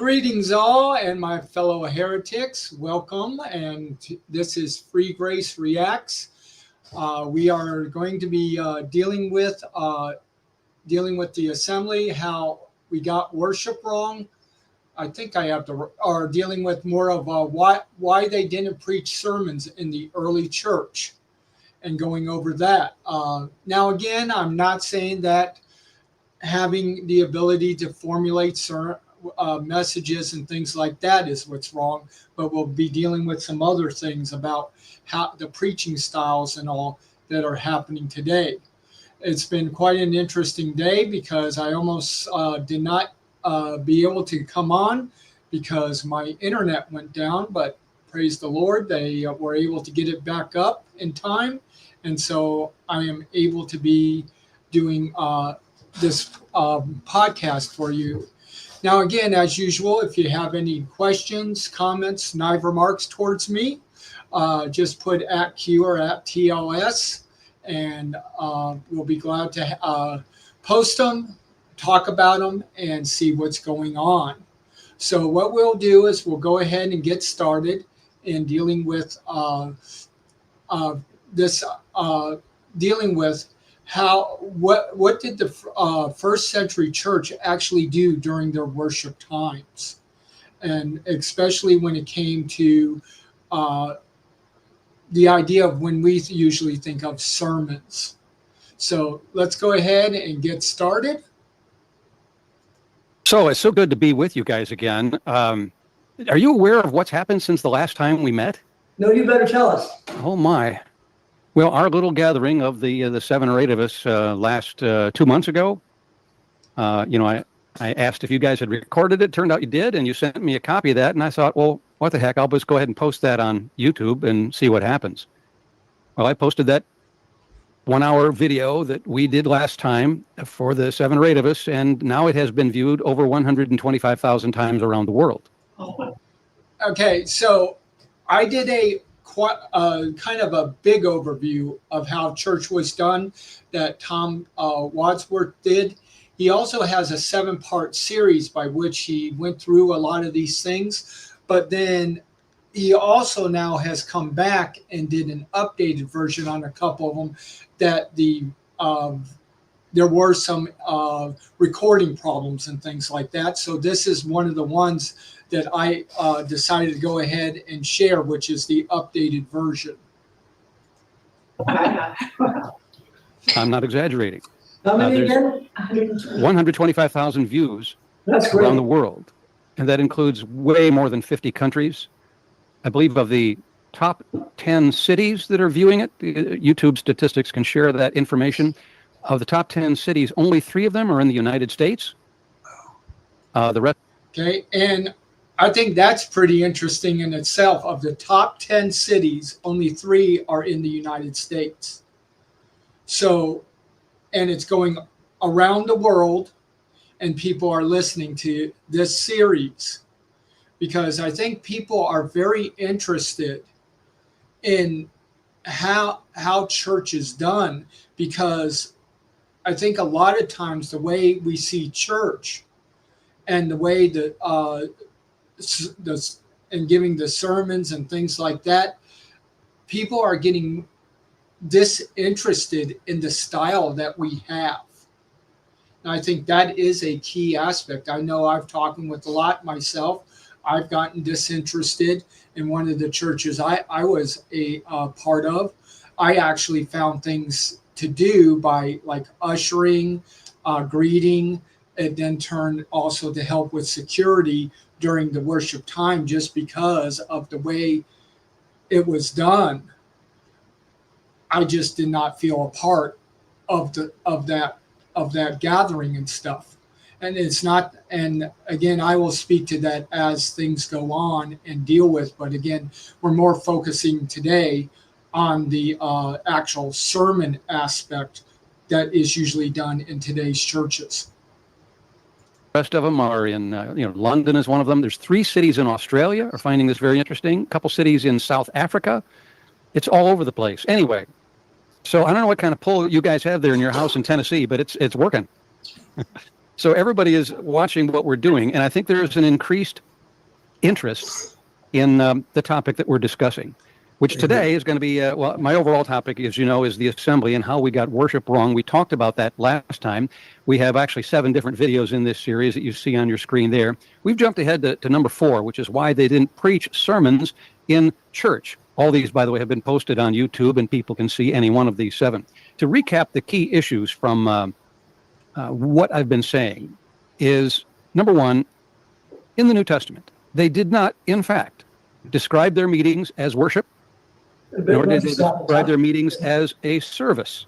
Greetings all and my fellow heretics, welcome, and this is Free Grace Reacts. We are going to be dealing with the assembly, how we got worship wrong. I think I have to, or dealing with more of why they didn't preach sermons in the early church, and going over that. Now again, I'm not saying that having the ability to formulate messages and things like that is what's wrong, but we'll be dealing with some other things about how the preaching styles and all that are happening today. It's been quite an interesting day because I almost did not be able to come on because my internet went down, but praise the Lord, they were able to get it back up in time, and so I am able to be doing this podcast for you. Now, again, as usual, if you have any questions, comments, knife remarks towards me, just put at Q or at TLS, and we'll be glad to post them, talk about them, and see what's going on. So what we'll do is we'll go ahead and get started in dealing with what did the first century church actually do during their worship times, and especially when it came to the idea of when we usually think of sermons. So let's go ahead and get started. So it's so good to be with you guys again. Are you aware of what's happened since the last time we met? No, you better tell us. Oh my. Well, our little gathering of the 7 or 8 of us last 2 months ago, I asked if you guys had recorded it. Turned out you did, and you sent me a copy of that. And I thought, well, what the heck? I'll just go ahead and post that on YouTube and see what happens. Well, I posted that 1-hour video that we did last time for the 7 or 8 of us, and now it has been viewed over 125,000 times around the world. Okay, so I did kind of a big overview of how church was done that Tom Wadsworth did. He also has a 7-part series by which he went through a lot of these things, but then he also now has come back and did an updated version on a couple of them that there were some recording problems and things like that. So this is one of the ones that I decided to go ahead and share, which is the updated version. I'm not exaggerating. How many again? 125,000 views around the world. And that includes way more than 50 countries. I believe of the top 10 cities that are viewing it, YouTube statistics can share that information. Of the top 10 cities, only 3 of them are in the United States. The rest. Okay, and I think that's pretty interesting in itself. Of the top 10 cities, only 3 are in the United States. So, and it's going around the world, and people are listening to this series because I think people are very interested in how church is done, because I think a lot of times the way we see church and the way that and giving the sermons and things like that, people are getting disinterested in the style that we have. And I think that is a key aspect. I know I've talking with a lot myself. I've gotten disinterested in one of the churches I was a part of. I actually found things to do by like ushering, greeting, and then turned also to help with security during the worship time, just because of the way it was done. I just did not feel a part of that gathering and stuff. And it's not, and again, I will speak to that as things go on and deal with, but again, we're more focusing today on the actual sermon aspect that is usually done in today's churches. The rest of them are in, London is one of them. There's 3 cities in Australia are finding this very interesting. A couple cities in South Africa. It's all over the place. Anyway, so I don't know what kind of pull you guys have there in your house in Tennessee, but it's working. So everybody is watching what we're doing, and I think there's an increased interest in the topic that we're discussing, which today is going to be, well, my overall topic, as you know, is the assembly and how we got worship wrong. We talked about that last time. We have actually 7 different videos in this series that you see on your screen there. We've jumped ahead to number 4, which is why they didn't preach sermons in church. All these, by the way, have been posted on YouTube, and people can see any one of these 7. To recap the key issues from what I've been saying is, number 1, in the New Testament, they did not, in fact, describe their meetings as worship, nor did they describe their meetings as a service.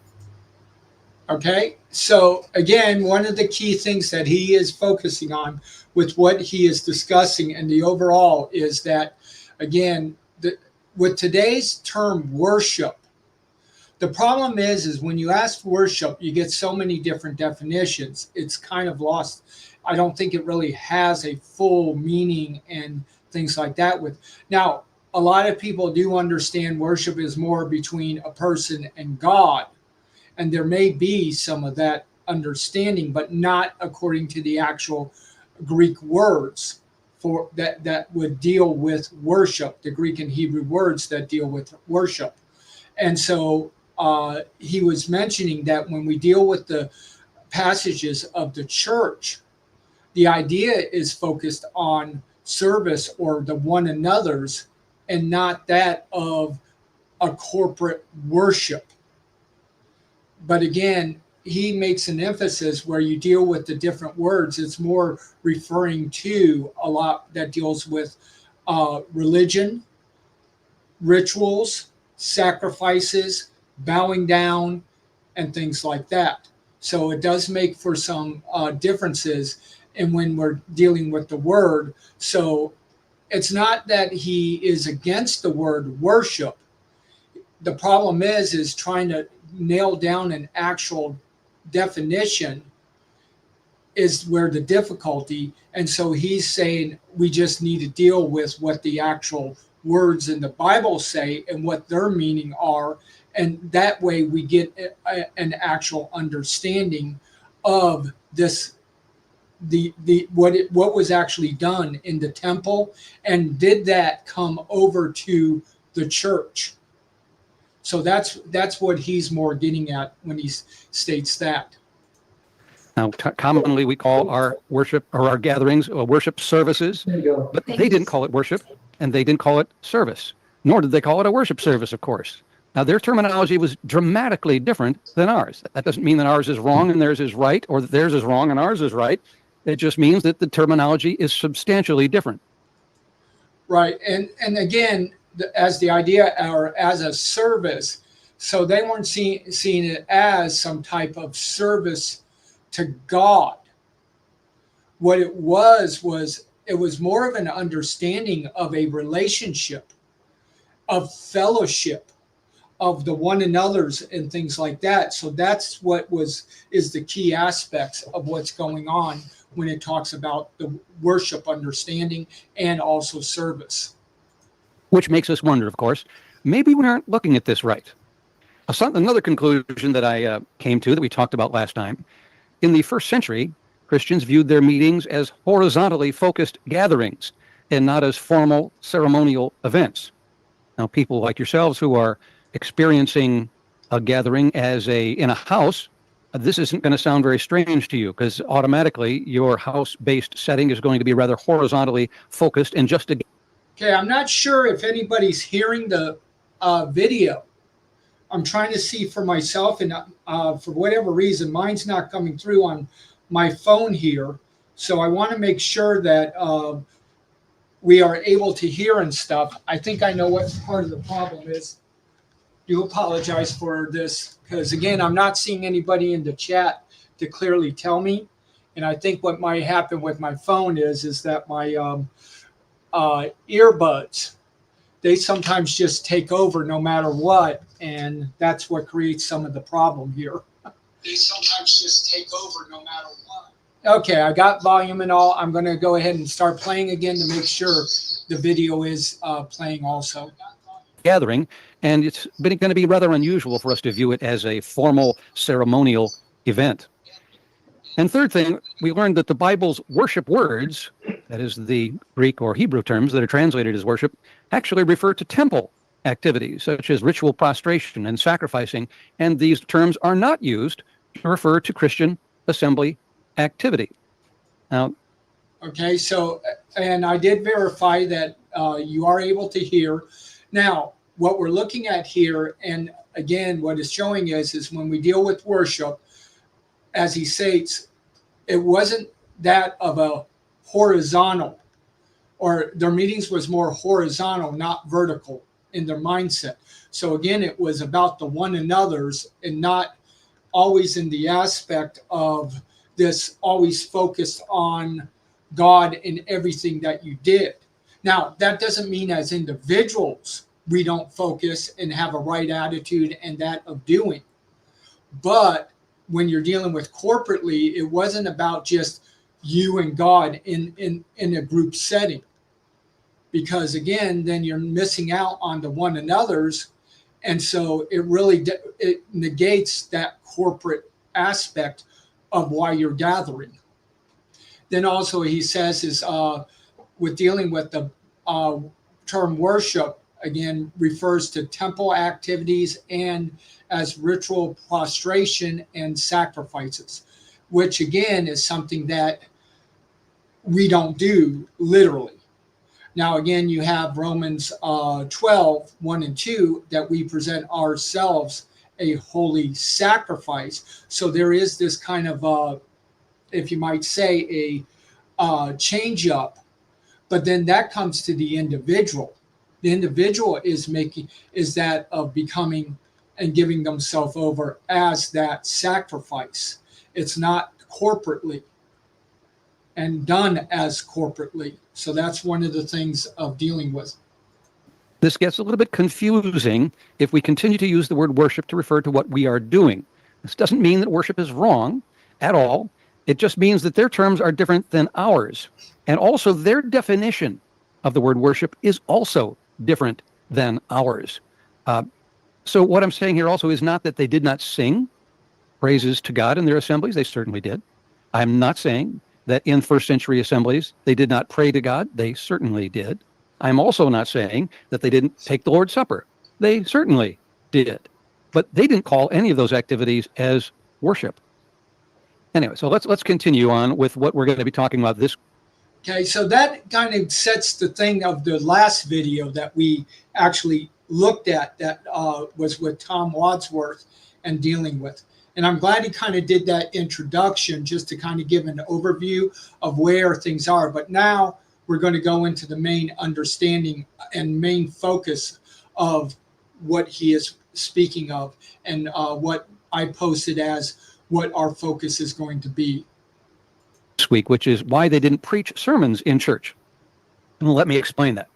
Okay, so again, one of the key things that he is focusing on with what he is discussing and the overall is that, again, with today's term worship, the problem is when you ask worship, you get so many different definitions. It's kind of lost. I don't think it really has a full meaning and things like that. Now, a lot of people do understand worship is more between a person and God. And there may be some of that understanding, but not according to the actual Greek words for that would deal with worship, the Greek and Hebrew words that deal with worship. And so he was mentioning that when we deal with the passages of the church, the idea is focused on service or the one another's and not that of a corporate worship. But again, he makes an emphasis where you deal with the different words. It's more referring to a lot that deals with religion, rituals, sacrifices, bowing down, and things like that. So it does make for some differences in when we're dealing with the word. So it's not that he is against the word worship. The problem is trying to nail down an actual definition is where the difficulty. And so he's saying we just need to deal with what the actual words in the Bible say and what their meaning are. And that way we get an actual understanding of this, what was actually done in the temple, and did that come over to the church. So that's what he's more getting at when he states that. Now, commonly we call our worship or our gatherings worship services, but they didn't call it worship and they didn't call it service, nor did they call it a worship service, of course. Now, their terminology was dramatically different than ours. That doesn't mean that ours is wrong and theirs is right, or that theirs is wrong and ours is right. It just means that the terminology is substantially different. Right. And again, as the idea or as a service, so they weren't seeing it as some type of service to God. What it was it was more of an understanding of a relationship, of fellowship, of the one another's and things like that. So that's what is the key aspects of what's going on when it talks about the worship understanding and also service. Which makes us wonder, of course, maybe we aren't looking at this right. Another conclusion that I came to that we talked about last time, in the first century, Christians viewed their meetings as horizontally focused gatherings and not as formal ceremonial events. Now, people like yourselves who are experiencing a gathering in a house, this isn't going to sound very strange to you because automatically your house-based setting is going to be rather horizontally focused and just a. Okay, I'm not sure if anybody's hearing the video. I'm trying to see for myself, and for whatever reason, mine's not coming through on my phone here. So I want to make sure that we are able to hear and stuff. I think I know what part of the problem is. Do apologize for this because, again, I'm not seeing anybody in the chat to clearly tell me. And I think what might happen with my phone is that my earbuds, they sometimes just take over no matter what. And that's what creates some of the problem here. They sometimes just take over no matter what. Okay, I got volume and all. I'm going to go ahead and start playing again to make sure the video is playing also. Gathering, and it's going to be rather unusual for us to view it as a formal ceremonial event. And third thing, we learned that the Bible's worship words, that is the Greek or Hebrew terms that are translated as worship, actually refer to temple activities such as ritual prostration and sacrificing, and these terms are not used to refer to Christian assembly activity. Now, okay, so, and I did verify that you are able to hear. Now, what we're looking at here, and again, what it's showing is when we deal with worship, as he states, it wasn't that of a horizontal, or their meetings was more horizontal, not vertical in their mindset. So again, it was about the one another's and not always in the aspect of this always focused on God in everything that you did. Now, that doesn't mean as individuals we don't focus and have a right attitude and that of doing. But when you're dealing with corporately, it wasn't about just you and God in a group setting. Because again, then you're missing out on the one another's. And so it really it negates that corporate aspect of why you're gathering. Then also he says is with dealing with the term worship, again, refers to temple activities and as ritual prostration and sacrifices, which again is something that we don't do literally. Now, again, you have Romans 12, 1 and 2, that we present ourselves a holy sacrifice. So there is this kind of, if you might say, a change up. But then that comes to the individual. The individual is that of becoming and giving themselves over as that sacrifice. It's not corporately and done as corporately. So that's one of the things of dealing with. this gets a little bit confusing if we continue to use the word worship to refer to what we are doing. This doesn't mean that worship is wrong at all. It just means that their terms are different than ours. And also their definition of the word worship is also different than ours. So what I'm saying here also is not that they did not sing praises to God in their assemblies. They certainly did. I'm not saying that in first century assemblies they did not pray to God. They certainly did. I'm also not saying that they didn't take the Lord's Supper. They certainly did. But they didn't call any of those activities as worship. Anyway, so let's continue on with what we're going to be talking about this. Okay, so that kind of sets the thing of the last video that we actually looked at that was with Tom Wadsworth and dealing with. And I'm glad he kind of did that introduction just to kind of give an overview of where things are. But now we're going to go into the main understanding and main focus of what he is speaking of and what I posted as what our focus is going to be this week, which is why they didn't preach sermons in church. And let me explain that,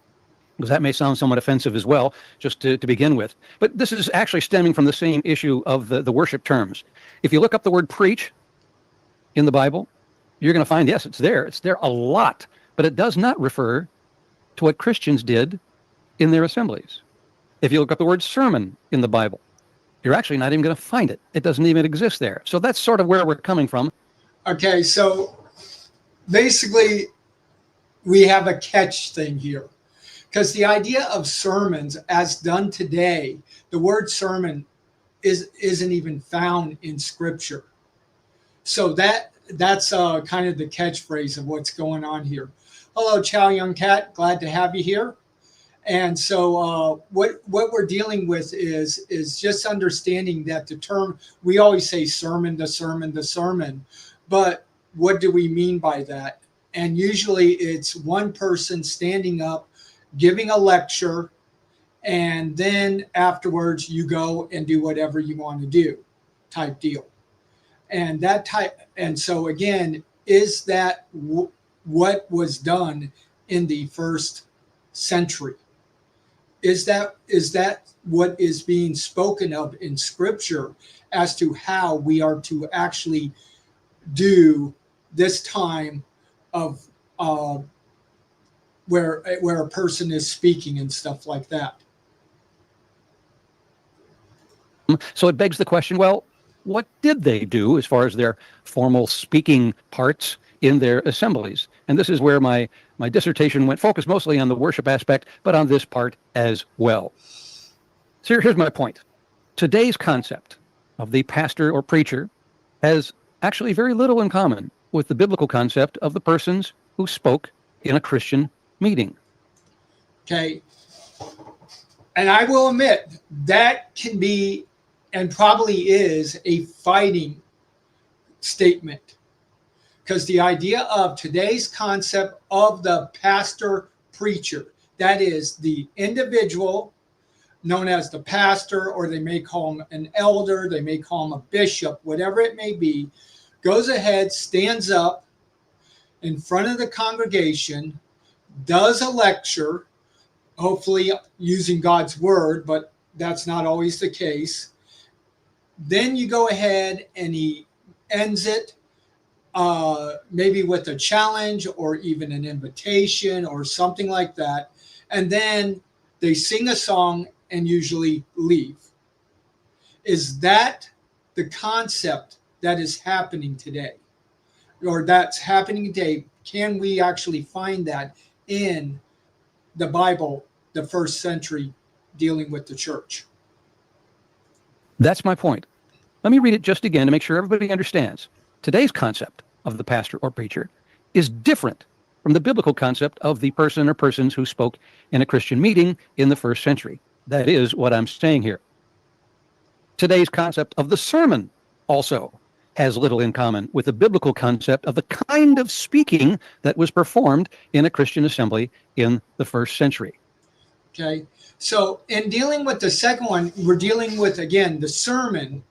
because that may sound somewhat offensive as well, just to begin with. But this is actually stemming from the same issue of the worship terms. If you look up the word preach in the Bible, you're going to find, yes, it's there. It's there a lot, but it does not refer to what Christians did in their assemblies. If you look up the word sermon in the Bible, you're actually not even going to find it. It doesn't even exist there. So that's sort of where we're coming from. Okay, so basically we have a catch thing here, because the idea of sermons as done today, the word sermon isn't even found in Scripture. So that's kind of the catchphrase of what's going on here. Hello, Chow Young Cat. Glad to have you here. And so what we're dealing with is just understanding that the term, we always say sermon, the sermon, the sermon, but what do we mean by that? And usually it's one person standing up, giving a lecture, and then afterwards you go and do whatever you want to do type deal. And so again, is that what was done in the first century? Is that what is being spoken of in Scripture as to how we are to actually do this time of where a person is speaking and stuff like that? So it begs the question, well, what did they do as far as their formal speaking parts in their assemblies? And this is where my dissertation went focused mostly on the worship aspect, but on this part as well. So here's my point. Today's concept of the pastor or preacher has actually very little in common with the biblical concept of the persons who spoke in a Christian meeting. Okay. And I will admit that can be and probably is a fighting statement, because the idea of today's concept of the pastor preacher, that is the individual known as the pastor, or they may call him an elder, they may call him a bishop, whatever it may be, goes ahead, stands up in front of the congregation, does a lecture, hopefully using God's word, but that's not always the case. Then you go ahead and he ends it maybe with a challenge or even an invitation or something like that. And then they sing a song and usually leave. Is that the concept that is happening today? Or that's happening today? Can we actually find that in the Bible, the first century, dealing with the church? That's my point. Let me read it just again to make sure everybody understands. Today's concept of the pastor or preacher is different from the biblical concept of the person or persons who spoke in a Christian meeting in the first century. That is what I'm saying here. Today's concept of the sermon also has little in common with the biblical concept of the kind of speaking that was performed in a Christian assembly in the first century. Okay, so in dealing with the second one, we're dealing with, again, the sermon,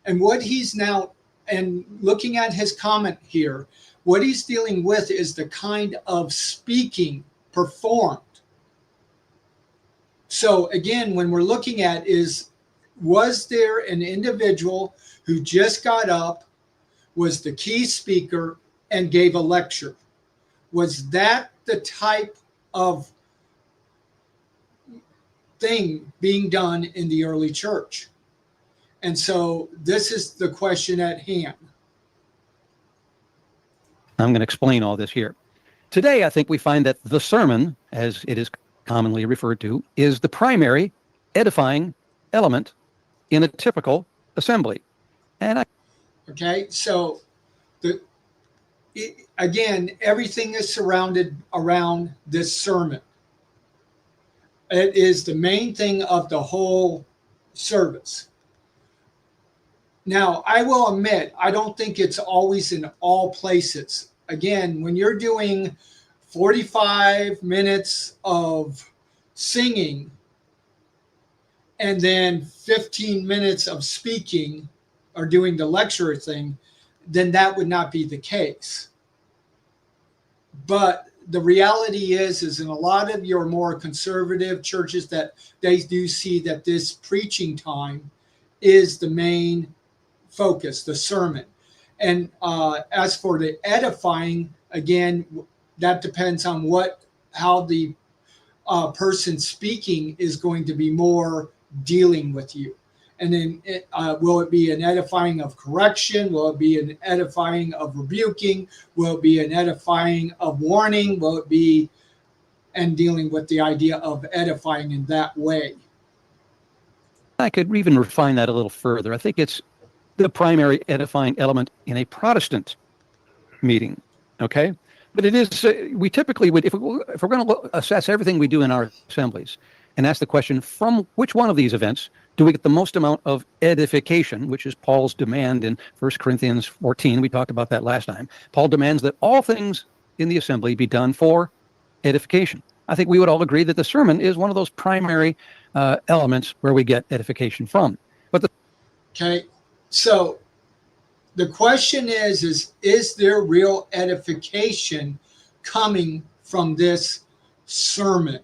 and what he's now, and looking at his comment here, what he's dealing with is the kind of speaking performed. So again, when we're looking at was there an individual who just got up, was the key speaker, and gave a lecture? Was that the type of thing being done in the early church? And so this is the question at hand. I'm going to explain all this here. Today, I think we find that the sermon, as it is commonly referred to, is the primary edifying element in a typical assembly. And Okay, so again, everything is surrounded around this sermon. It is the main thing of the whole service. Now, I will admit, I don't think it's always in all places. Again, when you're doing 45 minutes of singing and then 15 minutes of speaking or doing the lecture thing, then that would not be the case. But the reality is in a lot of your more conservative churches, that they do see that this preaching time is the main focus, the sermon. And as for the edifying, again, that depends on how the person speaking is going to be more dealing with you. And then will it be an edifying of correction? Will it be an edifying of rebuking? Will it be an edifying of warning? Will it be and dealing with the idea of edifying in that way? I could even refine that a little further. I think it's the primary edifying element in a Protestant meeting, okay? But it is, we typically would, if we're going to assess everything we do in our assemblies and ask the question, from which one of these events do we get the most amount of edification, which is Paul's demand in 1 Corinthians 14. We talked about that last time. Paul demands that all things in the assembly be done for edification. I think we would all agree that the sermon is one of those primary elements where we get edification from. Okay, so the question is there real edification coming from this sermon?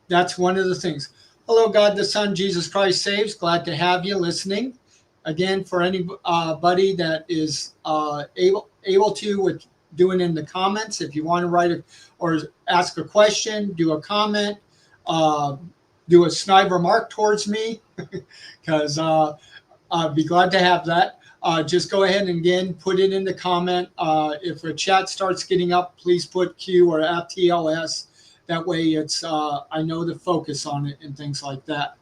That's one of the things. Hello, God the Son, Jesus Christ saves. Glad to have you listening. Again, for anybody that is able to, with doing in the comments, if you want to write or ask a question, do a comment, do a snide remark towards me, because I'd be glad to have that. Just go ahead and again, put it in the comment. If a chat starts getting up, please put Q or @TLS. That way it's, I know to focus on it and things like that.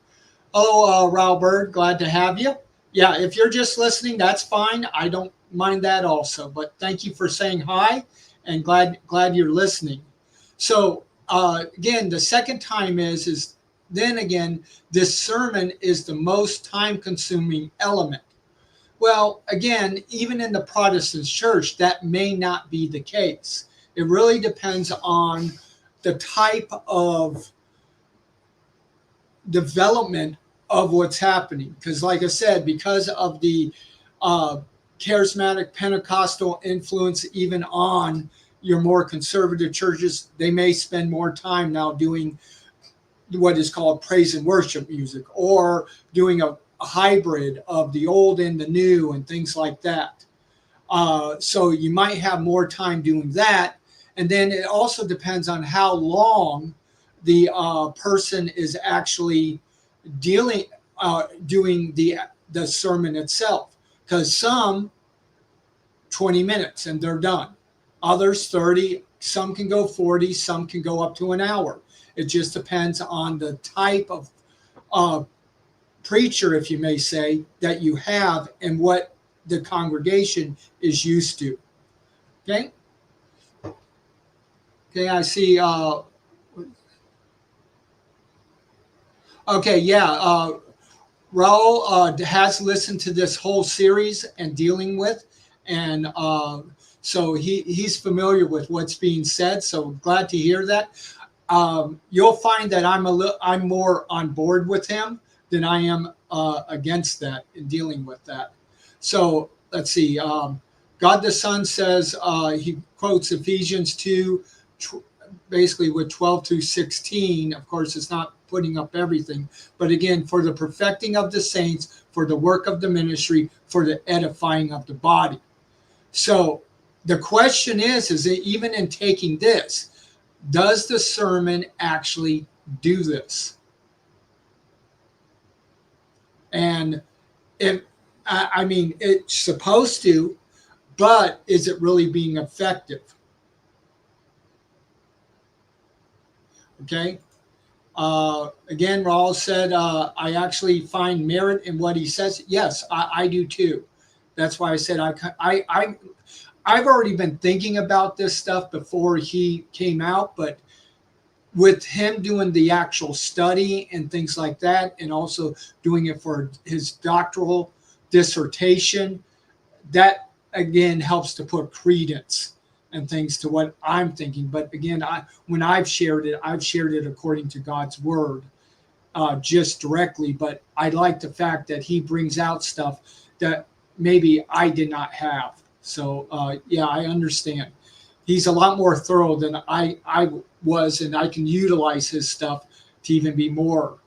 Hello, Raul Bird, glad to have you. Yeah, if you're just listening, that's fine. I don't mind that also, but thank you for saying hi and glad you're listening. So again, the second time is then again, this sermon is the most time consuming element. Well, again, even in the Protestant church, that may not be the case. It really depends on the type of development of what's happening. Because like I said, because of the charismatic Pentecostal influence, even on your more conservative churches, they may spend more time now doing what is called praise and worship music, or doing a hybrid of the old and the new and things like that. So you might have more time doing that. And then it also depends on how long the person is actually doing the sermon itself. Because some 20 minutes and they're done. Others 30, some can go 40, some can go up to an hour. It just depends on the type of preacher, if you may say, that you have and what the congregation is used to. Okay? Okay, I see. Okay, yeah. Raul has listened to this whole series and dealing with, and so he's familiar with what's being said. So glad to hear that. You'll find that I'm more on board with him than I am against that in dealing with that. So let's see. God the Son says, he quotes Ephesians 2, basically with 12 through 16. Of course, it's not putting up everything, but again, for the perfecting of the saints, for the work of the ministry, for the edifying of the body. So the question is that even in taking this, does the sermon actually do this? And I mean, it's supposed to, but is it really being effective? Okay. Again, Raul said, I actually find merit in what he says. Yes, I do too. That's why I said I've already been thinking about this stuff before he came out, but with him doing the actual study and things like that, and also doing it for his doctoral dissertation, that again helps to put credence and things to what I'm thinking. But again, when I've shared it according to God's word, just directly. But I like the fact that he brings out stuff that maybe I did not have. So yeah, I understand. He's a lot more thorough than I was, and I can utilize his stuff to even be more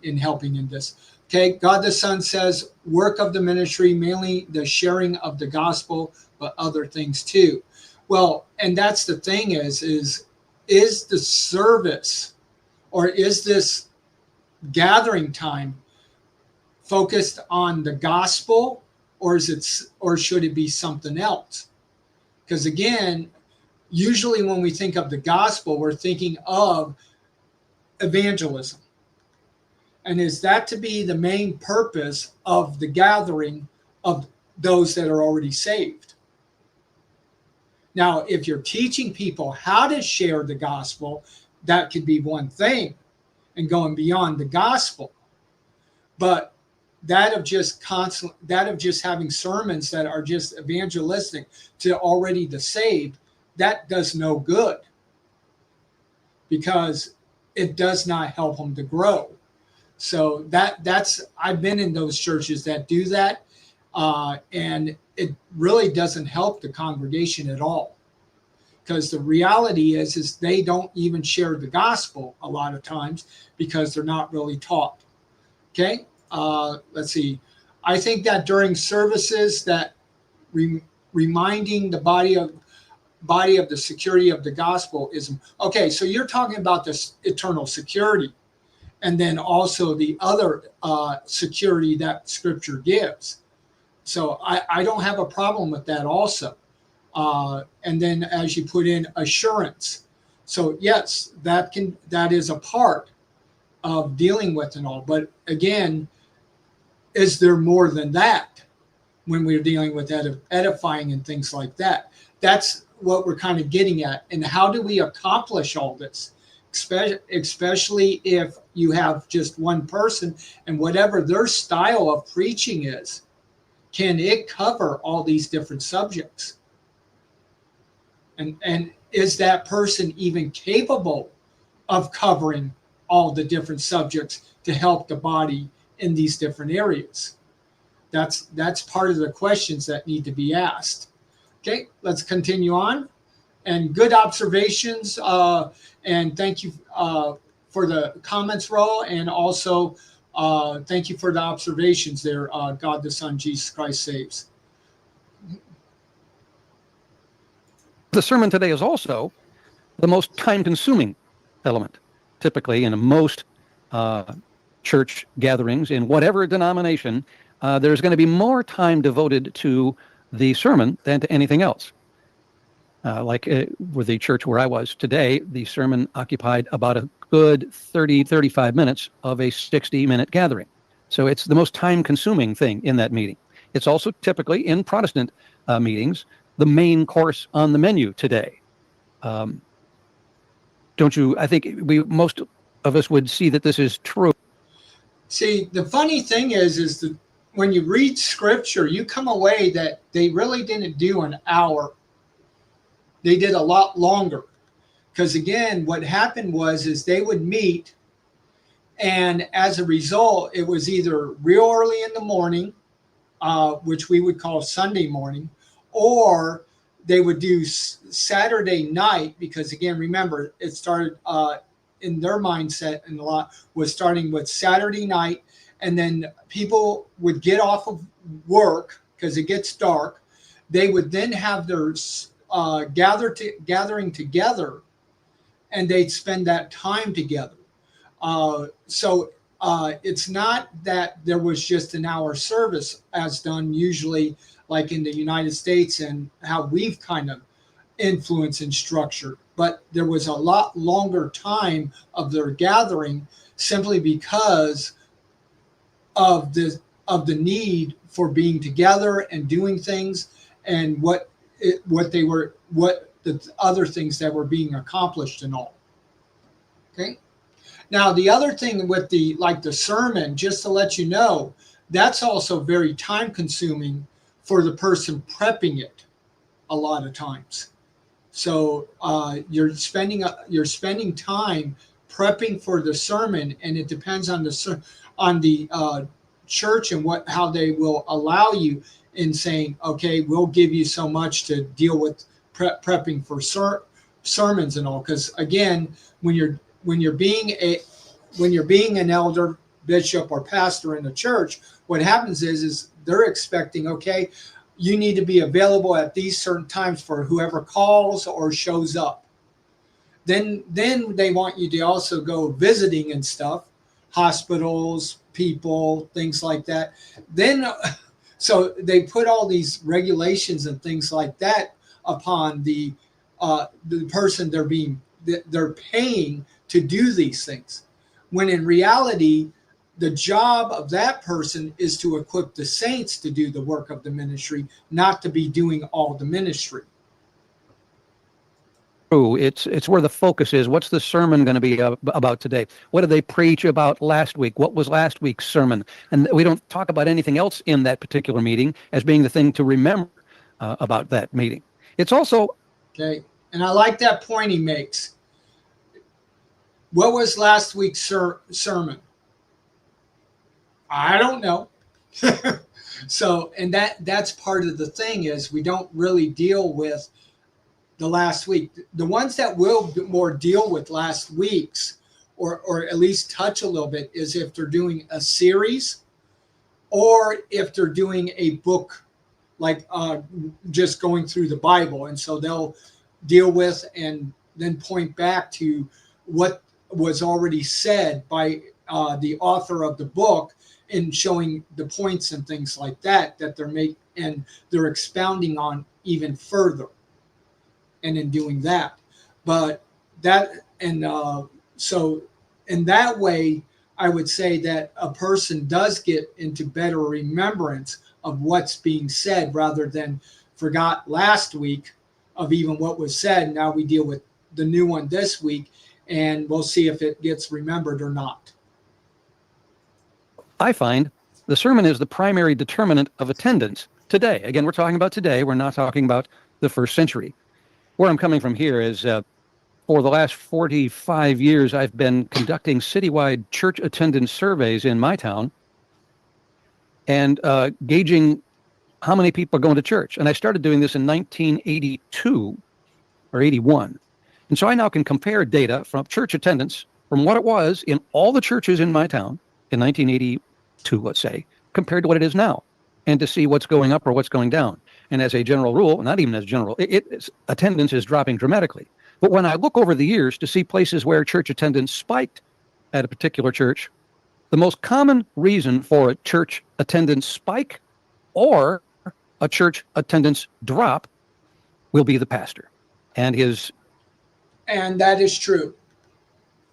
in helping in this. Okay, God the Son says, work of the ministry, mainly the sharing of the gospel, but other things too. Well, and that's the thing is the service, or is this gathering time focused on the gospel, or should it be something else? Because again, usually when we think of the gospel, we're thinking of evangelism. And is that to be the main purpose of the gathering of those that are already saved? Now, if you're teaching people how to share the gospel, that could be one thing and going beyond the gospel. But that of just having sermons that are just evangelistic to already the saved, that does no good, because it does not help them to grow. So that's I've been in those churches that do that, and it really doesn't help the congregation at all, because the reality is they don't even share the gospel a lot of times because they're not really taught. Okay, let's see. I think that during services that reminding the body of the security of the gospel is okay. So you're talking about this eternal security. and then also the other security that Scripture gives. So I don't have a problem with that also. And then as you put in assurance. So yes, that is a part of dealing with and all. But again, is there more than that when we're dealing with edifying and things like that? That's what we're kind of getting at. And how do we accomplish all this? Especially if you have just one person and whatever their style of preaching is, can it cover all these different subjects? And is that person even capable of covering all the different subjects to help the body in these different areas? That's part of the questions that need to be asked. Okay, let's continue on. And good observations. And thank you for the comments, Raul. And also thank you for the observations there. God the Son, Jesus Christ saves. The sermon today is also the most time-consuming element. Typically, in most church gatherings, in whatever denomination, there's going to be more time devoted to the sermon than to anything else. With the church where I was today, the sermon occupied about a good 30, 35 minutes of a 60-minute gathering. So it's the most time-consuming thing in that meeting. It's also typically in Protestant meetings the main course on the menu today. Don't you? I think most of us would see that this is true. See, the funny thing is that when you read Scripture, you come away that they really didn't do an hour. They did a lot longer. Because again, what happened is they would meet, and as a result, it was either real early in the morning, which we would call Sunday morning, or they would do Saturday night, because again, remember, it started in their mindset and a lot was starting with Saturday night, and then people would get off of work because it gets dark. They would then have their gathering together, and they'd spend that time together. So it's not that there was just an hour service as done usually like in the United States and how we've kind of influenced and structured, but there was a lot longer time of their gathering simply because of the need for being together and doing things and what the other things that were being accomplished and all. Okay. Now the other thing with the sermon, just to let you know, that's also very time consuming for the person prepping it a lot of times. So you're spending time prepping for the sermon, and it depends on the church and how they will allow you in saying, okay, we'll give you so much to deal with prepping for sermons and all. Because again, when you're being an elder, bishop, or pastor in a church, what happens is they're expecting, okay, you need to be available at these certain times for whoever calls or shows up. Then they want you to also go visiting and stuff, hospitals, people, things like that. Then, so they put all these regulations and things like that upon the person they're paying to do these things. When in reality, the job of that person is to equip the saints to do the work of the ministry, not to be doing all the ministry. It's where the focus is. What's the sermon going to be about today? What did they preach about last week? What was last week's sermon? And we don't talk about anything else in that particular meeting as being the thing to remember about that meeting. It's also... Okay, and I like that point he makes. What was last week's sermon? I don't know. So, and that's part of the thing is we don't really deal with the last week. The ones that will more deal with last week's or at least touch a little bit is if they're doing a series or if they're doing a book, like just going through the Bible. And so they'll deal with and then point back to what was already said by the author of the book in showing the points and things like that they're expounding on even further, and in doing that. But that and so in that way, I would say that a person does get into better remembrance of what's being said rather than forgot last week of even what was said. Now we deal with the new one this week, and we'll see if it gets remembered or not. I find the sermon is the primary determinant of attendance today. Again, we're talking about today. We're not talking about the first century. Where I'm coming from here is for the last 45 years, I've been conducting citywide church attendance surveys in my town and gauging how many people are going to church. And I started doing this in 1982 or 81. And so I now can compare data from church attendance from what it was in all the churches in my town in 1982, let's say, compared to what it is now, and to see what's going up or what's going down. And as a general rule, not even as general, attendance is dropping dramatically. But when I look over the years to see places where church attendance spiked at a particular church, the most common reason for a church attendance spike or a church attendance drop will be the pastor and his. And that is true.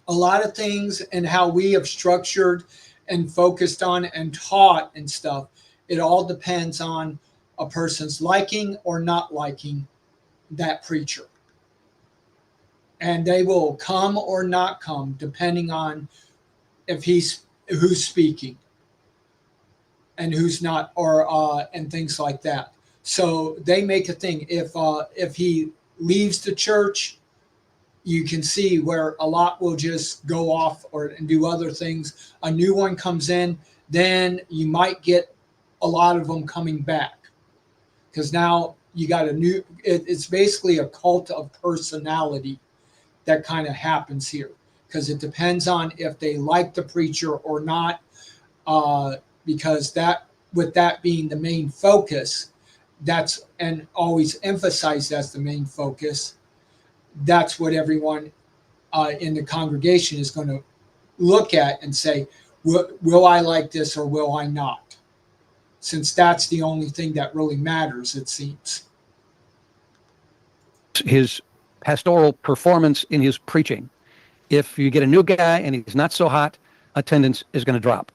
A lot of things and how we have structured and focused on and taught and stuff, it all depends on a person's liking or not liking that preacher. And they will come or not come depending on if who's speaking and who's not, or and things like that. So they make a thing. If he leaves the church, you can see where a lot will just go off and do other things. A new one comes in, then you might get a lot of them coming back, because now you got it's basically a cult of personality that kind of happens here, because it depends on if they like the preacher or not, because with that being the main focus, that's and always emphasized as the main focus, that's what everyone in the congregation is going to look at and say, will I like this or will I not? Since that's the only thing that really matters, it seems. His pastoral performance in his preaching. If you get a new guy and he's not so hot, attendance is going to drop.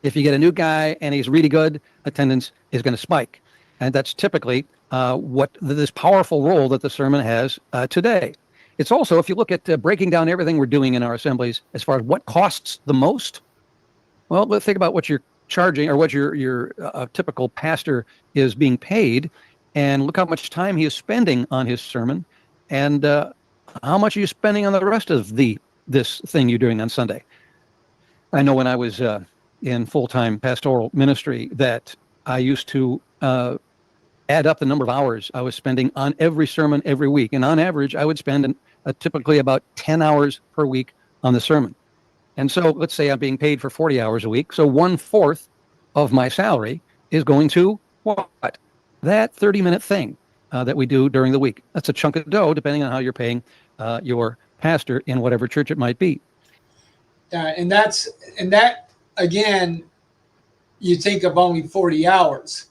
If you get a new guy and he's really good, attendance is going to spike. And that's typically what this powerful role that the sermon has today. It's also, if you look at breaking down everything we're doing in our assemblies as far as what costs the most, well, let's think about what you're charging or what your typical pastor is being paid, and look how much time he is spending on his sermon, and how much are you spending on the rest of this thing you're doing on Sunday. I know when I was in full-time pastoral ministry that I used to add up the number of hours I was spending on every sermon every week. And on average, I would spend typically about 10 hours per week on the sermon. And so let's say I'm being paid for 40 hours a week. So 1/4 of my salary is going to what? That 30-minute thing that we do during the week. That's a chunk of dough, depending on how you're paying your pastor in whatever church it might be. And that, again, you think of only 40 hours.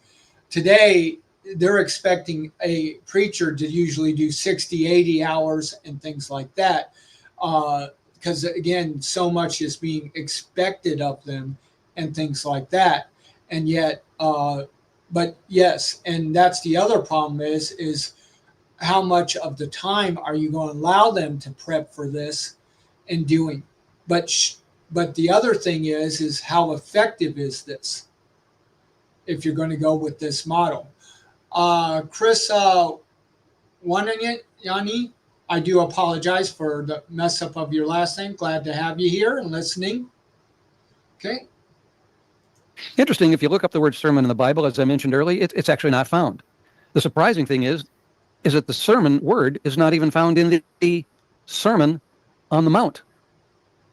Today, they're expecting a preacher to usually do 60, 80 hours and things like that. Because, again, so much is being expected of them and things like that. And yet, but yes, and that's the other problem is how much of the time are you going to allow them to prep for this and doing? But the other thing is how effective is this if you're going to go with this model? Chris Yanni, I do apologize for the mess up of your last name. Glad to have you here and listening. Okay. Interesting, if you look up the word sermon in the Bible, as I mentioned earlier, it's actually not found. The surprising thing is that the sermon word is not even found in the Sermon on the Mount.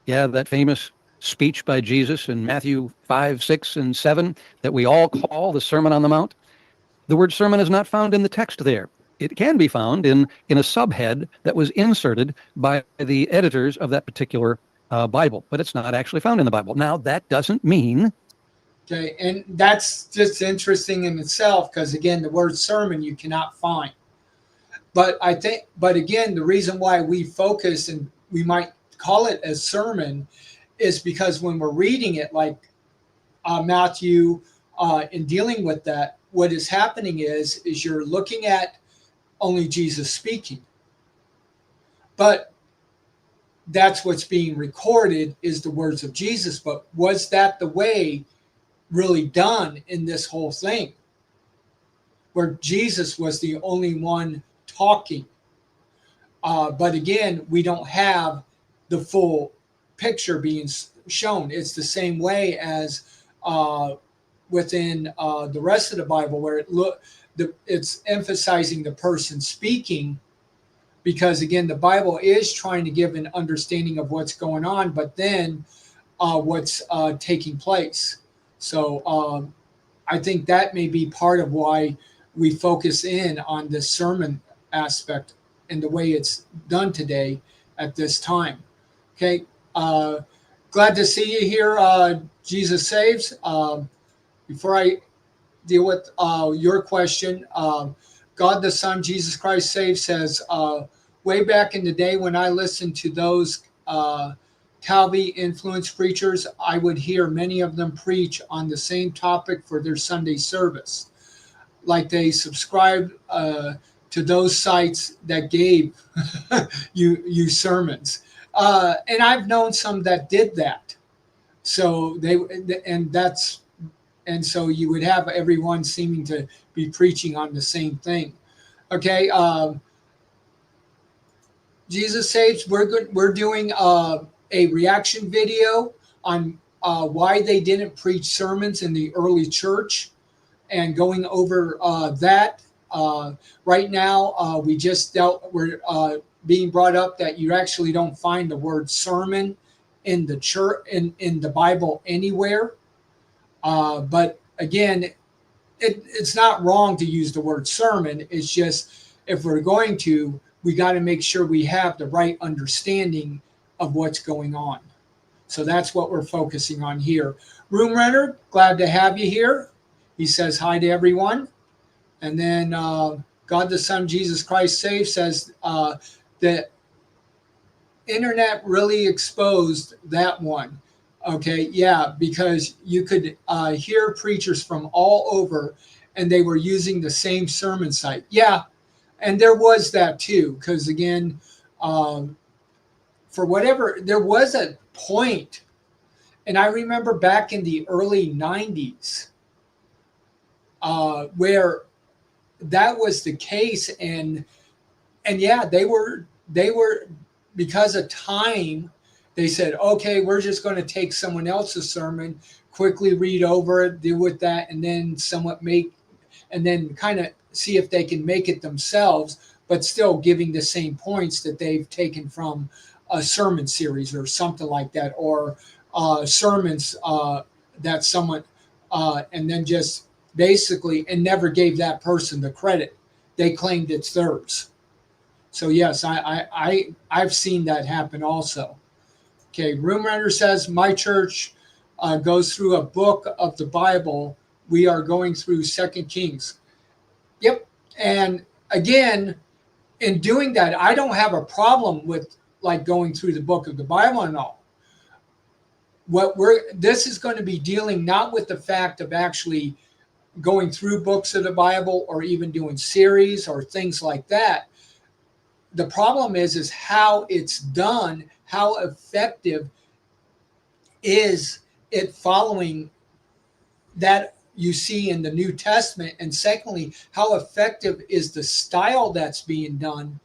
Yeah, that famous speech by Jesus in Matthew 5, 6, and 7 that we all call the Sermon on the Mount. The word sermon is not found in the text there. It can be found in a subhead that was inserted by the editors of that particular Bible, but it's not actually found in the Bible. Now, that doesn't mean. Okay, and that's just interesting in itself because, again, the word sermon you cannot find. But again, the reason why we focus and we might call it a sermon is because when we're reading it, like Matthew, in dealing with that, what is happening is you're looking at only Jesus speaking. But that's what's being recorded is the words of Jesus. But was that the way really done in this whole thing, where Jesus was the only one talking? But again, we don't have the full picture being shown. It's the same way as within the rest of the Bible, where it's emphasizing the person speaking, because again, the Bible is trying to give an understanding of what's going on, but then what's taking place. So I think that may be part of why we focus in on the sermon aspect and the way it's done today at this time. Okay. Glad to see you here. Jesus Saves. Before I deal with your question, God the Son, Jesus Christ Saves says, way back in the day when I listened to those Calvi influenced preachers, I would hear many of them preach on the same topic for their Sunday service. Like they subscribed to those sites that gave you sermons. And I've known some that did that. So so you would have everyone seeming to be preaching on the same thing. Okay. Jesus Saves, we're doing a reaction video on why they didn't preach sermons in the early church and going over that. Right now, we're being brought up that you actually don't find the word sermon in the church, in the Bible anywhere. But again, it's not wrong to use the word sermon. It's just, if we're going to, we got to make sure we have the right understanding of what's going on. So that's what we're focusing on here. Room Renter, glad to have you here. He says hi to everyone. And then God the Son, Jesus Christ Saves says the internet really exposed that one. Okay, yeah, because you could hear preachers from all over and they were using the same sermon site. Yeah, and there was that too, because again, for whatever, there was a point, and I remember back in the early 90s where that was the case, and yeah, they were because of time, they said, okay, we're just going to take someone else's sermon, quickly read over it, deal with that, and then kind of see if they can make it themselves, but still giving the same points that they've taken from a sermon series or something like that, or sermons that someone, and then just basically, and never gave that person the credit. They claimed it's theirs. So yes, I've seen that happen also. Okay, Room Renter says, my church goes through a book of the Bible. We are going through 2 Kings. Yep. And again, in doing that, I don't have a problem with like going through the book of the Bible and all. This is going to be dealing not with the fact of actually going through books of the Bible or even doing series or things like that. The problem is how it's done, how effective is it following that you see in the New Testament, and secondly, how effective is the style that's being done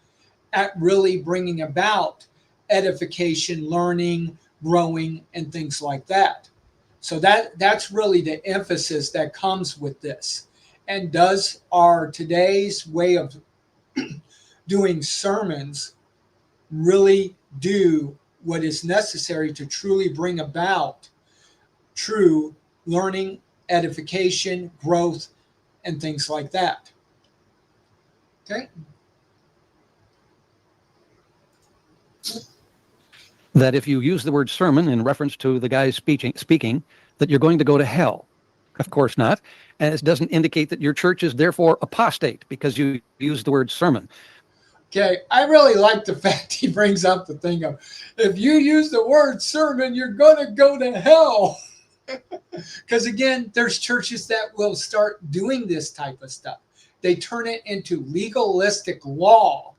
at really bringing about edification, learning, growing, and things like that. So that's really the emphasis that comes with this. And does our today's way of doing sermons really do what is necessary to truly bring about true learning, edification, growth, and things like that? Okay. that if you use the word sermon in reference to the guy speaking, that you're going to go to hell. Of course not. And it doesn't indicate that your church is therefore apostate because you use the word sermon. Okay, I really like the fact he brings up the thing of, if you use the word sermon, you're going to go to hell. Because again, there's churches that will start doing this type of stuff. They turn it into legalistic law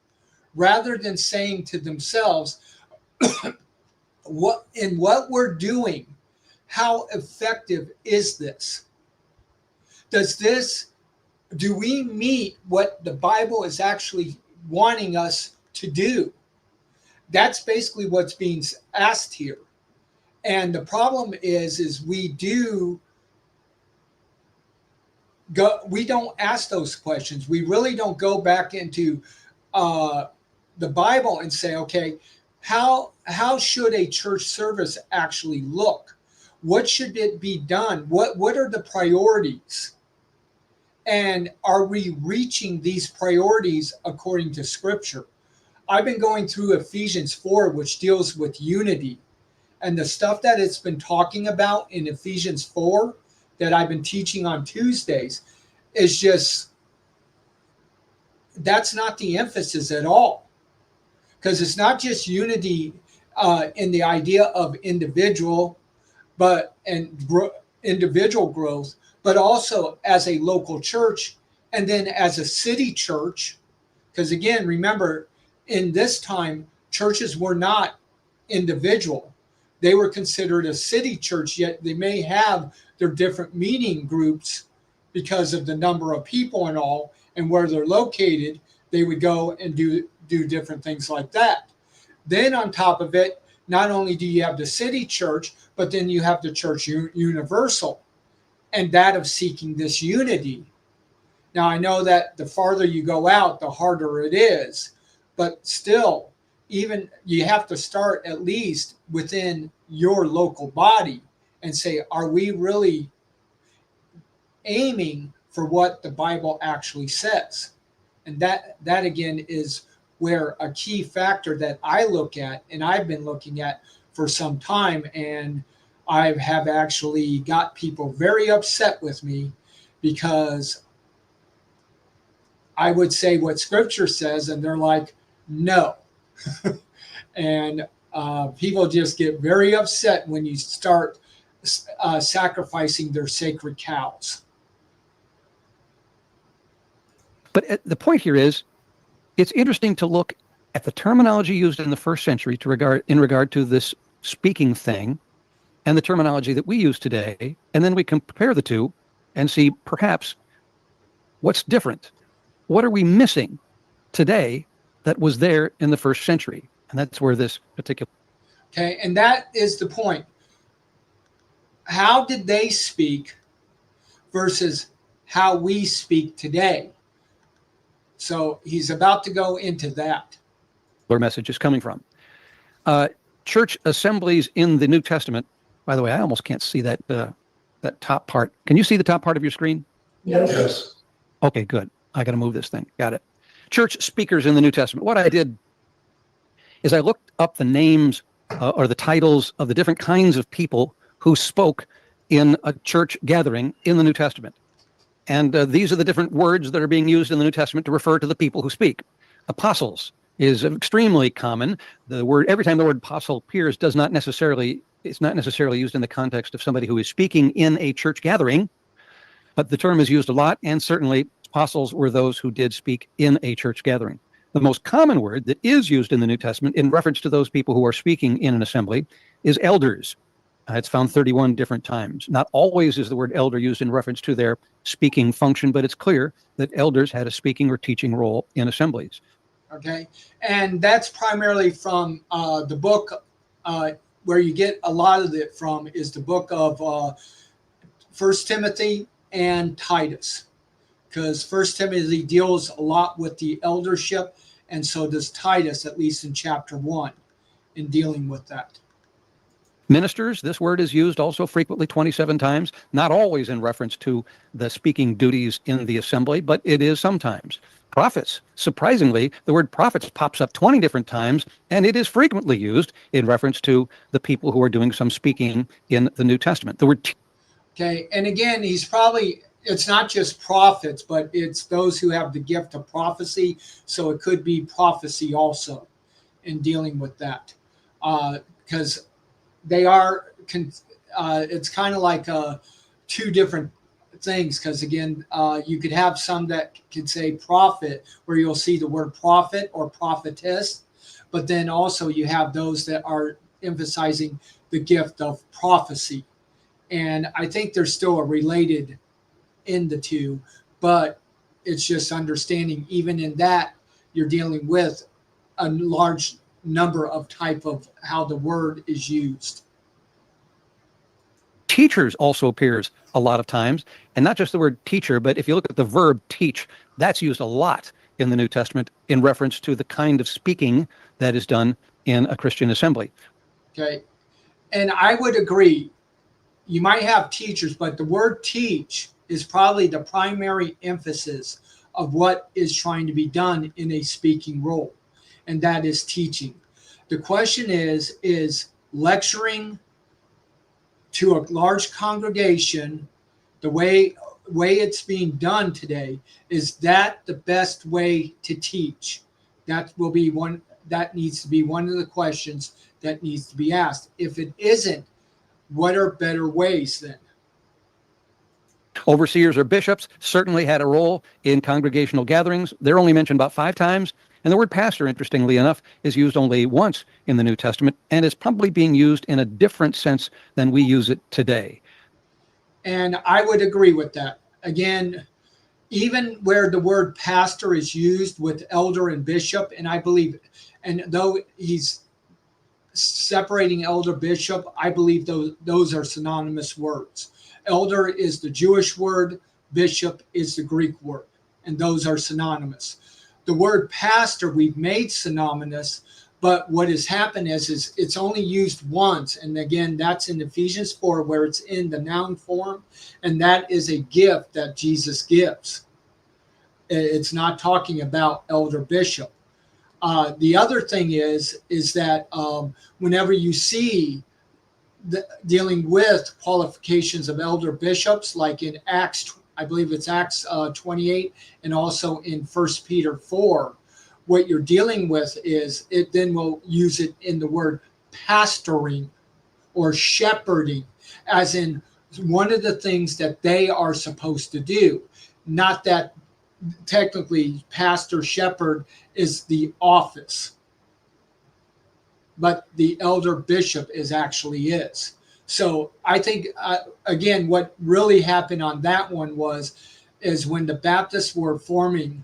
rather than saying to themselves, what we're doing, how effective is this? Do we meet what the Bible is actually wanting us to do? That's basically what's being asked here. And the problem is we don't ask those questions. We really don't go back into the Bible and say, okay, how should a church service actually look? What should it be done? What are the priorities? And are we reaching these priorities according to Scripture? I've been going through Ephesians 4, which deals with unity. And the stuff that it's been talking about in Ephesians 4 that I've been teaching on Tuesdays is just, that's not the emphasis at all. Because it's not just unity in the idea of individual growth, but also as a local church and then as a city church. Because again, remember, in this time, churches were not individual. They were considered a city church, yet they may have their different meeting groups because of the number of people and all, and where they're located, they would go and do different things like that. Then on top of it, not only do you have the city church, but then you have the church universal, and that of seeking this unity. Now, I know that the farther you go out, the harder it is, but still, even you have to start at least within your local body and say, are we really aiming for what the Bible actually says? And that again is where a key factor that I look at, and I've been looking at for some time, and I have actually got people very upset with me because I would say what Scripture says, and they're like, no. And people just get very upset when you start sacrificing their sacred cows. But the point here is, it's interesting to look at the terminology used in the first century in regard to this speaking thing and the terminology that we use today, and then we compare the two and see perhaps what's different. What are we missing today that was there in the first century? And that's where this particular... Okay, and that is the point. How did they speak versus how we speak today? So he's about to go into that. Where message is coming from. Church assemblies in the New Testament. By the way, I almost can't see that top part. Can you see the top part of your screen? Yes. Okay, good. I got to move this thing. Got it. Church speakers in the New Testament. What I did is I looked up the names or the titles of the different kinds of people who spoke in a church gathering in the New Testament. And these are the different words that are being used in the New Testament to refer to the people who speak. Apostles is extremely common. The word, every time the word apostle appears, it's not necessarily used in the context of somebody who is speaking in a church gathering, but the term is used a lot, and certainly apostles were those who did speak in a church gathering. The most common word that is used in the New Testament in reference to those people who are speaking in an assembly is elders. It's found 31 different times. Not always is the word elder used in reference to their speaking function, but it's clear that elders had a speaking or teaching role in assemblies. Okay, and that's primarily from the book where you get a lot of it from is the book of 1 Timothy and Titus, because 1 Timothy deals a lot with the eldership, and so does Titus, at least in chapter 1, in dealing with that. Ministers, this word is used also frequently 27 times, not always in reference to the speaking duties in the assembly, but it is sometimes. prophets. Surprisingly, the word prophets pops up 20 different times, and it is frequently used in reference to the people who are doing some speaking in the New Testament. The word Okay. And again, it's not just prophets, but it's those who have the gift of prophecy. So it could be prophecy also in dealing with that. Because they are, it's kind of like two different things. Because again, you could have some that could say prophet, where you'll see the word prophet or prophetess. But then also you have those that are emphasizing the gift of prophecy. And I think they're still related in the two, but it's just understanding even in that you're dealing with a large number of type of how the word is used. teachers also appears a lot of times, and not just the word teacher, but if you look at the verb teach, that's used a lot in the New Testament in reference to the kind of speaking that is done in a Christian assembly. Okay. And I would agree. You might have teachers, but the word teach is probably the primary emphasis of what is trying to be done in a speaking role, and that is teaching. The question is lecturing to a large congregation the way it's being done today, is that the best way to teach? That needs to be one of the questions that needs to be asked. If it isn't, what are better ways then? Overseers or bishops certainly had a role in congregational gatherings. They're only mentioned about 5 times. And the word pastor, interestingly enough, is used only once in the New Testament, and is probably being used in a different sense than we use it today. And I would agree with that. Again, even where the word pastor is used with elder and bishop, and I believe, and though he's separating elder bishop, I believe those are synonymous words. Elder is the Jewish word, bishop is the Greek word, and those are synonymous. The word pastor we've made synonymous, but what has happened is it's only used once, and again, that's in Ephesians 4, where it's in the noun form, and that is a gift that Jesus gives. It's not talking about elder bishop. The other thing is that whenever you see dealing with qualifications of elder bishops, like in Acts, I believe it's Acts 28, and also in 1 Peter 4, what you're dealing with is it then will use it in the word pastoring or shepherding, as in one of the things that they are supposed to do. Not that technically pastor shepherd is the office, but the elder bishop actually is. So I think, again, what really happened on that one is when the Baptists were forming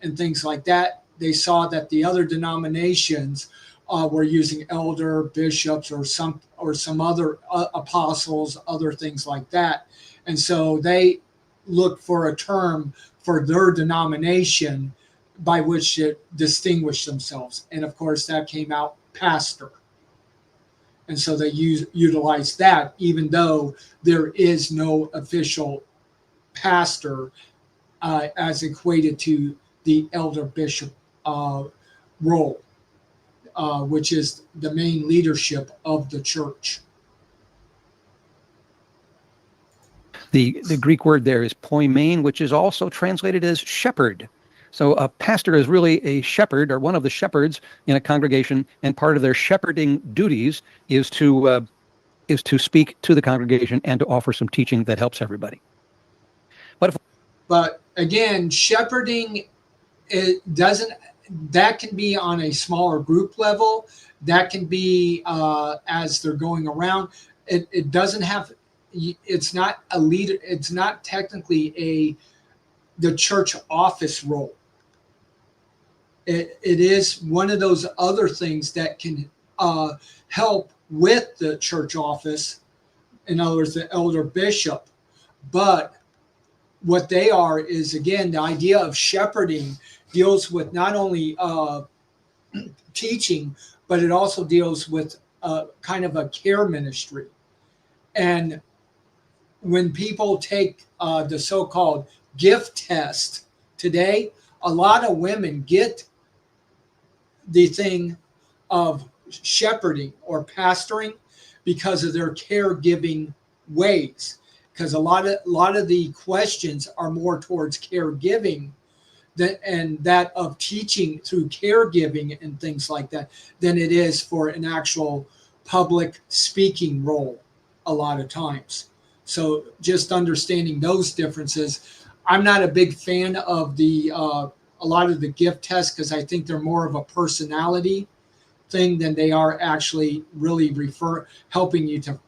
and things like that, they saw that the other denominations were using elder bishops or some other apostles, other things like that. And so they looked for a term for their denomination by which it distinguished themselves. And of course, that came out pastor. And so they utilize that, even though there is no official pastor as equated to the elder bishop role, which is the main leadership of the church. The Greek word there is poimen, which is also translated as shepherd. So a pastor is really a shepherd, or one of the shepherds in a congregation, and part of their shepherding duties is to speak to the congregation and to offer some teaching that helps everybody. But again, shepherding, that can be on a smaller group level. That can be as they're going around. It doesn't have. It's not a leader. It's not technically the church office role. It is one of those other things that can help with the church office. In other words, the elder bishop. But what they are is, again, the idea of shepherding deals with not only teaching, but it also deals with kind of a care ministry. And when people take the so-called gift test today, a lot of women get the thing of shepherding or pastoring because of their caregiving ways. Because a lot of the questions are more towards caregiving and that of teaching through caregiving and things like that than it is for an actual public speaking role a lot of times. So just understanding those differences. I'm not a big fan of a lot of the gift tests because I think they're more of a personality thing than they are actually really helping you to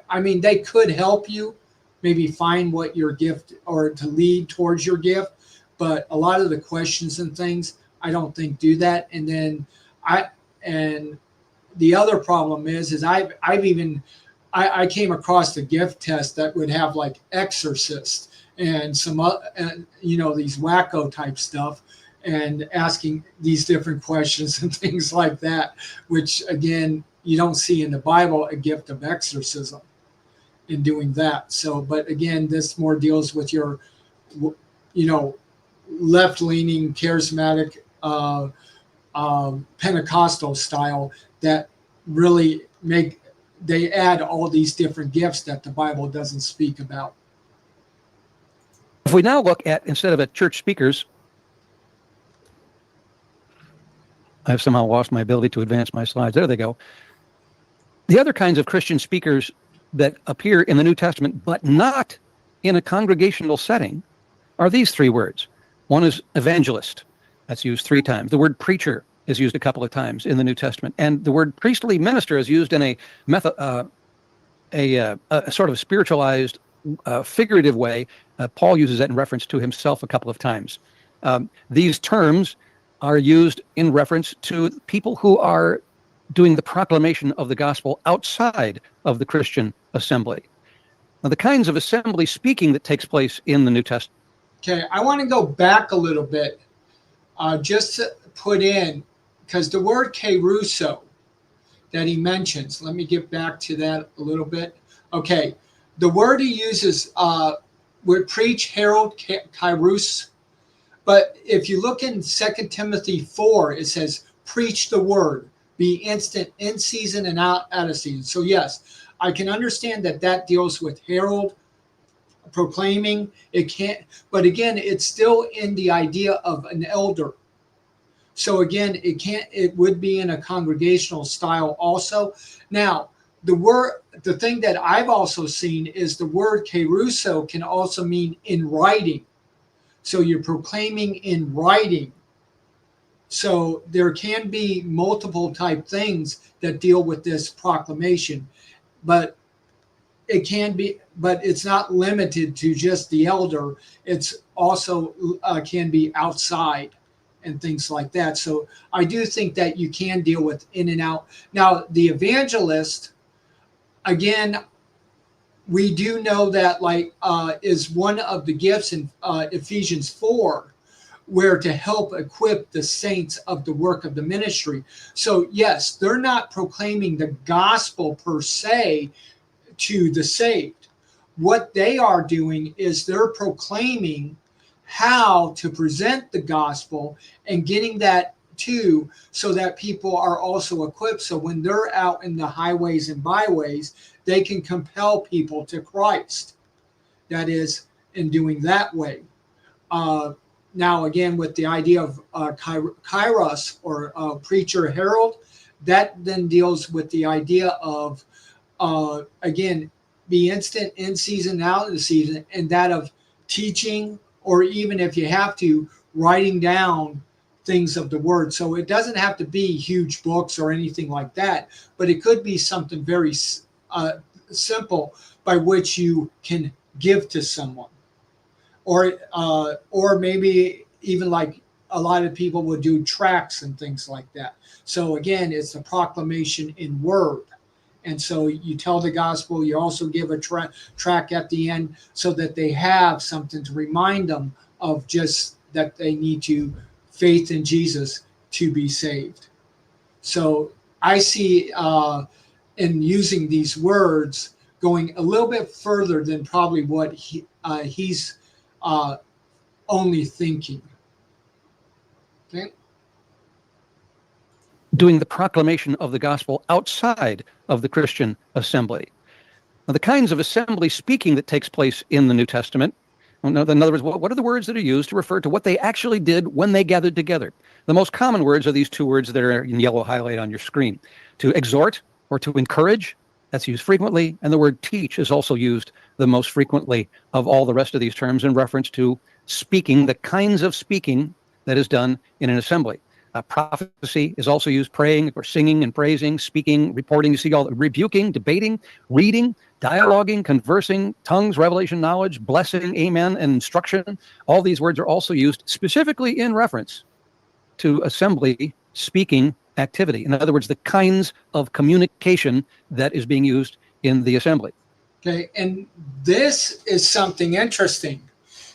I mean, they could help you maybe find what your gift or to lead towards your gift, but a lot of the questions and things I don't think do that. And then the other problem is I came across the gift test that would have like exorcist and some these wacko type stuff and asking these different questions and things like that, which again you don't see in the Bible a gift of exorcism in doing that. So, but again, this more deals with your left-leaning charismatic Pentecostal style that really they add all these different gifts that the Bible doesn't speak about. If we now look at, instead of at church speakers, I've somehow lost my ability to advance my slides. There they go. The other kinds of Christian speakers that appear in the New Testament, but not in a congregational setting, are these three words. One is evangelist. That's used 3 times. The word preacher is used a couple of times in the New Testament. And the word priestly minister is used in a sort of spiritualized, figurative way. Paul uses that in reference to himself a couple of times. These terms are used in reference to people who are doing the proclamation of the gospel outside of the Christian assembly. Now, the kinds of assembly speaking that takes place in the New Testament. Okay, I want to go back a little bit, just to put in, because the word keruso that he mentions, let me get back to that a little bit. Okay, the word he uses would preach, herald, kairos. But if you look in 2 Timothy 4, it says, preach the word, be instant in season and out of season. So yes, I can understand that deals with herald, proclaiming. It can't, but again, it's still in the idea of an elder. So again, it would be in a congregational style also. Now, the thing that I've also seen is the word keruso can also mean in writing. So you're proclaiming in writing. So there can be multiple type things that deal with this proclamation, but it's not limited to just the elder. It's also can be outside and things like that. So I do think that you can deal with in and out. Now, the evangelist, again, we do know that is one of the gifts in Ephesians 4, where to help equip the saints of the work of the ministry. So yes, they're not proclaiming the gospel per se to the saved. What they are doing is they're proclaiming how to present the gospel and getting that so that people are also equipped. So when they're out in the highways and byways, they can compel people to Christ. That is, in doing that way. Now, again, with the idea of kairos or preacher herald, that then deals with the idea of, again, be instant in season, out of the season, and that of teaching, or even if you have to, writing down things of the word. So it doesn't have to be huge books or anything like that, but it could be something very simple by which you can give to someone. Or maybe even like a lot of people would do tracts and things like that. So again, it's a proclamation in word. And so you tell the gospel, you also give a tract at the end so that they have something to remind them of just that they need to faith in Jesus to be saved. So I see in using these words going a little bit further than probably what he's only thinking. Okay. Doing the proclamation of the gospel outside of the Christian assembly. Now, the kinds of assembly speaking that takes place in the New Testament, in other words, what are the words that are used to refer to what they actually did when they gathered together? The most common words are these two words that are in yellow highlight on your screen. To exhort or to encourage, that's used frequently, and the word teach is also used the most frequently of all the rest of these terms in reference to speaking, the kinds of speaking that is done in an assembly. Prophecy is also used, praying or singing and praising, speaking, reporting. You see all the rebuking, debating, reading, dialoguing, conversing, tongues, revelation, knowledge, blessing, amen, and instruction. All these words are also used specifically in reference to assembly speaking activity. In other words, the kinds of communication that is being used in the assembly. Okay, and this is something interesting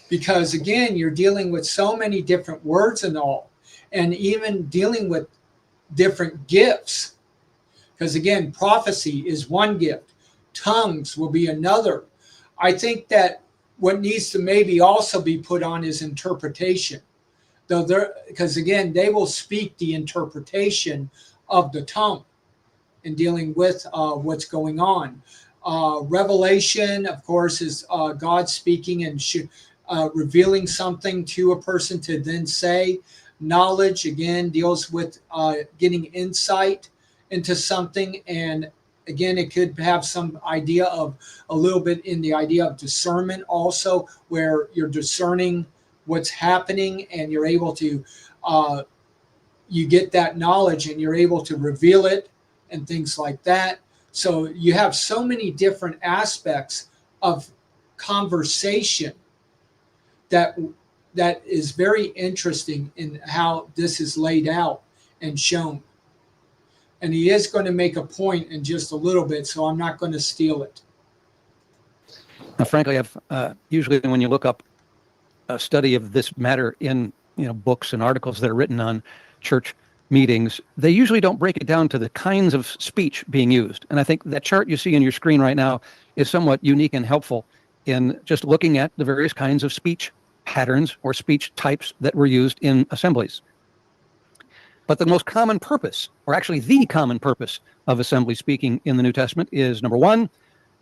because, again, you're dealing with so many different words and all, and even dealing with different gifts. Because, again, prophecy is one gift. Tongues will be another. I think that what needs to maybe also be put on is interpretation. Because, again, they will speak the interpretation of the tongue in dealing with what's going on. Revelation, of course, is God speaking and revealing something to a person to then say. Knowledge, again, deals with getting insight into something. And again, it could have some idea of a little bit in the idea of discernment also, where you're discerning what's happening and you're able to, you get that knowledge and you're able to reveal it and things like that. So you have so many different aspects of conversation that is very interesting in how this is laid out and shown. And he is going to make a point in just a little bit, so I'm not going to steal it. Now, frankly, I've usually when you look up a study of this matter in books and articles that are written on church meetings, they usually don't break it down to the kinds of speech being used. And I think that chart you see on your screen right now is somewhat unique and helpful in just looking at the various kinds of speech patterns or speech types that were used in assemblies. But the most common purpose, or actually the common purpose of assembly speaking in the New Testament is, number one,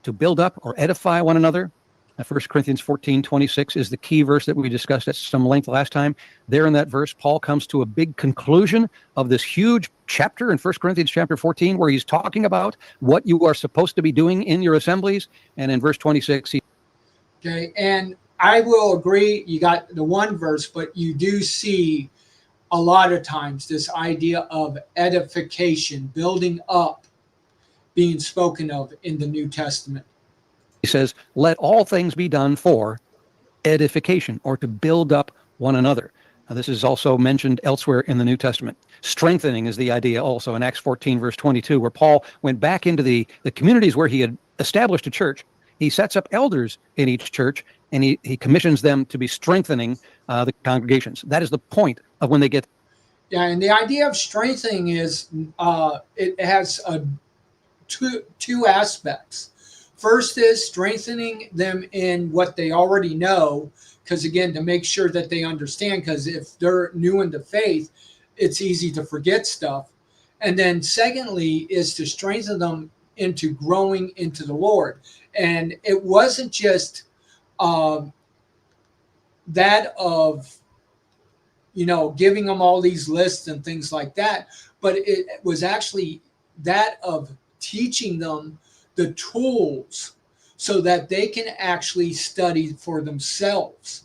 to build up or edify one another. 1 Corinthians 14:26 is the key verse that we discussed at some length last time. There in that verse, Paul comes to a big conclusion of this huge chapter in 1 Corinthians chapter 14, where he's talking about what you are supposed to be doing in your assemblies. And in verse 26, Okay, and I will agree, you got the one verse, but you do see a lot of times this idea of edification, building up, being spoken of in the New Testament. he says, let all things be done for edification, or to build up one another. Now, this is also mentioned elsewhere in the New Testament. Strengthening is the idea also in Acts 14, verse 22, where Paul went back into the communities where he had established a church. He sets up elders in each church, and he commissions them to be strengthening the congregations. That is the point of when they get. Yeah, and the idea of strengthening is it has two aspects. First is strengthening them in what they already know, because again, to make sure that they understand, because if they're new in the faith, it's easy to forget stuff. And then secondly is to strengthen them into growing into the Lord. And it wasn't just that of, giving them all these lists and things like that, but it was actually that of teaching them the tools so that they can actually study for themselves.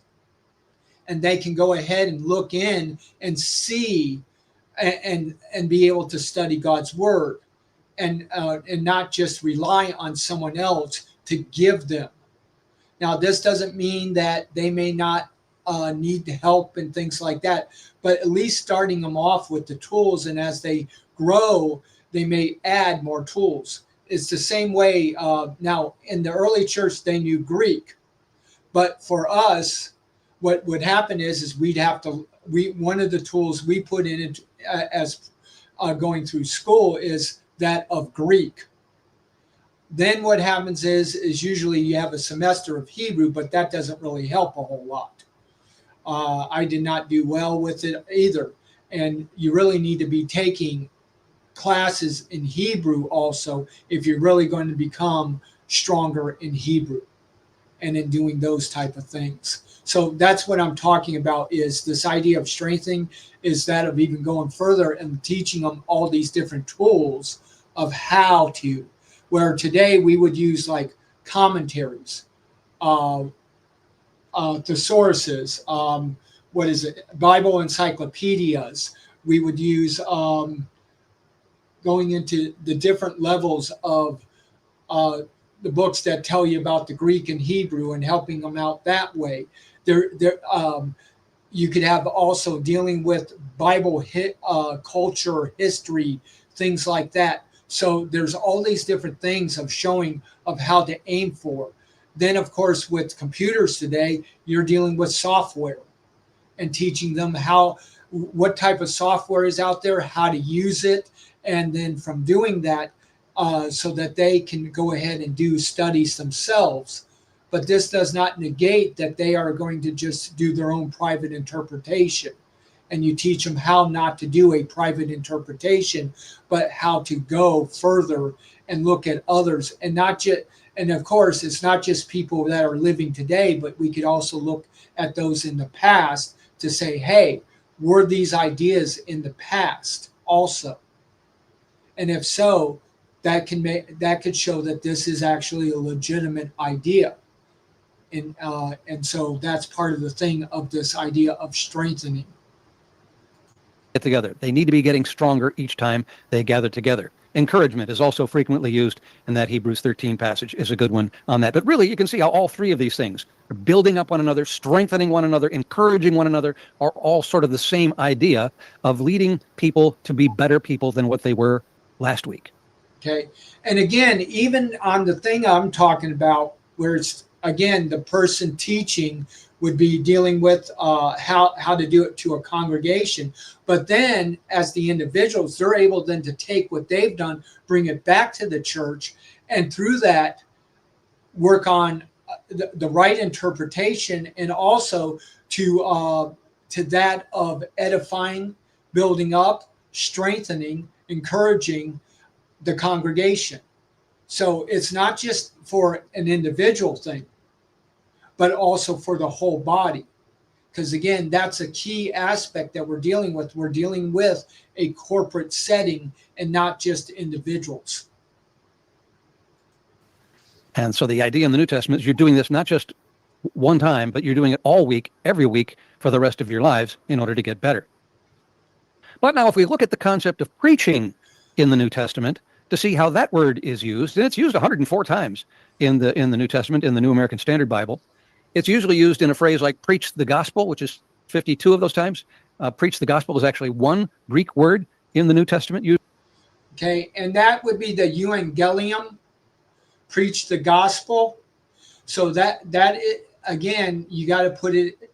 And they can go ahead and look in and see and be able to study God's word and not just rely on someone else to give them. Now, this doesn't mean that they may not need help and things like that, but at least starting them off with the tools, and as they grow, they may add more tools. It's the same way now in the early church, they knew Greek, but for us, what would happen is we'd have to, one of the tools we put in it as going through school is that of Greek. Then what happens is usually you have a semester of Hebrew, but that doesn't really help a whole lot. I did not do well with it either. And you really need to be taking classes in Hebrew also if you're really going to become stronger in Hebrew and in doing those type of things. So that's what I'm talking about, is this idea of strengthening, is that of even going further and teaching them all these different tools of how to, where today we would use like commentaries, thesauruses, what is it, Bible encyclopedias. We would use going into the different levels of the books that tell you about the Greek and Hebrew and helping them out that way. You could have also dealing with Bible culture, history, things like that. So there's all these different things of showing of how to aim for. Then, of course, with computers today, you're dealing with software and teaching them what type of software is out there, how to use it, and then from doing that, so that they can go ahead and do studies themselves. But this does not negate that they are going to just do their own private interpretation. And you teach them how not to do a private interpretation, but how to go further and look at others. And not just, and of course, it's not just people that are living today, but we could also look at those in the past to say, hey, were these ideas in the past also? And if so, that could show that this is actually a legitimate idea. And so that's part of the thing of this idea of strengthening. Get together. They need to be getting stronger each time they gather together. Encouragement is also frequently used, and that Hebrews 13 passage is a good one on that. But really, you can see how all three of these things are building up one another, strengthening one another, encouraging one another, are all sort of the same idea of leading people to be better people than what they were last week. Okay. And again, even on the thing I'm talking about, where it's, again, the person teaching would be dealing with how to do it to a congregation. But then as the individuals, they're able then to take what they've done, bring it back to the church, and through that work on the right interpretation, and also to that of edifying, building up, strengthening, encouraging the congregation. So it's not just for an individual thing, but also for the whole body. Because again, that's a key aspect that we're dealing with. We're dealing with a corporate setting and not just individuals. And so the idea in the New Testament is you're doing this not just one time, but you're doing it all week, every week, for the rest of your lives in order to get better. But now if we look at the concept of preaching in the New Testament to see how that word is used, and it's used 104 times in the New Testament, in the New American Standard Bible. It's usually used in a phrase like preach the gospel, which is 52 of those times. Preach the gospel is actually one Greek word in the New Testament. Okay, and that would be the euangelium, preach the gospel. So that again, you got to put it,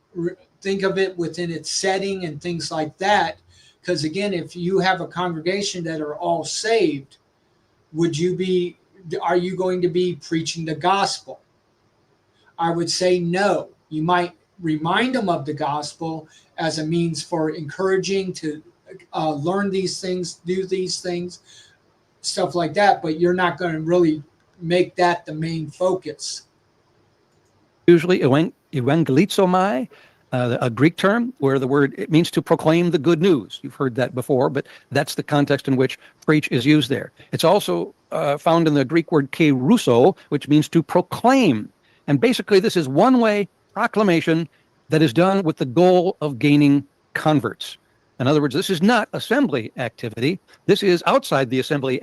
think of it within its setting and things like that. Because again, if you have a congregation that are all saved, are you going to be preaching the gospel? I would say no. You might remind them of the gospel as a means for encouraging to learn these things, do these things, stuff like that, but you're not going to really make that the main focus. Usually evangelizomai, a Greek term where the word, it means to proclaim the good news. You've heard that before, but that's the context in which preach is used there. It's also found in the Greek word keruso, which means to proclaim. And basically this is one-way proclamation that is done with the goal of gaining converts. In other words, this is not assembly activity. This is outside the assembly.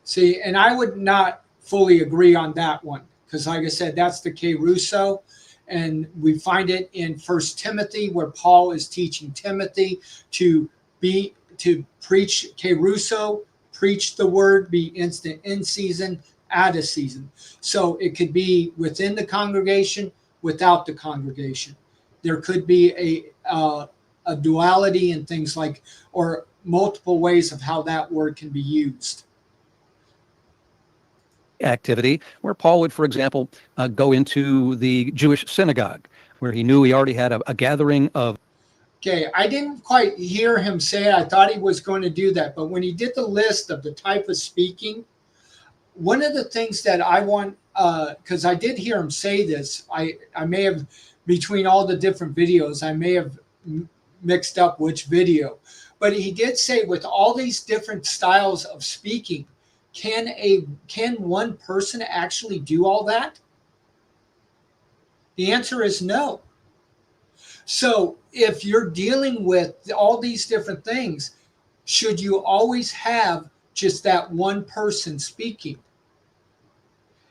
See, and I would not fully agree on that one, because like I said, that's the keruso. And we find it in 1 Timothy, where Paul is teaching Timothy to preach keruso, preach the word, be instant in season, out of season. So it could be within the congregation, without the congregation. There could be a duality and things like, or multiple ways of how that word can be used. Activity where Paul would, for example, go into the Jewish synagogue where he knew he already had a gathering of. Okay, I didn't quite hear him say it. I thought he was going to do that. But when he did the list of the type of speaking, one of the things that I want, because I did hear him say this, I may have, between all the different videos, I may have mixed up which video. But he did say with all these different styles of speaking, can one person actually do all that? The answer is no. So if you're dealing with all these different things, should you always have just that one person speaking?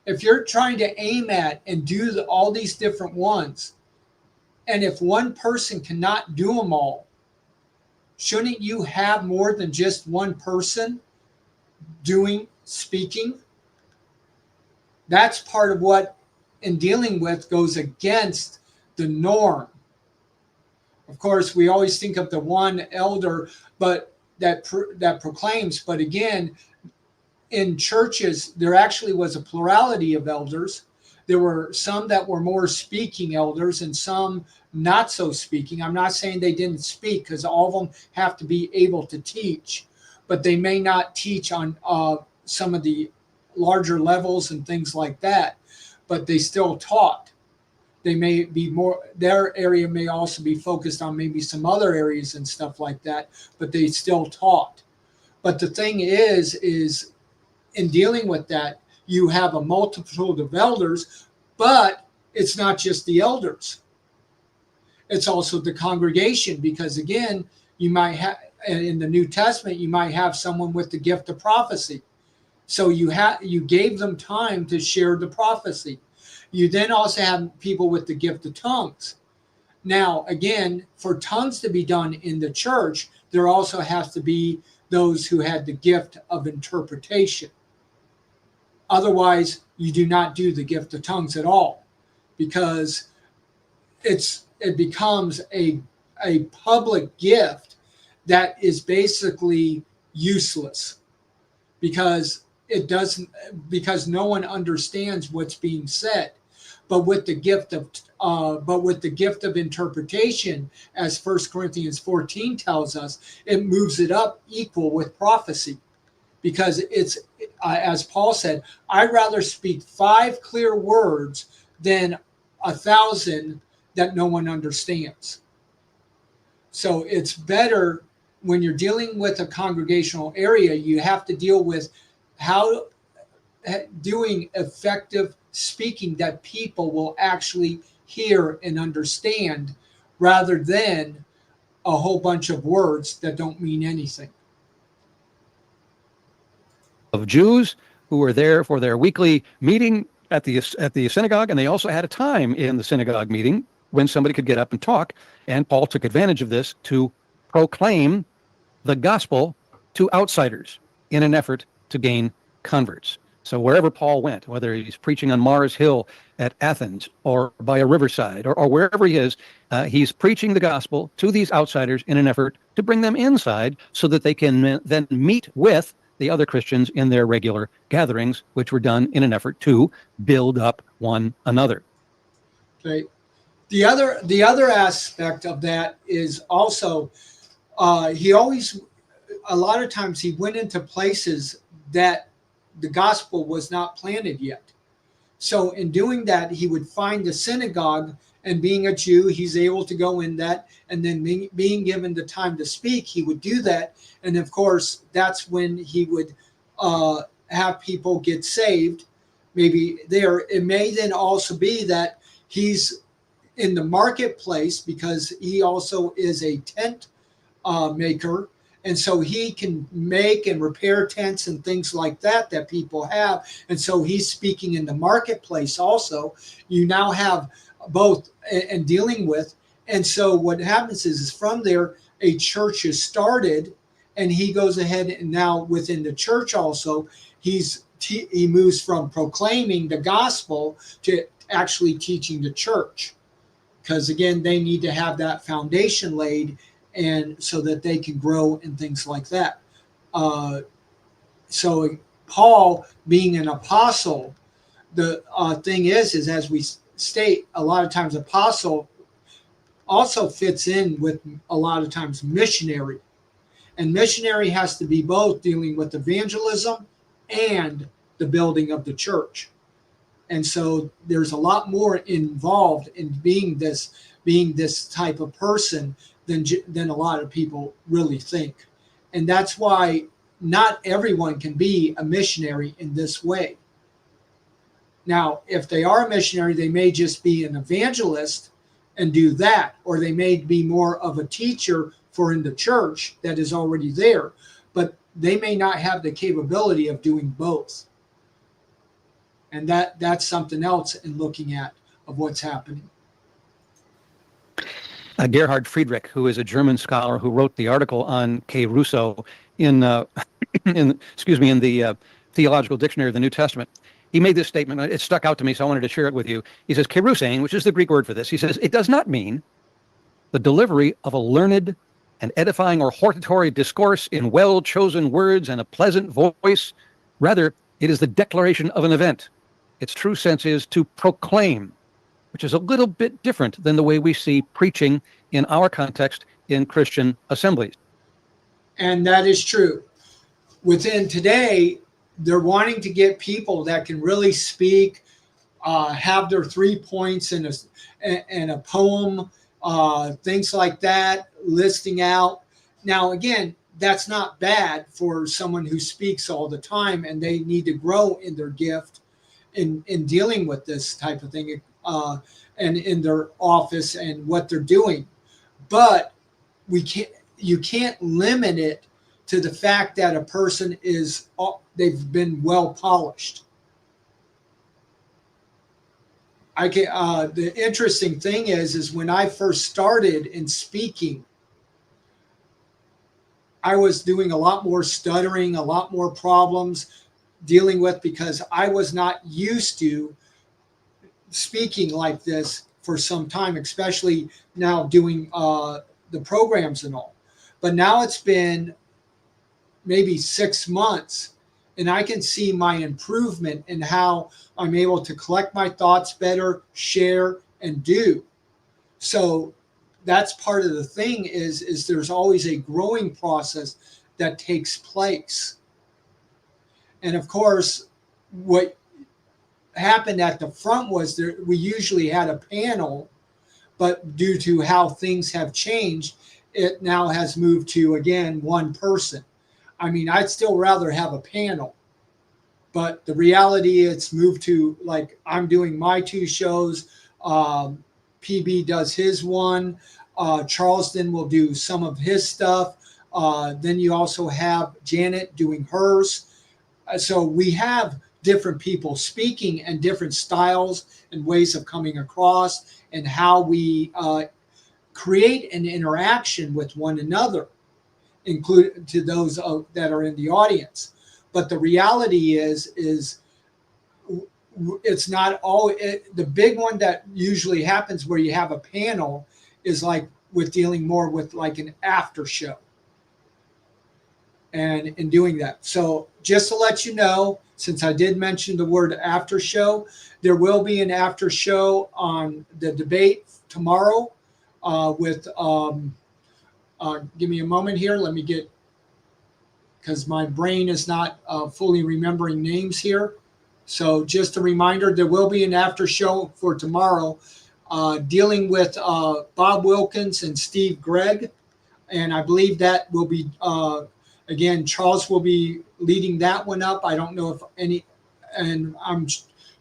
If you're trying to aim at and do all these different ones, and if one person cannot do them all, shouldn't you have more than just one person speaking? That's part of what in dealing with goes against the norm. Of course, we always think of the one elder, but that proclaims. But again, in churches, there actually was a plurality of elders. There were some that were more speaking elders and some not so speaking. I'm not saying they didn't speak, because all of them have to be able to teach, but they may not teach on some of the larger levels and things like that, but they still taught. They may be more, their area may also be focused on maybe some other areas and stuff like that, but they still taught. But the thing is in dealing with that, you have a multitude of elders, but it's not just the elders. It's also the congregation, because again, you might have, in the New Testament, you might have someone with the gift of prophecy. So you gave them time to share the prophecy. You then also have people with the gift of tongues. Now, again, for tongues to be done in the church, there also has to be those who had the gift of interpretation. Otherwise, you do not do the gift of tongues at all, because it becomes a public gift that is basically useless, because no one understands what's being said. But with the gift of interpretation, as 1 Corinthians 14 tells us, it moves it up equal with prophecy, because it's as Paul said, I'd rather speak 5 clear words than 1,000 that no one understands. So it's better when you're dealing with a congregational area, you have to deal with how doing effective speaking that people will actually hear and understand, rather than a whole bunch of words that don't mean anything. Of Jews who were there for their weekly meeting at the synagogue, and they also had a time in the synagogue meeting when somebody could get up and talk, and Paul took advantage of this to proclaim the gospel to outsiders in an effort to gain converts. So wherever Paul went, whether he's preaching on Mars Hill at Athens or by a riverside or wherever he is, he's preaching the gospel to these outsiders in an effort to bring them inside so that they can then meet with the other Christians in their regular gatherings, which were done in an effort to build up one another. Okay. The other aspect of that is also he always, a lot of times he went into places that the gospel was not planted yet. So in doing that, he would find the synagogue, and being a Jew, he's able to go in that, and then being given the time to speak, he would do that. And of course, that's when he would have people get saved. Maybe there, it may then also be that he's in the marketplace, because he also is a tent maker. And so he can make and repair tents and things like that people have. And so he's speaking in the marketplace also. You now have both and dealing with. And so what happens is from there, a church is started, and he goes ahead, and now within the church also, he moves from proclaiming the gospel to actually teaching the church. Because again, they need to have that foundation laid, and so that they can grow and things like that. So Paul being an apostle, the thing is as we state, a lot of times apostle also fits in with a lot of times missionary. And missionary has to be both dealing with evangelism and the building of the church. And so there's a lot more involved in being this type of person than a lot of people really think. And that's why not everyone can be a missionary in this way. Now, if they are a missionary, they may just be an evangelist and do that, or they may be more of a teacher for in the church that is already there, but they may not have the capability of doing both. And that's something else in looking at of what's happening. Gerhard Friedrich, who is a German scholar who wrote the article on K. Russo in the Theological Dictionary of the New Testament, he made this statement. It stuck out to me, so I wanted to share it with you. He says, kerusein, which is the Greek word for this, he says, it does not mean the delivery of a learned and edifying or hortatory discourse in well-chosen words and a pleasant voice. Rather, it is the declaration of an event. Its true sense is to proclaim, which is a little bit different than the way we see preaching in our context in Christian assemblies. And that is true. Within today, they're wanting to get people that can really speak, have their 3 points in a poem, things like that, listing out. Now, again, that's not bad for someone who speaks all the time, and they need to grow in their gift in dealing with this type of thing, and in their office and what they're doing. But you can't limit it to the fact that a person they've been well polished. The interesting thing is when I first started in speaking, I was doing a lot more stuttering, a lot more problems dealing with, because I was not used to speaking like this for some time, especially now doing the programs and all. But now it's been maybe 6 months, and I can see my improvement in how I'm able to collect my thoughts better, share, and do. So that's part of the thing is there's always a growing process that takes place. And of course, what happened at the front was we usually had a panel, but due to how things have changed, it now has moved to, again, one person. I mean, I'd still rather have a panel, but the reality, it's moved to, like, I'm doing my 2 shows. PB does his one. Charleston will do some of his stuff. Then you also have Janet doing hers. So we have different people speaking and different styles and ways of coming across, and how we create an interaction with one another, including to those that are in the audience. But the reality is it's not all. The big one that usually happens where you have a panel is like with dealing more with like an after show, and in doing that. So just to let you know, since I did mention the word after show, there will be an after show on the debate tomorrow with give me a moment here. Let me get, because my brain is not fully remembering names here. So just a reminder, there will be an after show for tomorrow dealing with Bob Wilkins and Steve Gregg. And I believe that will be, again, Charles will be leading that one up. I don't know if any, and I'm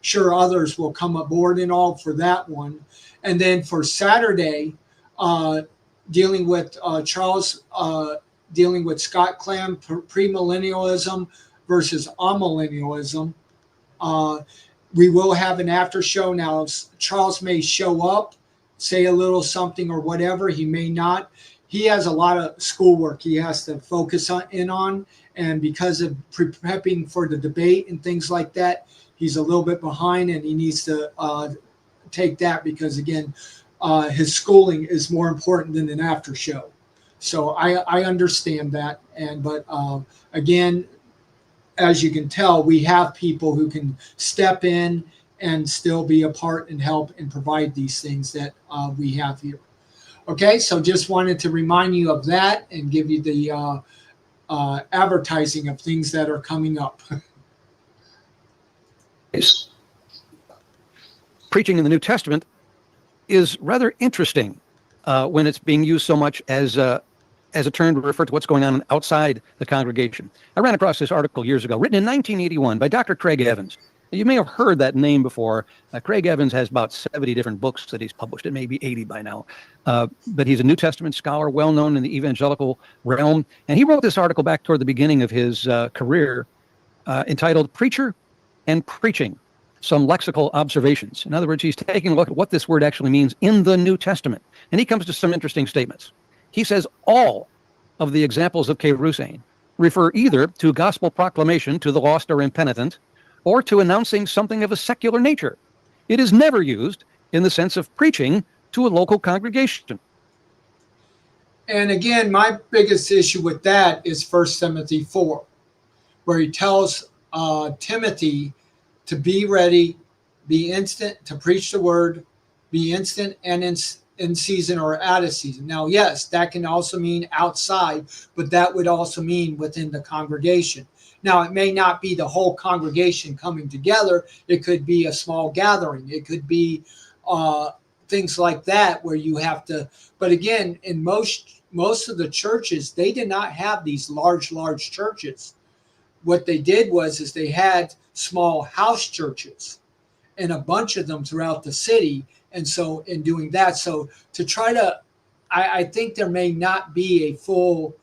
sure others will come aboard and all for that one. And then for Saturday, dealing with Charles, dealing with Scott Clam, premillennialism versus amillennialism. We will have an after show. Now, Charles may show up, say a little something or whatever. He may not. He has a lot of schoolwork he has to focus on. And because of prepping for the debate and things like that, he's a little bit behind, and he needs to take that because, again, his schooling is more important than an after show. So I understand that. But again, as you can tell, we have people who can step in and still be a part and help and provide these things that we have here. Okay, so just wanted to remind you of that and give you the advertising of things that are coming up. Preaching in the New Testament is rather interesting when it's being used so much as a term to refer to what's going on outside the congregation. I ran across this article years ago, written in 1981 by Dr. Craig Evans. You may have heard that name before. Craig Evans has about 70 different books that he's published. It may be 80 by now. But he's a New Testament scholar, well known in the evangelical realm. And he wrote this article back toward the beginning of his career entitled Preacher and Preaching, Some Lexical Observations. In other words, he's taking a look at what this word actually means in the New Testament. And he comes to some interesting statements. He says all of the examples of kerusein refer either to gospel proclamation to the lost or impenitent, or to announcing something of a secular nature. It is never used in the sense of preaching to a local congregation. And again, my biggest issue with that is 1 Timothy 4, where he tells Timothy to be ready, be instant to preach the word, be instant and in season or out of season. Now, yes, that can also mean outside, but that would also mean within the congregation. Now, it may not be the whole congregation coming together. It could be a small gathering. It could be things like that where you have to. But again, in most of the churches, they did not have these large churches. What they did is they had small house churches and a bunch of them throughout the city. And so in doing that, so to try to, I think there may not be a full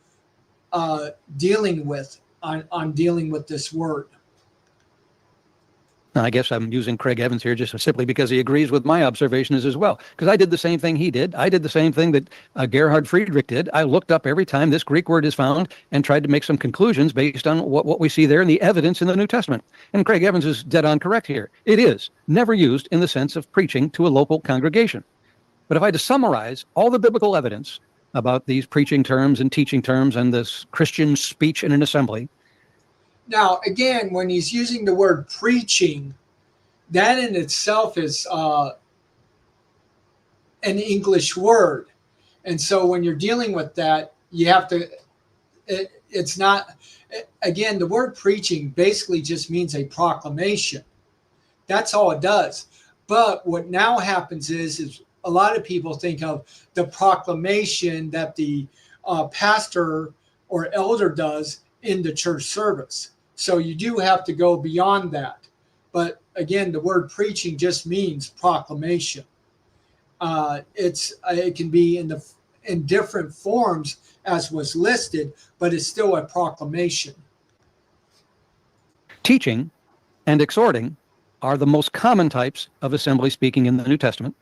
dealing with this word. Now, I guess I'm using Craig Evans here just simply because he agrees with my observations as well. Because I did the same thing he did. I did the same thing that Gerhard Friedrich did. I looked up every time this Greek word is found and tried to make some conclusions based on what we see there in the evidence in the New Testament. And Craig Evans is dead on correct here. It is never used in the sense of preaching to a local congregation. But if I had to summarize all the biblical evidence about these preaching terms and teaching terms and this Christian speech in an assembly. Now, again, when he's using the word preaching, that in itself is an English word. And so when you're dealing with that, you have to, it's not, again, the word preaching basically just means a proclamation. That's all it does. But what now happens is a lot of people think of the proclamation that the pastor or elder does in the church service. So you do have to go beyond that. But again, the word preaching just means proclamation. It can be in different forms as was listed, but it's still a proclamation. Teaching and exhorting are the most common types of assembly speaking in the New Testament.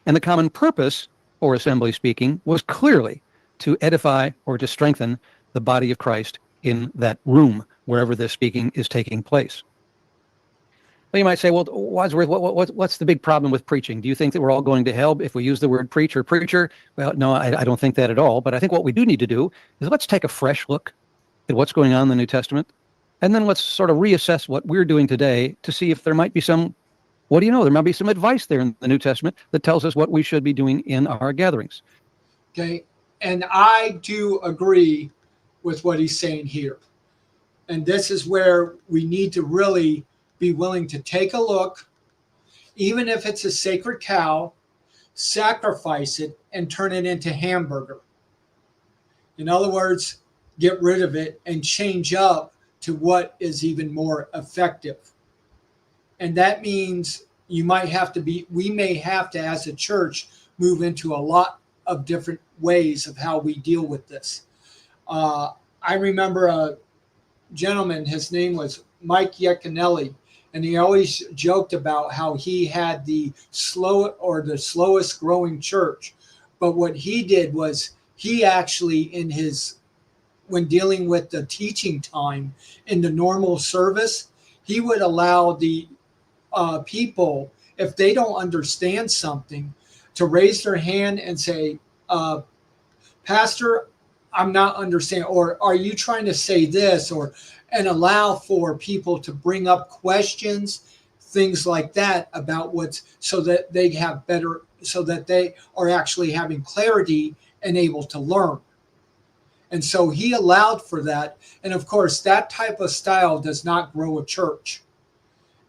And the common purpose for assembly speaking was clearly to edify or to strengthen the body of Christ in that room, wherever this speaking is taking place. Well, you might say, well, Wadsworth, what's the big problem with preaching? Do you think that we're all going to hell if we use the word preacher? Well, no, I don't think that at all. But I think what we do need to do is let's take a fresh look at what's going on in the New Testament. And then let's sort of reassess what we're doing today to see if there might be some, there might be some advice there in the New Testament that tells us what we should be doing in our gatherings. Okay. And I do agree with what he's saying here. And this is where we need to really be willing to take a look, even if it's a sacred cow, sacrifice it and turn it into hamburger. In other words, get rid of it and change up to what is even more effective. And that means we may have to, as a church, move into a lot of different ways of how we deal with this. I remember a gentleman, his name was Mike Iaconelli, and he always joked about how he had the slowest growing church. But what he did was he actually, when dealing with the teaching time in the normal service, he would allow the people, if they don't understand something, to raise their hand and say, Pastor, I'm not understanding, or are you trying to say this, and allow for people to bring up questions, things like that about so that they have better so that they are actually having clarity and able to learn. And so he allowed for that. And of course, that type of style does not grow a church.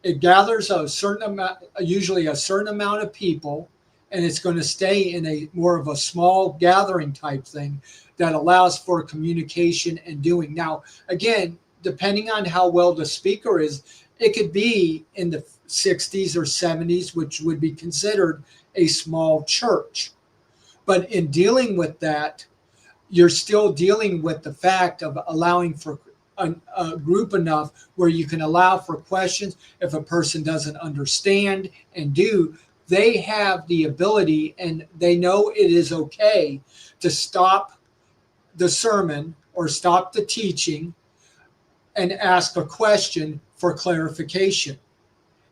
It gathers a certain amount, usually a certain amount of people, and it's going to stay in a more of a small gathering type thing that allows for communication and doing. Now, again, depending on how well the speaker is, it could be in the 60s or 70s, which would be considered a small church. But in dealing with that, you're still dealing with the fact of allowing for a group enough where you can allow for questions. If a person doesn't understand and they have the ability and they know it is okay to stop the sermon or stop the teaching and ask a question for clarification.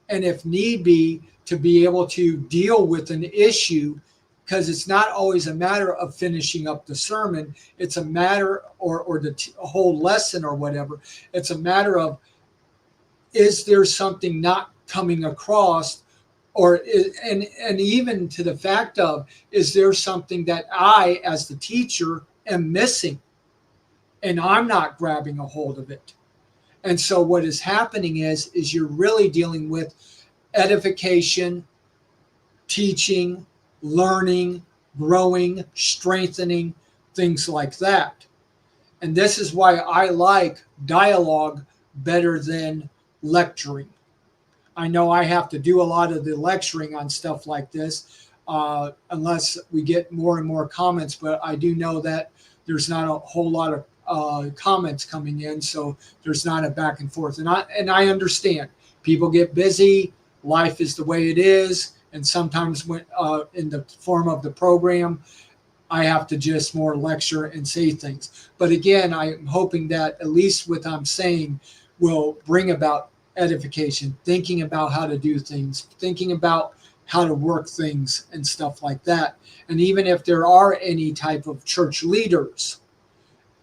And if need be, to be able to deal with an issue, because it's not always a matter of finishing up the sermon. It's a matter, or the whole lesson or whatever. It's a matter of, is there something not coming across, and even to the fact of, is there something that I, as the teacher, am missing, and I'm not grabbing a hold of it. And so what is happening is you're really dealing with edification, teaching, learning, growing, strengthening, things like that. And this is why I like dialogue better than lecturing. I know I have to do a lot of the lecturing on stuff like this, unless we get more and more comments, but I do know that there's not a whole lot of comments coming in, so there's not a back and forth. And I understand people get busy, life is the way it is, and sometimes when in the form of the program, I have to just more lecture and say things. But again, I'm hoping that at least what I'm saying will bring about edification, thinking about how to do things, thinking about how to work things and stuff like that. And even if there are any type of church leaders,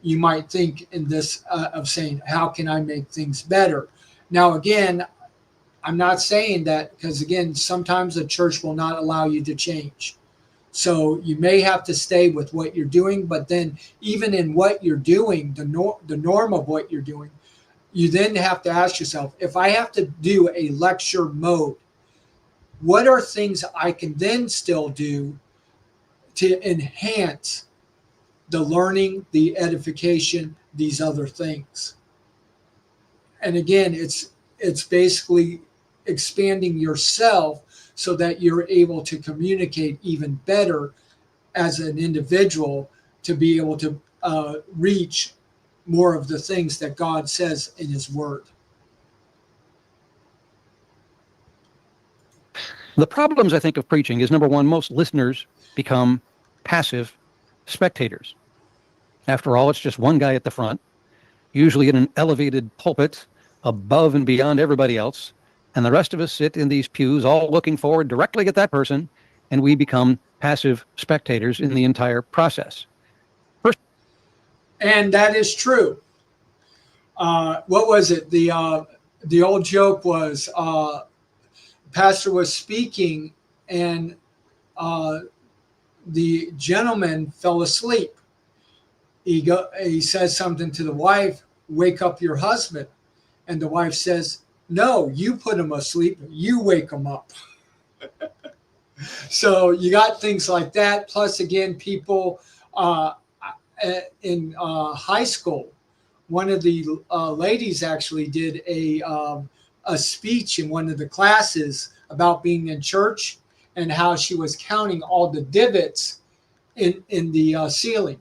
you might think in this of saying, how can I make things better? Now, again, I'm not saying that, because again, sometimes the church will not allow you to change. So you may have to stay with what you're doing, but then even in what you're doing, the norm of what you're doing, you then have to ask yourself, if I have to do a lecture mode, what are things I can then still do to enhance the learning, the edification, these other things? And again, it's basically expanding yourself so that you're able to communicate even better as an individual, to be able to reach more of the things that God says in his word. The problems, I think, of preaching is, number one, most listeners become passive spectators. After all, it's just one guy at the front, usually in an elevated pulpit above and beyond everybody else. And the rest of us sit in these pews all looking forward directly at that person, and we become passive spectators in the entire process. And that is true. What was it? The old joke was, pastor was speaking and the gentleman fell asleep. He says something to the wife, wake up your husband. And the wife says, no, you put him asleep, you wake him up. So you got things like that. Plus, again, people in high school, one of the ladies actually did a speech in one of the classes about being in church and how she was counting all the divots in the ceiling.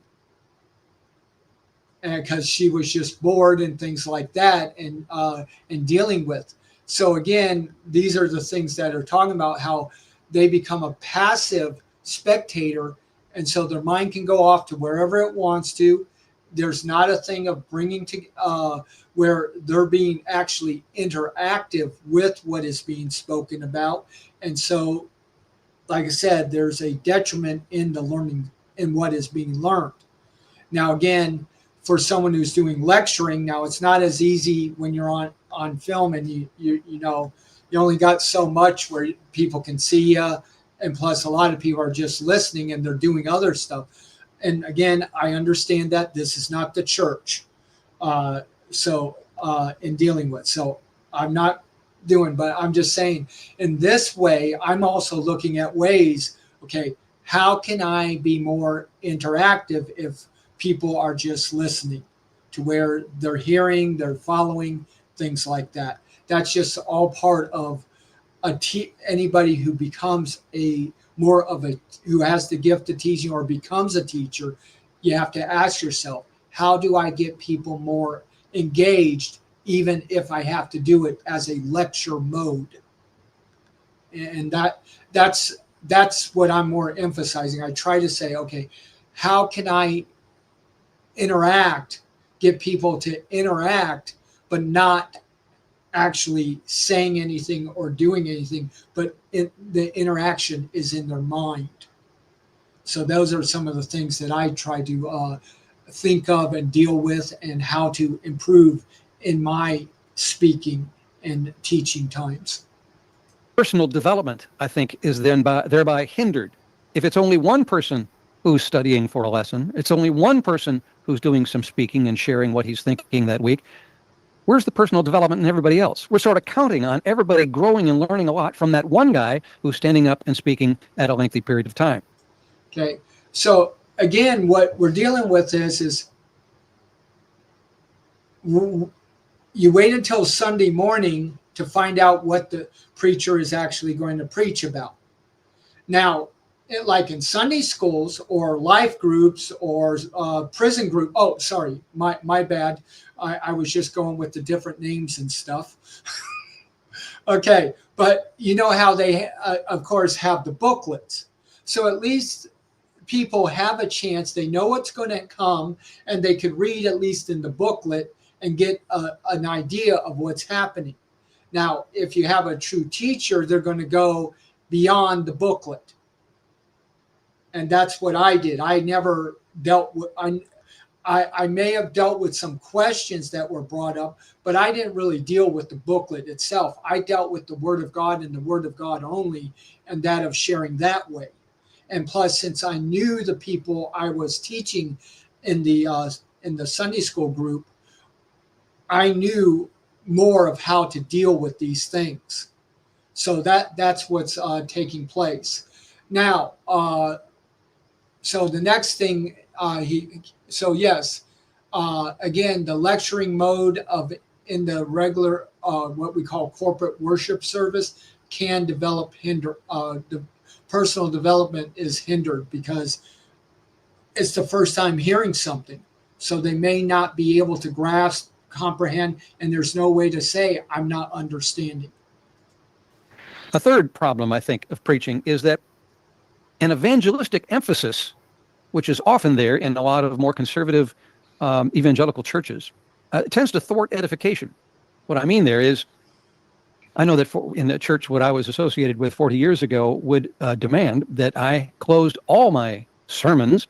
Because she was just bored and things like that, and dealing with. So again, these are the things that are talking about how they become a passive spectator, and so their mind can go off to wherever it wants to. There's not a thing of bringing to where they're being actually interactive with what is being spoken about, and so, like I said, there's a detriment in the learning in what is being learned. Now, again, for someone who's doing lecturing, now it's not as easy when you're on film and you know you only got so much where people can see you And plus, a lot of people are just listening and they're doing other stuff. And again, I understand that this is not the church. In dealing with, so I'm not doing, but I'm just saying in this way, I'm also looking at ways, okay, how can I be more interactive if people are just listening to where they're hearing, they're following, things like that. That's just all part of anybody who becomes who has the gift of teaching or becomes a teacher. You have to ask yourself, how do I get people more engaged, even if I have to do it as a lecture mode? And that's what I'm more emphasizing. I try to say, okay, how can I get people to interact, but not actually saying anything or doing anything, but the interaction is in their mind. So those are some of the things that I try to think of and deal with, and how to improve in my speaking and teaching times. Personal development, I think, is then thereby hindered. If it's only one person who's studying for a lesson, it's only one person who's doing some speaking and sharing what he's thinking that week, where's the personal development in everybody else? We're sort of counting on everybody growing and learning a lot from that one guy who's standing up and speaking at a lengthy period of time. Okay, so again, what we're dealing with is you wait until Sunday morning to find out what the preacher is actually going to preach about. Now, like in Sunday schools or life groups or prison group. Oh, sorry, my bad. I was just going with the different names and stuff. Okay, but you know how they, of course, have the booklets. So at least people have a chance. They know what's going to come, and they could read at least in the booklet and get an idea of what's happening. Now, if you have a true teacher, they're going to go beyond the booklet. And that's what I did. I never dealt with, I may have dealt with some questions that were brought up, but I didn't really deal with the booklet itself. I dealt with the Word of God and the Word of God only, and that of sharing that way. And plus, since I knew the people I was teaching in the Sunday school group, I knew more of how to deal with these things. So that's what's taking place now. So the next thing, yes, again, the lecturing mode in the regular, what we call corporate worship service can the personal development is hindered because it's the first time hearing something. So they may not be able to grasp, comprehend, and there's no way to say, I'm not understanding. A third problem, I think, of preaching is that an evangelistic emphasis, which is often there in a lot of more conservative evangelical churches, tends to thwart edification. What I mean there is, I know that in the church what I was associated with 40 years ago would demand that I closed all my sermons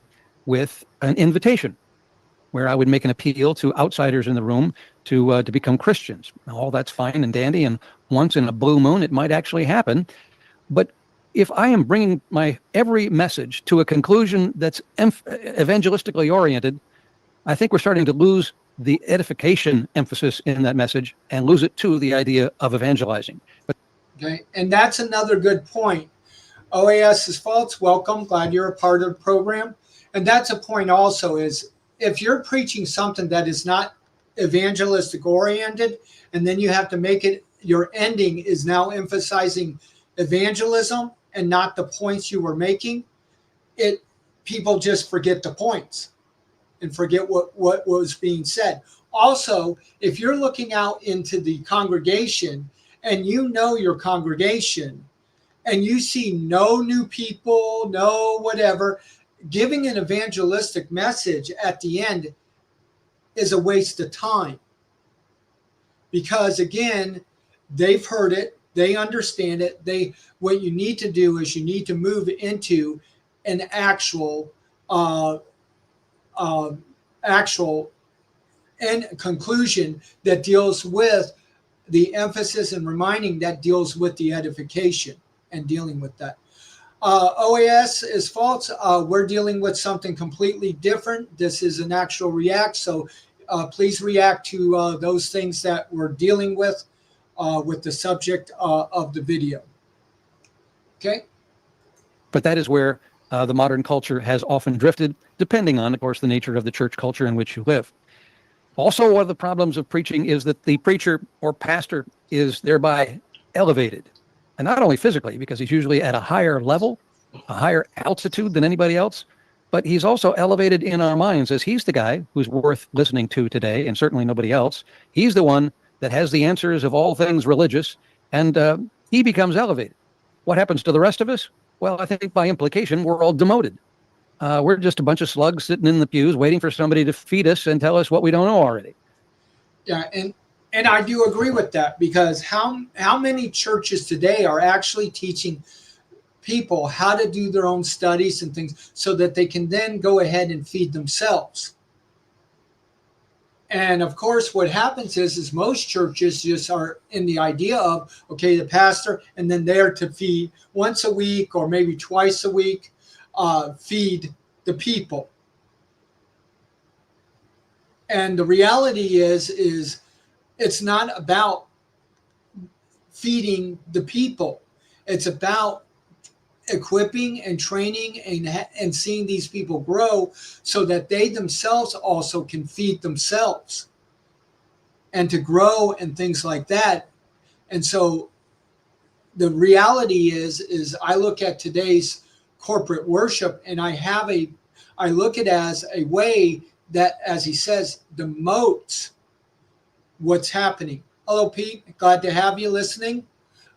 with an invitation, where I would make an appeal to outsiders in the room to become Christians. All that's fine and dandy, and once in a blue moon it might actually happen. But if I am bringing my every message to a conclusion that's evangelistically oriented, I think we're starting to lose the edification emphasis in that message and lose it to the idea of evangelizing. Okay, and that's another good point. OAS's Faults, welcome. Glad you're a part of the program. And that's a point also is if you're preaching something that is not evangelistic oriented, and then you have to make it, your ending is now emphasizing evangelism and not the points you were making, people just forget the points and forget what was being said. Also, if you're looking out into the congregation and you know your congregation and you see no new people, no whatever, giving an evangelistic message at the end is a waste of time. Because again, they've heard it, they understand it. What you need to do is you need to move into an actual end conclusion that deals with the emphasis and reminding that deals with the edification and dealing with that. OAS is false. We're dealing with something completely different. This is an actual react. So please react to those things that we're dealing with the subject of the video. Okay. But that is where the modern culture has often drifted, depending on, of course, the nature of the church culture in which you live. Also, one of the problems of preaching is that the preacher or pastor is thereby elevated. And not only physically, because he's usually at a higher level, a higher altitude than anybody else, but he's also elevated in our minds as he's the guy who's worth listening to today, and certainly nobody else. He's the one that has the answers of all things religious, and he becomes elevated. What happens to the rest of us? Well, I think by implication, we're all demoted. We're just a bunch of slugs sitting in the pews waiting for somebody to feed us and tell us what we don't know already. Yeah, and I do agree with that, because how many churches today are actually teaching people how to do their own studies and things so that they can then go ahead and feed themselves. And of course, what happens is most churches just are in the idea of, okay, the pastor, and then they're to feed once a week or maybe twice a week, feed the people. And the reality is it's not about feeding the people. It's about equipping and training and seeing these people grow so that they themselves also can feed themselves and to grow and things like that. And so the reality is I look at today's corporate worship, and I look at it as a way that, as he says, demotes what's happening. Hello, Pete. Glad to have you listening.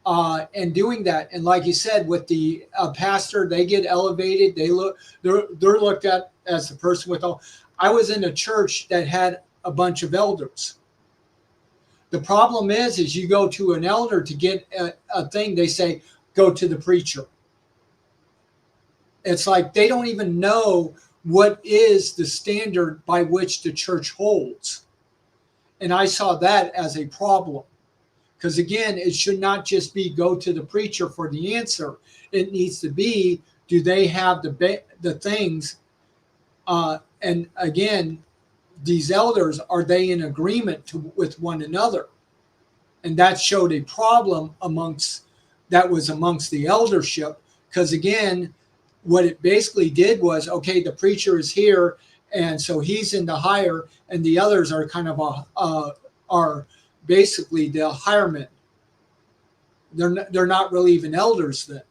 And doing that, and like you said, with the pastor, they get elevated. They're looked at as the person with all. I was in a church that had a bunch of elders. The problem is you go to an elder to get a thing. They say go to the preacher. It's like they don't even know what is the standard by which the church holds, and I saw that as a problem. Because again, it should not just be go to the preacher for the answer. It needs to be, do they have the things? And again, these elders, are they in agreement with one another? And that showed a problem amongst the eldership. Because again, what it basically did was, okay, the preacher is here, and so he's in the higher, and the others are kind of are basically the hiremen. They're not really even elders then.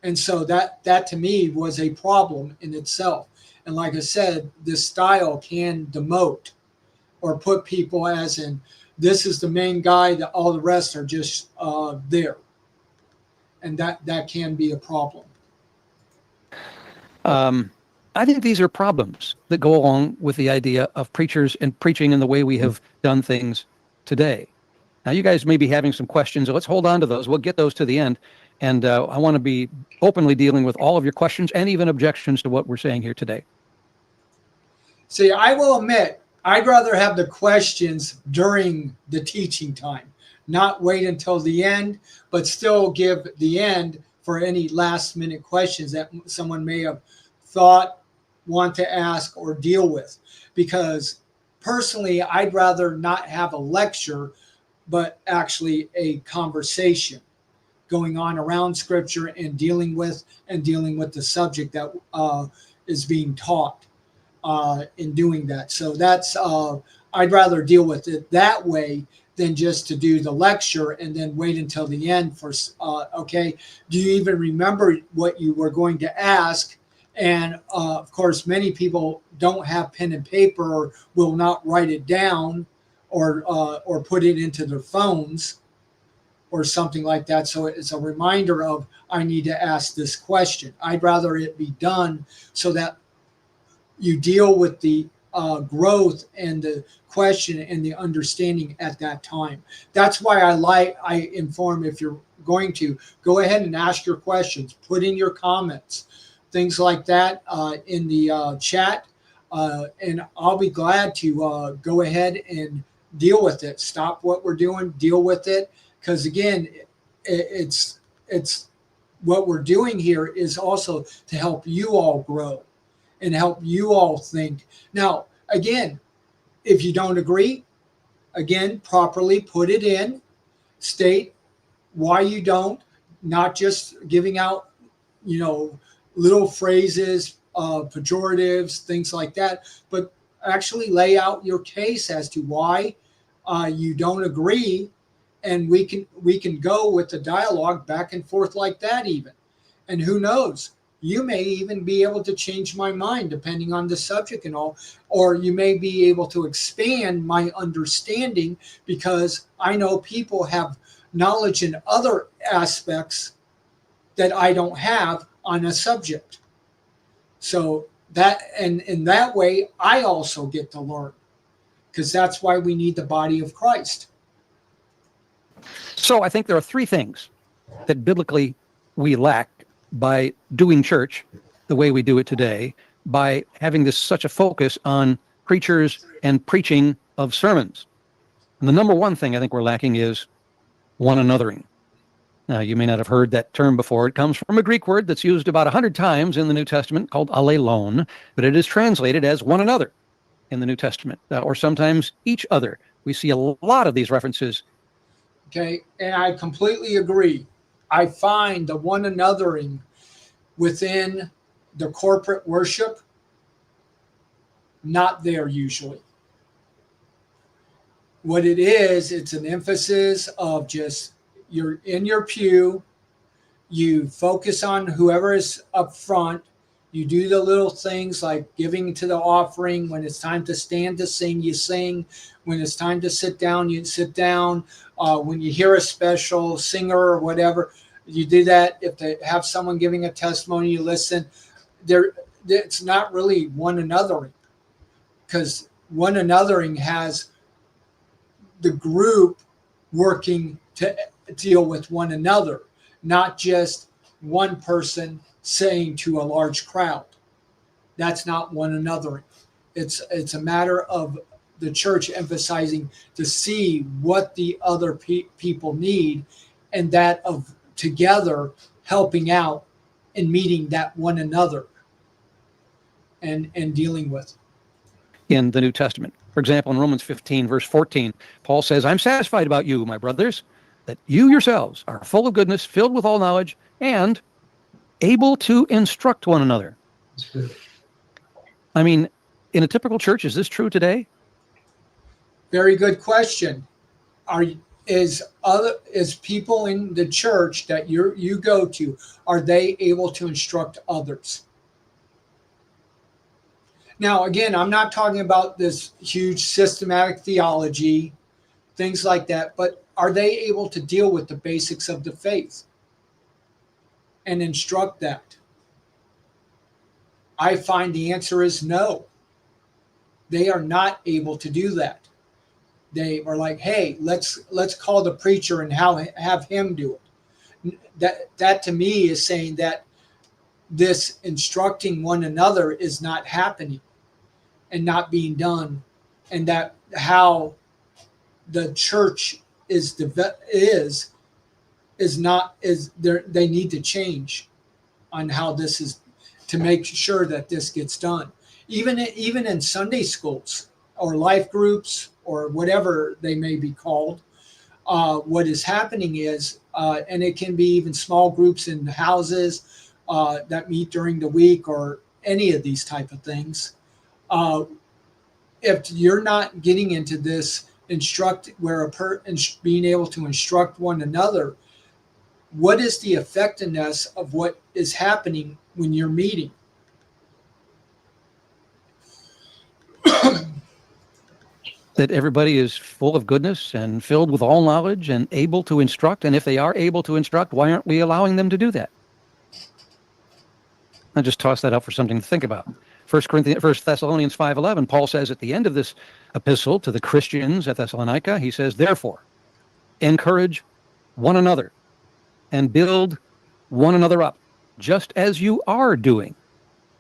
And so that to me was a problem in itself. And like I said, this style can demote or put people as in, this is the main guy, that all the rest are just there. And that can be a problem. I think these are problems that go along with the idea of preachers and preaching and the way we have done things today. Now, you guys may be having some questions. So let's hold on to those. We'll get those to the end. And I want to be openly dealing with all of your questions and even objections to what we're saying here today. See, I will admit, I'd rather have the questions during the teaching time, not wait until the end, but still give the end for any last minute questions that someone may have thought, want to ask, or deal with. Because personally, I'd rather not have a lecture, but actually a conversation going on around Scripture and dealing with the subject that is being taught in doing that. So that's I'd rather deal with it that way than just to do the lecture and then wait until the end for okay, do you even remember what you were going to ask? And of course, many people don't have pen and paper or will not write it down or put it into their phones or something like that. So it's a reminder of, I need to ask this question. I'd rather it be done so that you deal with the growth and the question and the understanding at that time. That's why I inform, if you're going to go ahead and ask your questions, put in your comments, things like that in the chat, and I'll be glad to go ahead and deal with it. Stop what we're doing, deal with it, because again, it's what we're doing here is also to help you all grow and help you all think. Now, again, if you don't agree, again, properly put it in, state why you don't, not just giving out, little phrases, pejoratives, things like that, but actually lay out your case as to why you don't agree, and we can go with the dialogue back and forth like that even. And who knows, you may even be able to change my mind depending on the subject and all, or you may be able to expand my understanding because I know people have knowledge in other aspects that I don't have on a subject. So that, and in that way, I also get to learn, because that's why we need the body of Christ. So I think there are three things that biblically we lack by doing church the way we do it today, by having this such a focus on preachers and preaching of sermons. And the number one thing I think we're lacking is one anothering. Now, you may not have heard that term before. It comes from a Greek word that's used about 100 times in the New Testament called allelon, but it is translated as one another in the New Testament, or sometimes each other. We see a lot of these references. Okay, and I completely agree. I find the one anothering within the corporate worship not there usually. What it is, it's an emphasis of just you're in your pew, you focus on whoever is up front, you do the little things like giving to the offering. When it's time to stand to sing, you sing. When it's time to sit down, you sit down. When you hear a special singer or whatever, you do that. If they have someone giving a testimony, you listen. It's not really one anothering, because one anothering has the group working to deal with one another, not just one person saying to a large crowd. That's not one anothering. It's a matter of the church emphasizing to see what the other people need, and that of together helping out and meeting that one another and dealing with. In the New Testament. For example, in Romans 15, verse 14, Paul says, I'm satisfied about you, my brothers, that you yourselves are full of goodness, filled with all knowledge, and able to instruct one another. That's good. I mean, in a typical church, is this true today? Very good question. Is people in the church that you go to, are they able to instruct others? Now, again, I'm not talking about this huge systematic theology, things like that, but are they able to deal with the basics of the faith and instruct that? I find the answer is no. They are not able to do that. They are like, hey, let's call the preacher and have him do it. That to me is saying that this instructing one another is not happening and not being done, and that how the church they need to change on how this is, to make sure that this gets done. Even in Sunday schools or life groups or whatever they may be called, what is happening is, and it can be even small groups in houses that meet during the week or any of these type of things. If you're not getting into this being able to instruct one another, what is the effectiveness of what is happening when you're meeting? That everybody is full of goodness and filled with all knowledge and able to instruct. And if they are able to instruct, why aren't we allowing them to do that? I just toss that out for something to think about. 1 Thessalonians 5:11, Paul says at the end of this epistle to the Christians at Thessalonica, he says, therefore, encourage one another and build one another up, just as you are doing.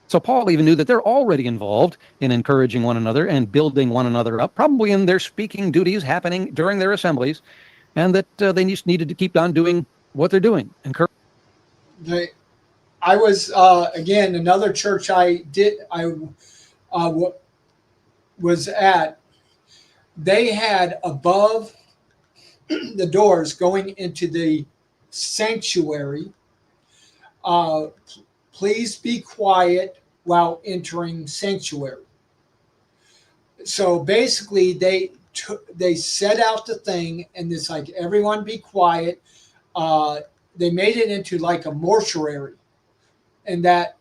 So Paul even knew that they're already involved in encouraging one another and building one another up, probably in their speaking duties happening during their assemblies, and that they just needed to keep on doing what they're doing. I was again, another church was at. They had above the doors going into the sanctuary. Please be quiet while entering sanctuary. So basically, they set out the thing, and it's like, everyone be quiet. They made it into like a mortuary, and that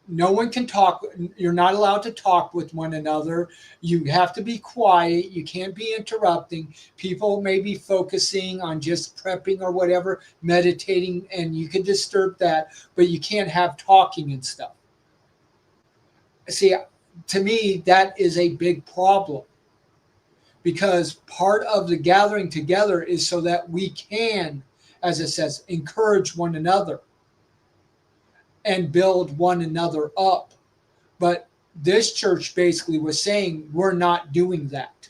no one can talk. You're not allowed to talk with one another. You have to be quiet. You can't be interrupting. People may be focusing on just prepping or whatever, meditating, and you can disturb that, but you can't have talking and stuff. See, to me, that is a big problem, because part of the gathering together is so that we can, as it says, encourage one another and build one another up. But this church basically was saying, we're not doing that.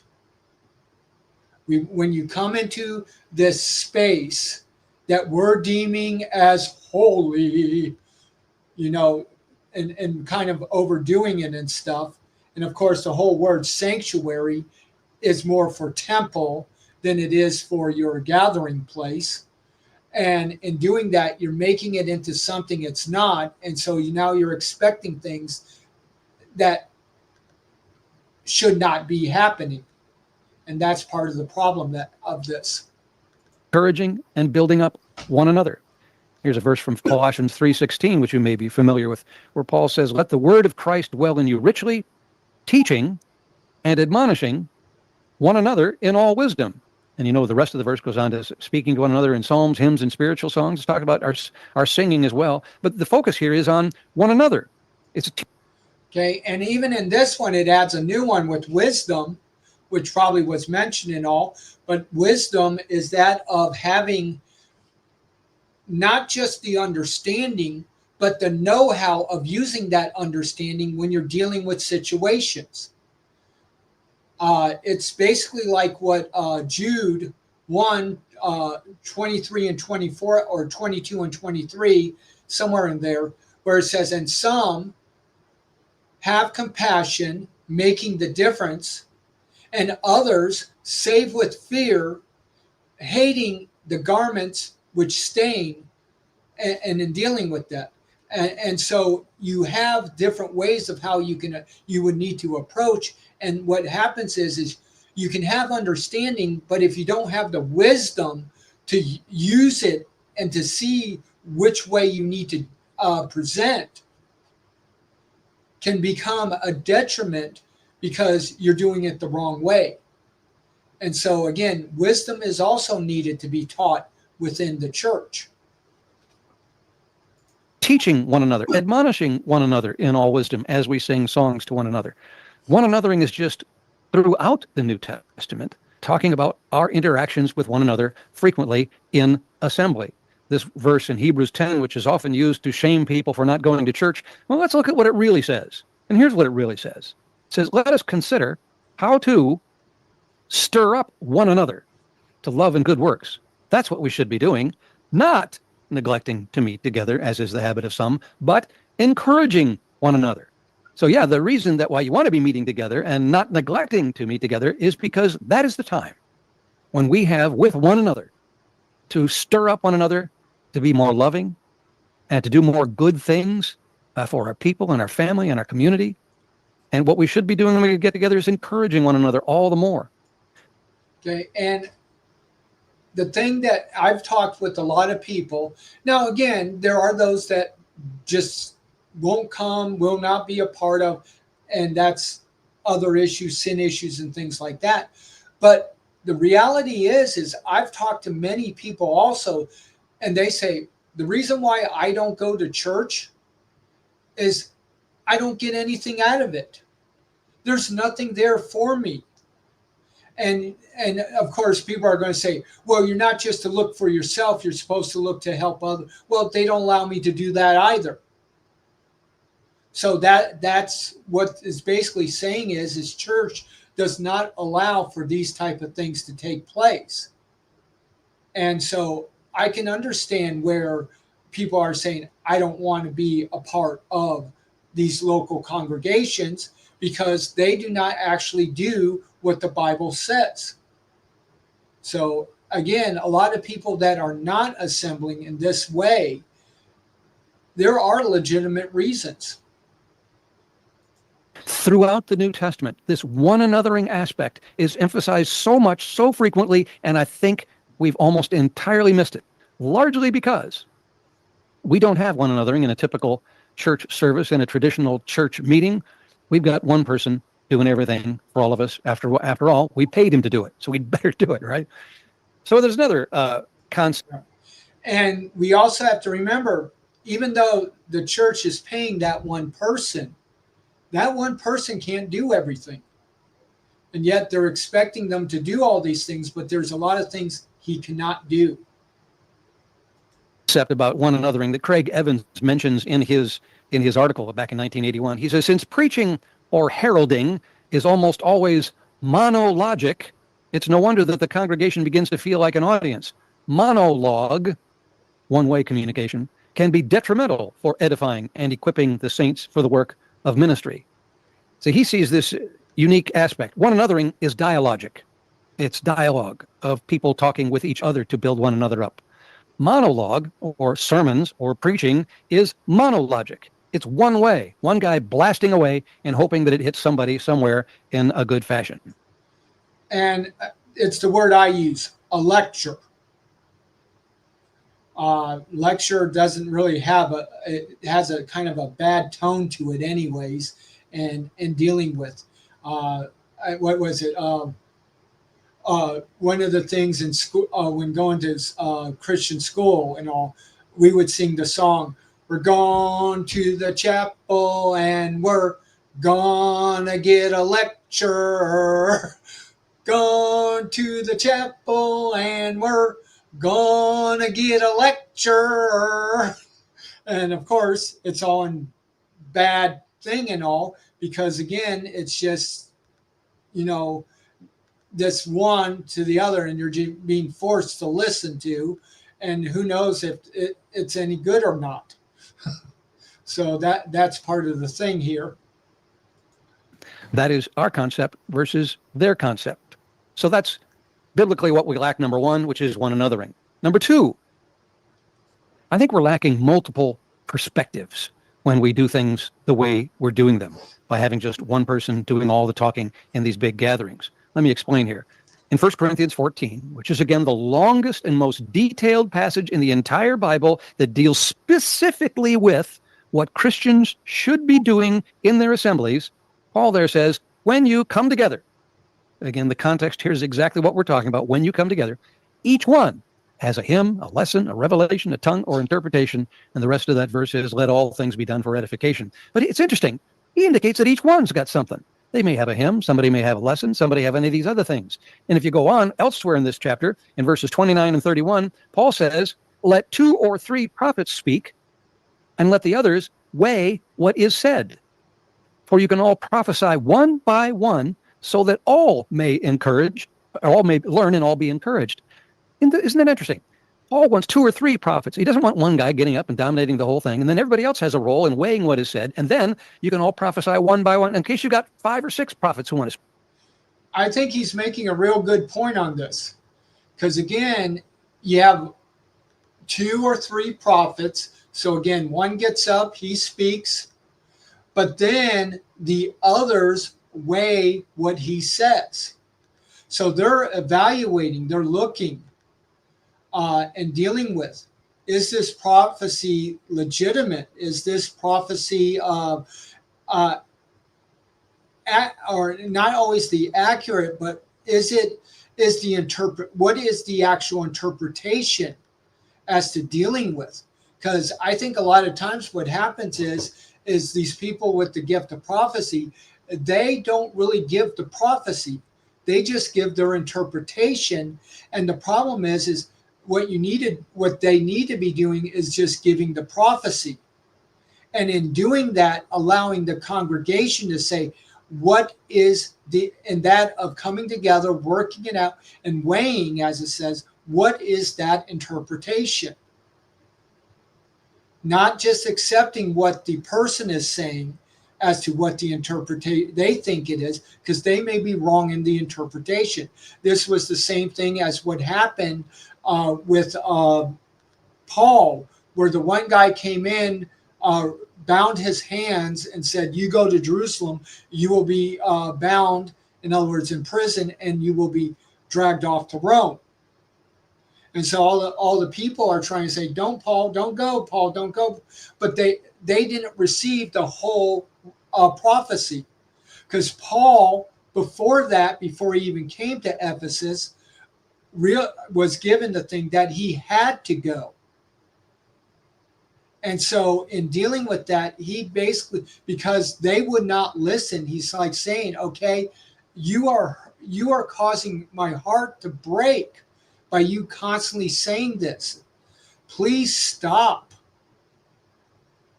When you come into this space that we're deeming as holy, and kind of overdoing it and stuff. And of course, the whole word sanctuary is more for temple than it is for your gathering place. And in doing that, you're making it into something it's not. And so now you're expecting things that should not be happening. And that's part of the problem of this. Encouraging and building up one another. Here's a verse from Colossians 3:16, which you may be familiar with, where Paul says, "Let the word of Christ dwell in you richly, teaching and admonishing one another in all wisdom." And the rest of the verse goes on to speaking to one another in psalms, hymns, and spiritual songs. It's talking about our singing as well. But the focus here is on one another. Okay, and even in this one, it adds a new one with wisdom, which probably was mentioned in all. But wisdom is that of having not just the understanding, but the know-how of using that understanding when you're dealing with situations. It's basically like what Jude 1, 23 and 24, or 22 and 23, somewhere in there, where it says, "And some have compassion, making the difference, and others save with fear, hating the garments which stain," and in dealing with that. And so you have different ways of how you would need to approach. And what happens is you can have understanding, but if you don't have the wisdom to use it and to see which way you need to present, can become a detriment because you're doing it the wrong way. And so again, wisdom is also needed to be taught within the church. Teaching one another, admonishing one another in all wisdom as we sing songs to one another. One anothering is just throughout the New Testament, talking about our interactions with one another frequently in assembly. This verse in Hebrews 10, which is often used to shame people for not going to church, well, let's look at what it really says. And here's what it really says. It says, "Let us consider how to stir up one another to love and good works." That's what we should be doing, not neglecting to meet together, as is the habit of some, but encouraging one another. So yeah, the reason that why you want to be meeting together and not neglecting to meet together is because that is the time when we have with one another to stir up one another, to be more loving, and to do more good things for our people and our family and our community. And what we should be doing when we get together is encouraging one another all the more. Okay, and the thing that I've talked with a lot of people, now again, there are those that just won't come, will not be a part of, and that's other issues, sin issues and things like that. But the reality is I've talked to many people also, and they say, the reason why I don't go to church is I don't get anything out of it. There's nothing there for me. And of course, people are going to say, well, you're not just to look for yourself. You're supposed to look to help others. Well, they don't allow me to do that either. So that's what is basically saying is church does not allow for these type of things to take place. And so I can understand where people are saying, I don't want to be a part of these local congregations because they do not actually do what the Bible says. So again, a lot of people that are not assembling in this way, there are legitimate reasons. Throughout the New Testament, this one anothering aspect is emphasized so much, so frequently, and I think we've almost entirely missed it, largely because we don't have one anothering in a typical church service, in a traditional church meeting. We've got one person doing everything for all of us. After all, we paid him to do it, so we'd better do it, right? So there's another concept. And we also have to remember, even though the church is paying that one person can't do everything. And yet they're expecting them to do all these things, but there's a lot of things he cannot do. Concept about one anothering that Craig Evans mentions in his article back in 1981. He says, since preaching or heralding is almost always monologic, it's no wonder that the congregation begins to feel like an audience. Monologue, one-way communication, can be detrimental for edifying and equipping the saints for the work of ministry. So he sees this unique aspect. One anothering is dialogic. It's dialogue of people talking with each other to build one another up. Monologue, or sermons or preaching, is monologic. It's one way, one guy blasting away and hoping that it hits somebody somewhere in a good fashion. And it's the word I use, a lecture. Lecture doesn't really have it has a kind of a bad tone to it anyways, and in dealing with, what was it? One of the things in school, when going to Christian school and all, we would sing the song, we're going to the chapel and we're gonna get a lecture. Going to the chapel and we're gonna get a lecture. And of course, it's all in bad thing and all, because again, it's just, this one to the other, and you're being forced to listen to, and who knows if it's any good or not. So that's part of the thing here. That is our concept versus their concept. So that's biblically what we lack, number one, which is one anothering. Number two, I think we're lacking multiple perspectives when we do things the way we're doing them, by having just one person doing all the talking in these big gatherings. Let me explain here. In 1 Corinthians 14, which is again the longest and most detailed passage in the entire Bible that deals specifically with what Christians should be doing in their assemblies, Paul there says, when you come together, again, the context here is exactly what we're talking about. When you come together, each one has a hymn, a lesson, a revelation, a tongue, or interpretation. And the rest of that verse is, let all things be done for edification. But it's interesting. He indicates that each one's got something. They may have a hymn, somebody may have a lesson, somebody have any of these other things. And if you go on elsewhere in this chapter, in verses 29 and 31, Paul says, let 2 or 3 prophets speak, and let the others weigh what is said. For you can all prophesy one by one, so that all may learn and all be encouraged. Isn't that interesting? Paul wants 2 or 3 prophets. He doesn't want one guy getting up and dominating the whole thing. And then everybody else has a role in weighing what is said. And then you can all prophesy one by one, in case you've got 5 or 6 prophets who want to speak. I think he's making a real good point on this. Because again, you have 2 or 3 prophets. So again, one gets up, he speaks. But then the others weigh what he says. So they're evaluating, they're looking and dealing with, is this prophecy legitimate? Is this prophecy or not always the accurate, but what is the actual interpretation as to dealing with? Because I think a lot of times what happens is these people with the gift of prophecy, they don't really give the prophecy. They just give their interpretation. And the problem is what they need to be doing is just giving the prophecy. And in doing that, allowing the congregation to say, what is in that of coming together, working it out, and weighing, as it says, what is that interpretation? not just accepting what the person is saying as to what the interpretation they think it is, because they may be wrong in the interpretation. This was the same thing as what happened with Paul, where the one guy came in, bound his hands and said, you go to Jerusalem, you will be bound, in other words, in prison, and you will be dragged off to Rome. And so all the people are trying to say, don't, Paul, don't go, Paul, don't go. But they didn't receive the whole prophecy, because Paul, before he even came to Ephesus, was given the thing that he had to go. And so in dealing with that, he basically, because they would not listen, he's like saying, okay, you are causing my heart to break by you constantly saying this. Please stop.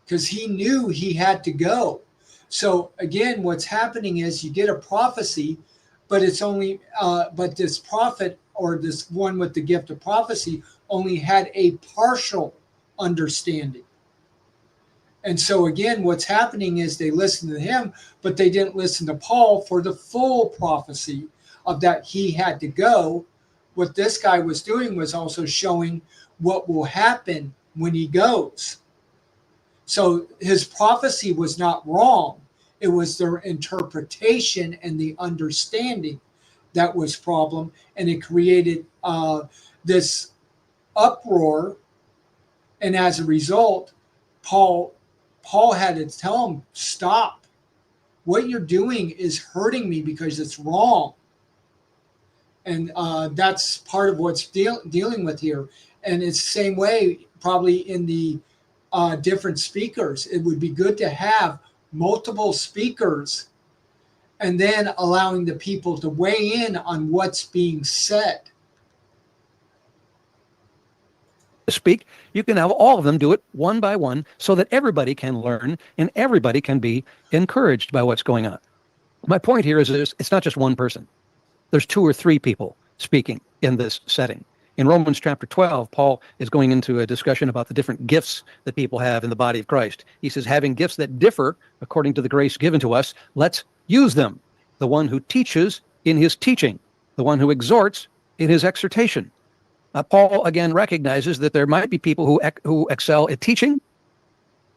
Because he knew he had to go. So again, what's happening is you get a prophecy, but it's only, but this prophet or this one with the gift of prophecy only had a partial understanding. And so again, what's happening is they listened to him, but they didn't listen to Paul for the full prophecy of that he had to go. What this guy was doing was also showing what will happen when he goes. So his prophecy was not wrong. It was their interpretation and the understanding that was problem. And it created this uproar. And as a result, Paul had to tell him, stop. What you're doing is hurting me because it's wrong. And that's part of what's dealing with here. And it's the same way probably in the different speakers. It would be good to have multiple speakers and then allowing the people to weigh in on what's being said. Speak, you can have all of them do it one by one so that everybody can learn and everybody can be encouraged by what's going on. My point here is it's not just one person. There's 2 or 3 people speaking in this setting. In Romans chapter 12, Paul is going into a discussion about the different gifts that people have in the body of Christ. He says, having gifts that differ according to the grace given to us, let's use them. The one who teaches in his teaching, the one who exhorts in his exhortation. Paul again recognizes that there might be people who excel at teaching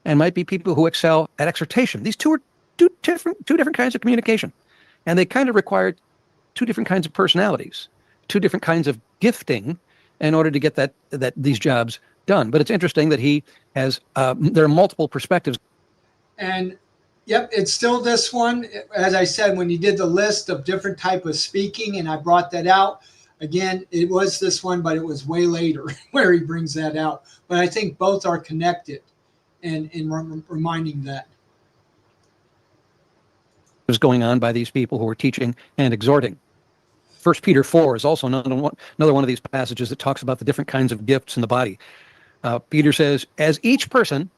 and might be people who excel at exhortation. These two are two different kinds of communication, and they kind of require 2 different kinds of personalities, 2 different kinds of gifting in order to get that these jobs done. But it's interesting that he has there are multiple perspectives. And yep, it's still this one. As I said, when he did the list of different type of speaking, and I brought that out, again, it was this one, but it was way later where he brings that out. But I think both are connected in reminding that. Was going on by these people who are teaching and exhorting. 1 Peter 4 is also another one of these passages that talks about the different kinds of gifts in the body. Peter says, as each person,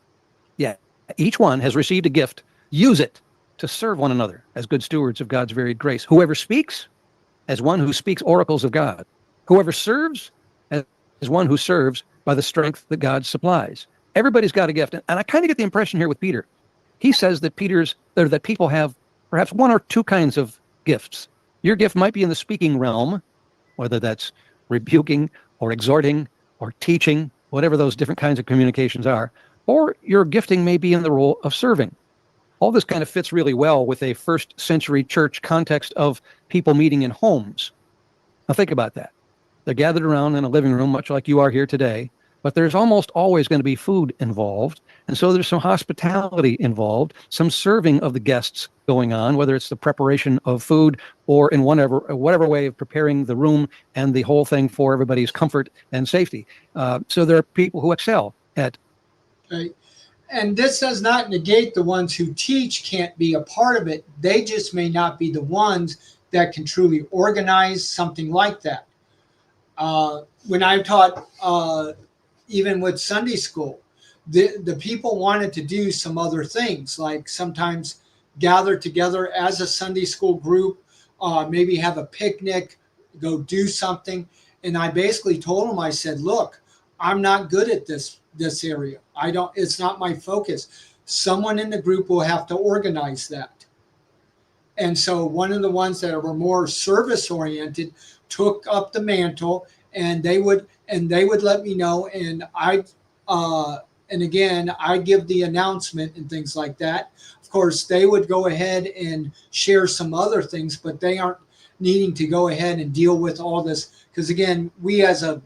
each one has received a gift, use it to serve one another as good stewards of God's varied grace. Whoever speaks, as one who speaks oracles of God. Whoever serves, as one who serves by the strength that God supplies. Everybody's got a gift. And I kind of get the impression here with Peter. He says that that people have perhaps 1 or 2 kinds of gifts. Your gift might be in the speaking realm, whether that's rebuking or exhorting or teaching, whatever those different kinds of communications are, or your gifting may be in the role of serving. All this kind of fits really well with a first century church context of people meeting in homes. Now think about that. They're gathered around in a living room, much like you are here today, but there's almost always going to be food involved. And so there's some hospitality involved, some serving of the guests going on, whether it's the preparation of food or in whatever way of preparing the room and the whole thing for everybody's comfort and safety. So there are people who excel at. Okay. And this does not negate the ones who teach can't be a part of it. They just may not be the ones that can truly organize something like that. When I taught, even with Sunday school, the people wanted to do some other things, like sometimes gather together as a Sunday school group, maybe have a picnic, go do something. And I basically told them, I said, look, I'm not good at this this area. It's not my focus. Someone in the group will have to organize that. And so one of the ones that were more service oriented took up the mantle, and they would let me know, and and again, I give the announcement and things like that. Of course, they would go ahead and share some other things, but they aren't needing to go ahead and deal with all this. Because again, we as a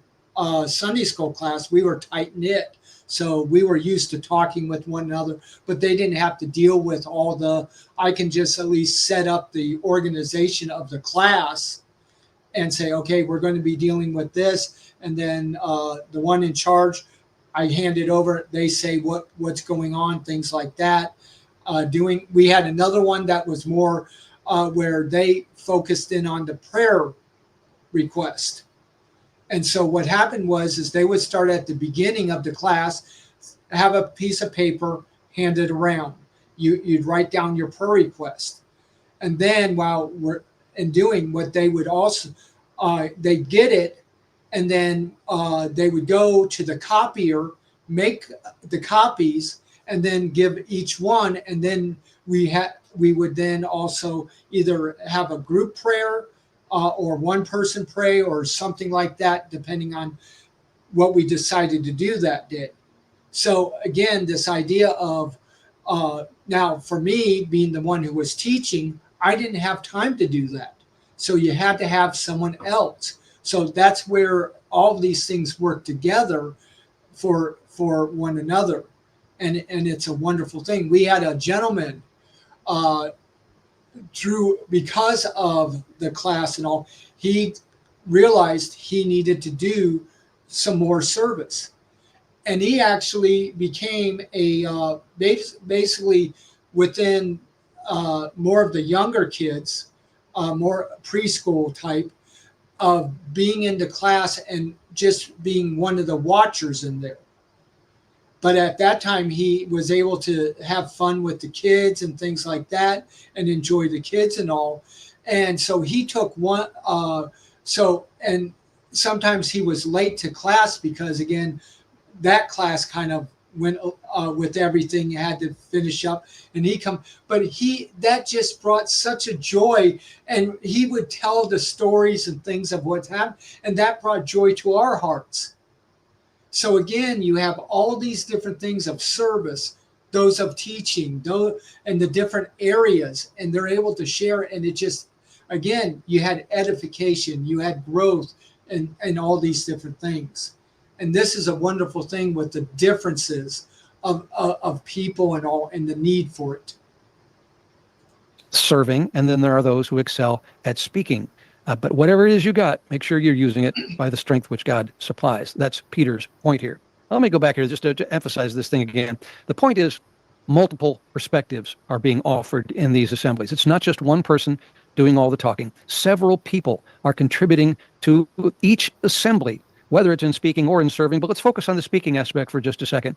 Sunday school class, we were tight knit. So we were used to talking with one another, but they didn't have to deal with I can just at least set up the organization of the class and say, okay, we're going to be dealing with this. And then the one in charge, I hand it over. They say what's going on, things like that. We had another one that was more where they focused in on the prayer request. And so what happened is they would start at the beginning of the class, have a piece of paper, hand it around. You'd write down your prayer request. And then while we're doing what they would also, they get it, and then they would go to the copier, make the copies, and then give each one. And then we would then also either have a group prayer or one person pray or something like that, depending on what we decided to do that day. So again, this idea of now for me being the one who was teaching, I didn't have time to do that. So you had to have someone else. So that's where all of these things work together for one another. And it's a wonderful thing. We had a gentleman because of the class and all, he realized he needed to do some more service. And he actually became basically within more of the younger kids, more preschool type, of being into class and just being one of the watchers in there. But at that time, he was able to have fun with the kids and things like that and enjoy the kids and all. And so he took one. And sometimes he was late to class because, again, that class kind of went with everything. You had to finish up, and that just brought such a joy, and he would tell the stories and things of what's happened, and that brought joy to our hearts. So again, you have all these different things of service, those of teaching, and the different areas, and they're able to share. And it just, again, you had edification, you had growth, and all these different things. And this is a wonderful thing with the differences of people and all, and the need for it. Serving, and then there are those who excel at speaking. But whatever it is you got, make sure you're using it by the strength which God supplies. That's Peter's point here. Let me go back here just to emphasize this thing again. The point is multiple perspectives are being offered in these assemblies. It's not just one person doing all the talking. Several people are contributing to each assembly, whether it's in speaking or in serving. But let's focus on the speaking aspect for just a second.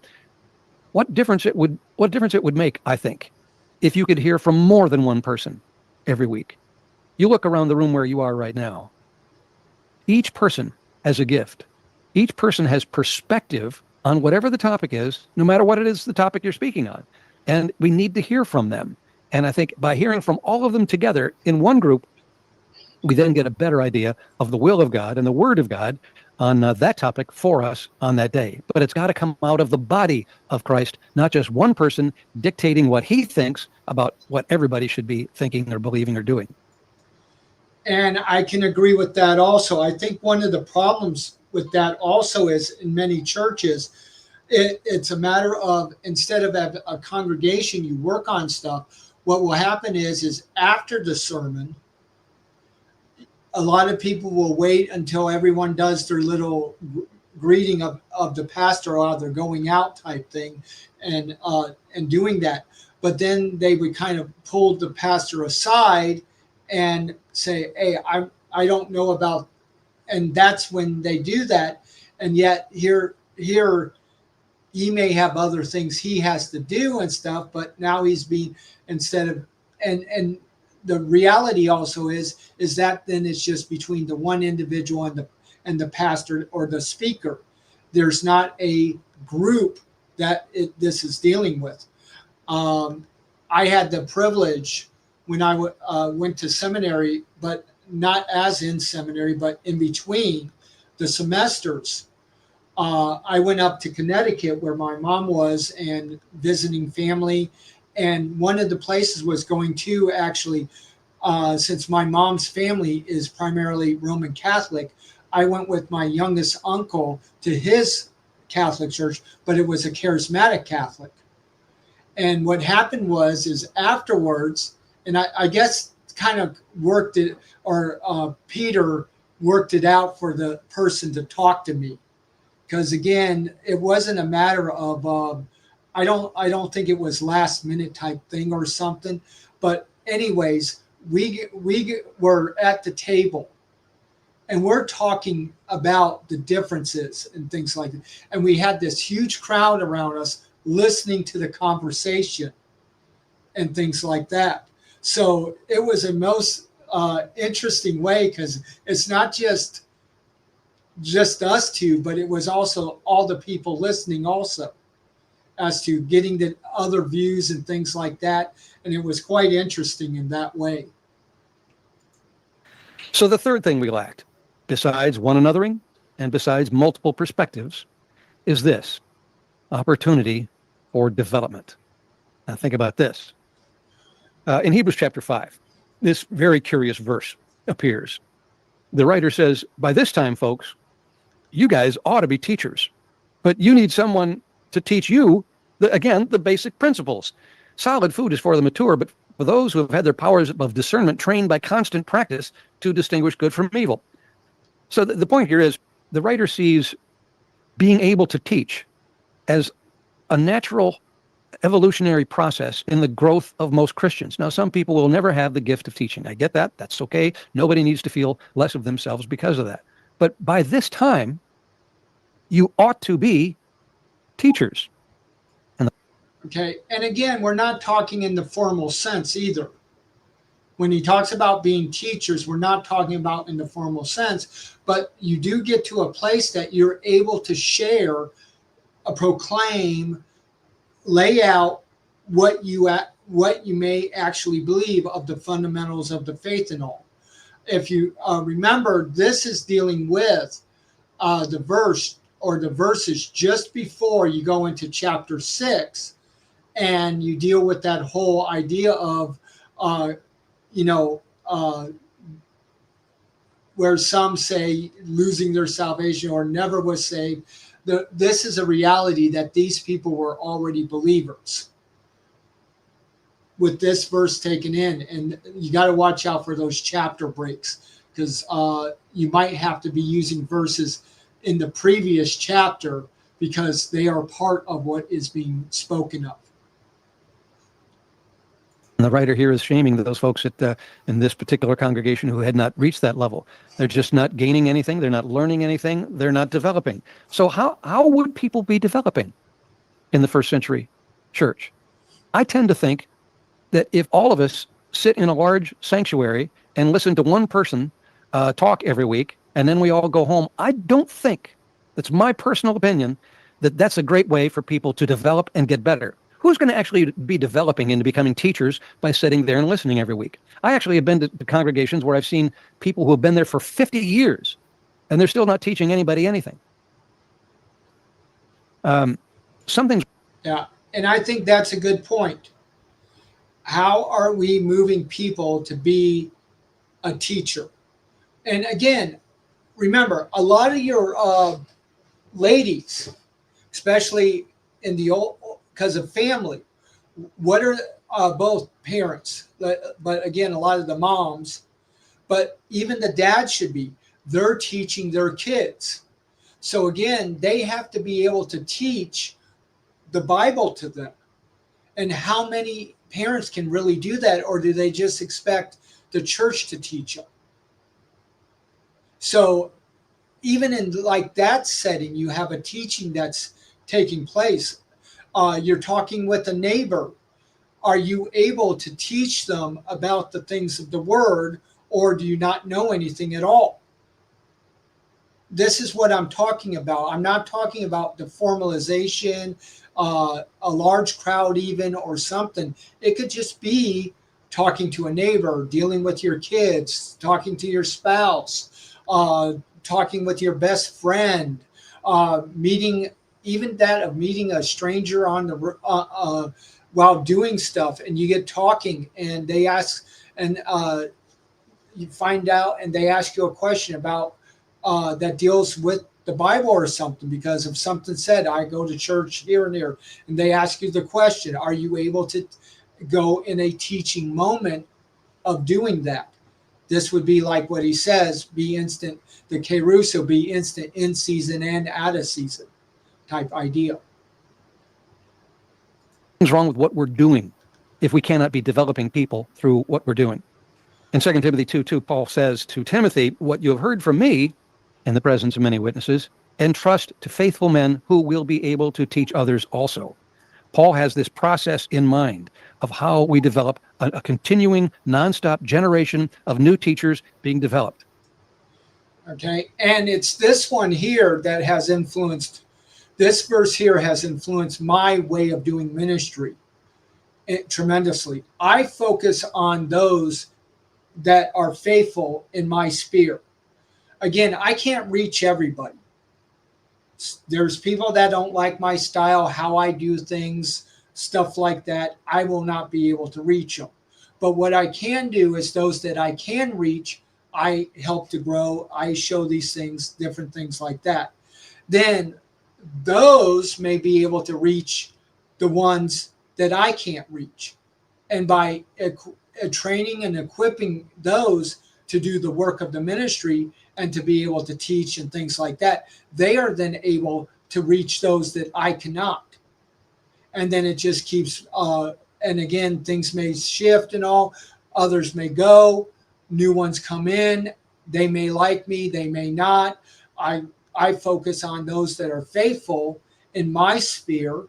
What difference it would make, I think, if you could hear from more than one person every week. You look around the room where you are right now. Each person has a gift. Each person has perspective on whatever the topic is, no matter what it is the topic you're speaking on. And we need to hear from them. And I think by hearing from all of them together in one group, we then get a better idea of the will of God and the word of God on that topic for us on that day. But it's got to come out of the body of Christ, not just one person dictating what he thinks about what everybody should be thinking or believing or doing. And I can agree with that also. I think one of the problems with that also is in many churches, it's a matter of, instead of a congregation, you work on stuff. What will happen is after the sermon, a lot of people will wait until everyone does their little greeting of the pastor while they're going out type thing and doing that. But then they would kind of pull the pastor aside and say, hey, I don't know about, and that's when they do that. And yet here he may have other things he has to do and stuff, but now he's being, instead of, and the reality also is that then it's just between the one individual and the pastor or the speaker. There's not a group that this is dealing with. I had the privilege when I went to seminary, but not as in seminary, but in between the semesters. I went up to Connecticut where my mom was and visiting family. And one of the places was going to actually, since my mom's family is primarily Roman Catholic, I went with my youngest uncle to his Catholic church, but it was a charismatic Catholic. And what happened is afterwards, and I guess kind of worked it, or Peter worked it out for the person to talk to me. Because again, it wasn't a matter of, I don't think it was last minute type thing or something. But anyways, we were at the table and we're talking about the differences and things like that. And we had this huge crowd around us listening to the conversation and things like that. So it was a most interesting way, because it's not just us two, but it was also all the people listening also, as to getting the other views and things like that. And it was quite interesting in that way. So the third thing we lacked, besides one anothering and besides multiple perspectives, is this: opportunity for development. Now think about this. In Hebrews chapter 5, this very curious verse appears. The writer says, by this time, folks, you guys ought to be teachers, but you need someone to teach you, the basic principles. Solid food is for the mature, but for those who have had their powers of discernment trained by constant practice to distinguish good from evil. So the point here is the writer sees being able to teach as a natural evolutionary process in the growth of most Christians. Now, some people will never have the gift of teaching. I get that. That's okay. Nobody needs to feel less of themselves because of that. But by this time, you ought to be teachers. Okay. And again, we're not talking in the formal sense either. When he talks about being teachers, we're not talking about in the formal sense, but you do get to a place that you're able to share, proclaim, lay out what you may actually believe of the fundamentals of the faith and all. If you remember, this is dealing with the verse or the verses just before you go into chapter 6, and you deal with that whole idea of, where some say losing their salvation or never was saved. This is a reality that these people were already believers with this verse taken in. And you got to watch out for those chapter breaks, because you might have to be using verses in the previous chapter because they are part of what is being spoken of. And the writer here is shaming those folks in this particular congregation who had not reached that level. They're just not gaining anything. They're not learning anything. They're not developing. So how would people be developing in the first century church? I tend to think that if all of us sit in a large sanctuary and listen to one person talk every week, and then we all go home, I don't think, that's my personal opinion, that that's a great way for people to develop and get better. Who's going to actually be developing into becoming teachers by sitting there and listening every week? I actually have been to congregations where I've seen people who have been there for 50 years, and they're still not teaching anybody anything. Something's... Yeah, and I think that's a good point. How are we moving people to be a teacher? And again, remember, a lot of your ladies, especially in the old, because of family, what are both parents, but again, a lot of the moms, but even the dads should be, they're teaching their kids. So again, they have to be able to teach the Bible to them. And how many parents can really do that, or do they just expect the church to teach them? So even in like that setting, you have a teaching that's taking place. You're talking with a neighbor. Are you able to teach them about the things of the word, or do you not know anything at all? this is what I'm talking about. I'm not talking about the formalization, a large crowd even, or something. It could just be talking to a neighbor, dealing with your kids, talking to your spouse, talking with your best friend, meeting, even that of meeting a stranger on the while doing stuff, and you get talking, and they ask, and you find out, and they ask you a question about that deals with the Bible or something, because of something said. I go to church here and there, and they ask you the question. Are you able to go in a teaching moment of doing that? This would be like what he says, be instant. The Keruso, be instant in season and out of season type idea. What's wrong with what we're doing if we cannot be developing people through what we're doing? In 2 Timothy 2:2, Paul says to Timothy, what you have heard from me in the presence of many witnesses, entrust to faithful men who will be able to teach others also. Paul has this process in mind of how we develop a continuing, nonstop generation of new teachers being developed. Okay, and it's this one here that has influenced, this verse here has influenced my way of doing ministry tremendously. I focus on those that are faithful in my sphere. Again, I can't reach everybody. There's people that don't like my style, how I do things, stuff like that. I will not be able to reach them. But what I can do is those that I can reach, I help to grow. I show these things, different things like that. Then those may be able to reach the ones that I can't reach. And by training and equipping those to do the work of the ministry and to be able to teach and things like that, they are then able to reach those that I cannot. And then it just keeps, and again, things may shift and all, others may go, new ones come in, they may like me, they may not. I focus on those that are faithful in my sphere,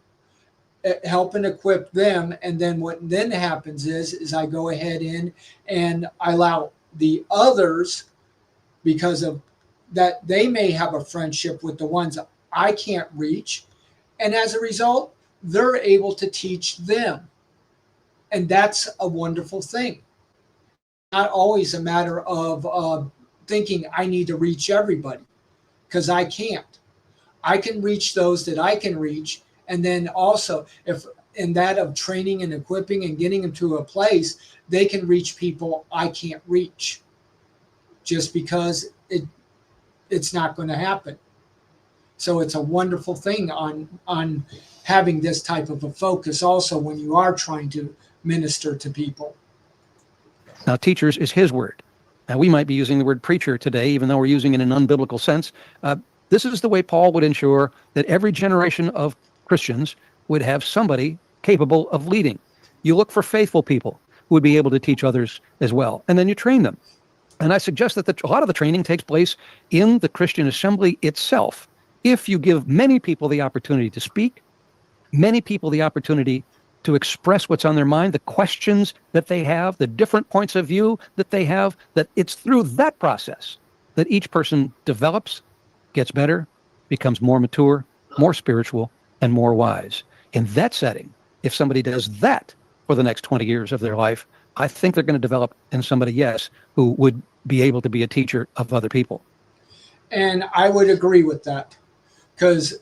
help and equip them. And then what then happens is I go ahead in and I allow the others, because of that, they may have a friendship with the ones I can't reach. And as a result, they're able to teach them. And that's a wonderful thing. Not always a matter of thinking I need to reach everybody, because I can't. I can reach those that I can reach. And then also, if in that of training and equipping and getting them to a place, they can reach people I can't reach, just because it's not going to happen. So it's a wonderful thing on having this type of a focus also when you are trying to minister to people. Now, teachers is his word. Now, we might be using the word preacher today, even though we're using it in an unbiblical sense. This is the way Paul would ensure that every generation of Christians would have somebody capable of leading. You look for faithful people who would be able to teach others as well, and then you train them. And I suggest that a lot of the training takes place in the Christian assembly itself. If you give many people the opportunity to speak, many people the opportunity to express what's on their mind, the questions that they have, the different points of view that they have, that it's through that process that each person develops, gets better, becomes more mature, more spiritual, and more wise. In that setting, if somebody does that for the next 20 years of their life, I think they're going to develop in somebody, yes, who would be able to be a teacher of other people. And I would agree with that, because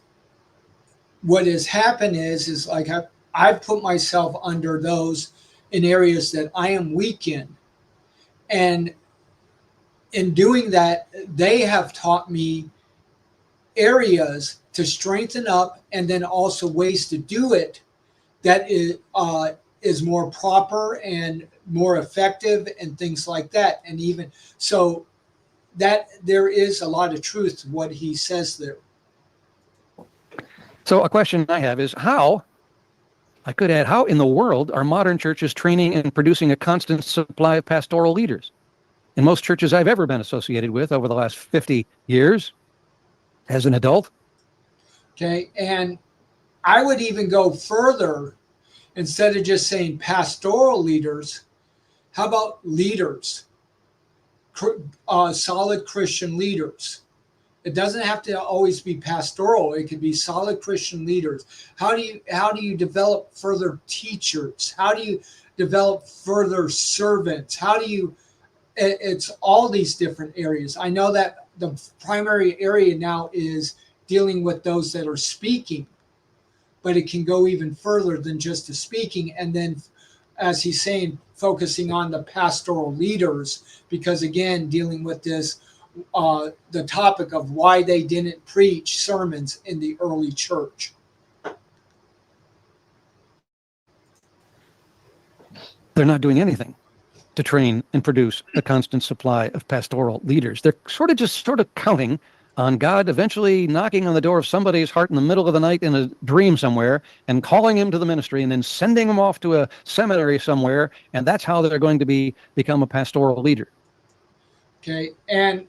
what has happened is like I've put myself under those in areas that I am weak in. And in doing that, they have taught me areas to strengthen up, and then also ways to do it that is more proper and more effective and things like that. And even so, that there is a lot of truth to what he says there. So a question I have is how in the world are modern churches training and producing a constant supply of pastoral leaders? In most churches I've ever been associated with over the last 50 years as an adult. Okay, and I would even go further. Instead of just saying pastoral leaders, how about leaders, solid Christian leaders It doesn't have to always be pastoral. It could be solid Christian leaders. How do you develop further teachers? How do you develop further servants? It's all these different areas. I know that the primary area now is dealing with those that are speaking, but it can go even further than just the speaking. And then, as he's saying, focusing on the pastoral leaders, because again, dealing with this, the topic of why they didn't preach sermons in the early church. They're not doing anything to train and produce a constant supply of pastoral leaders. They're just counting on God eventually knocking on the door of somebody's heart in the middle of the night in a dream somewhere and calling him to the ministry and then sending him off to a seminary somewhere. And that's how they're going to become a pastoral leader. Okay. And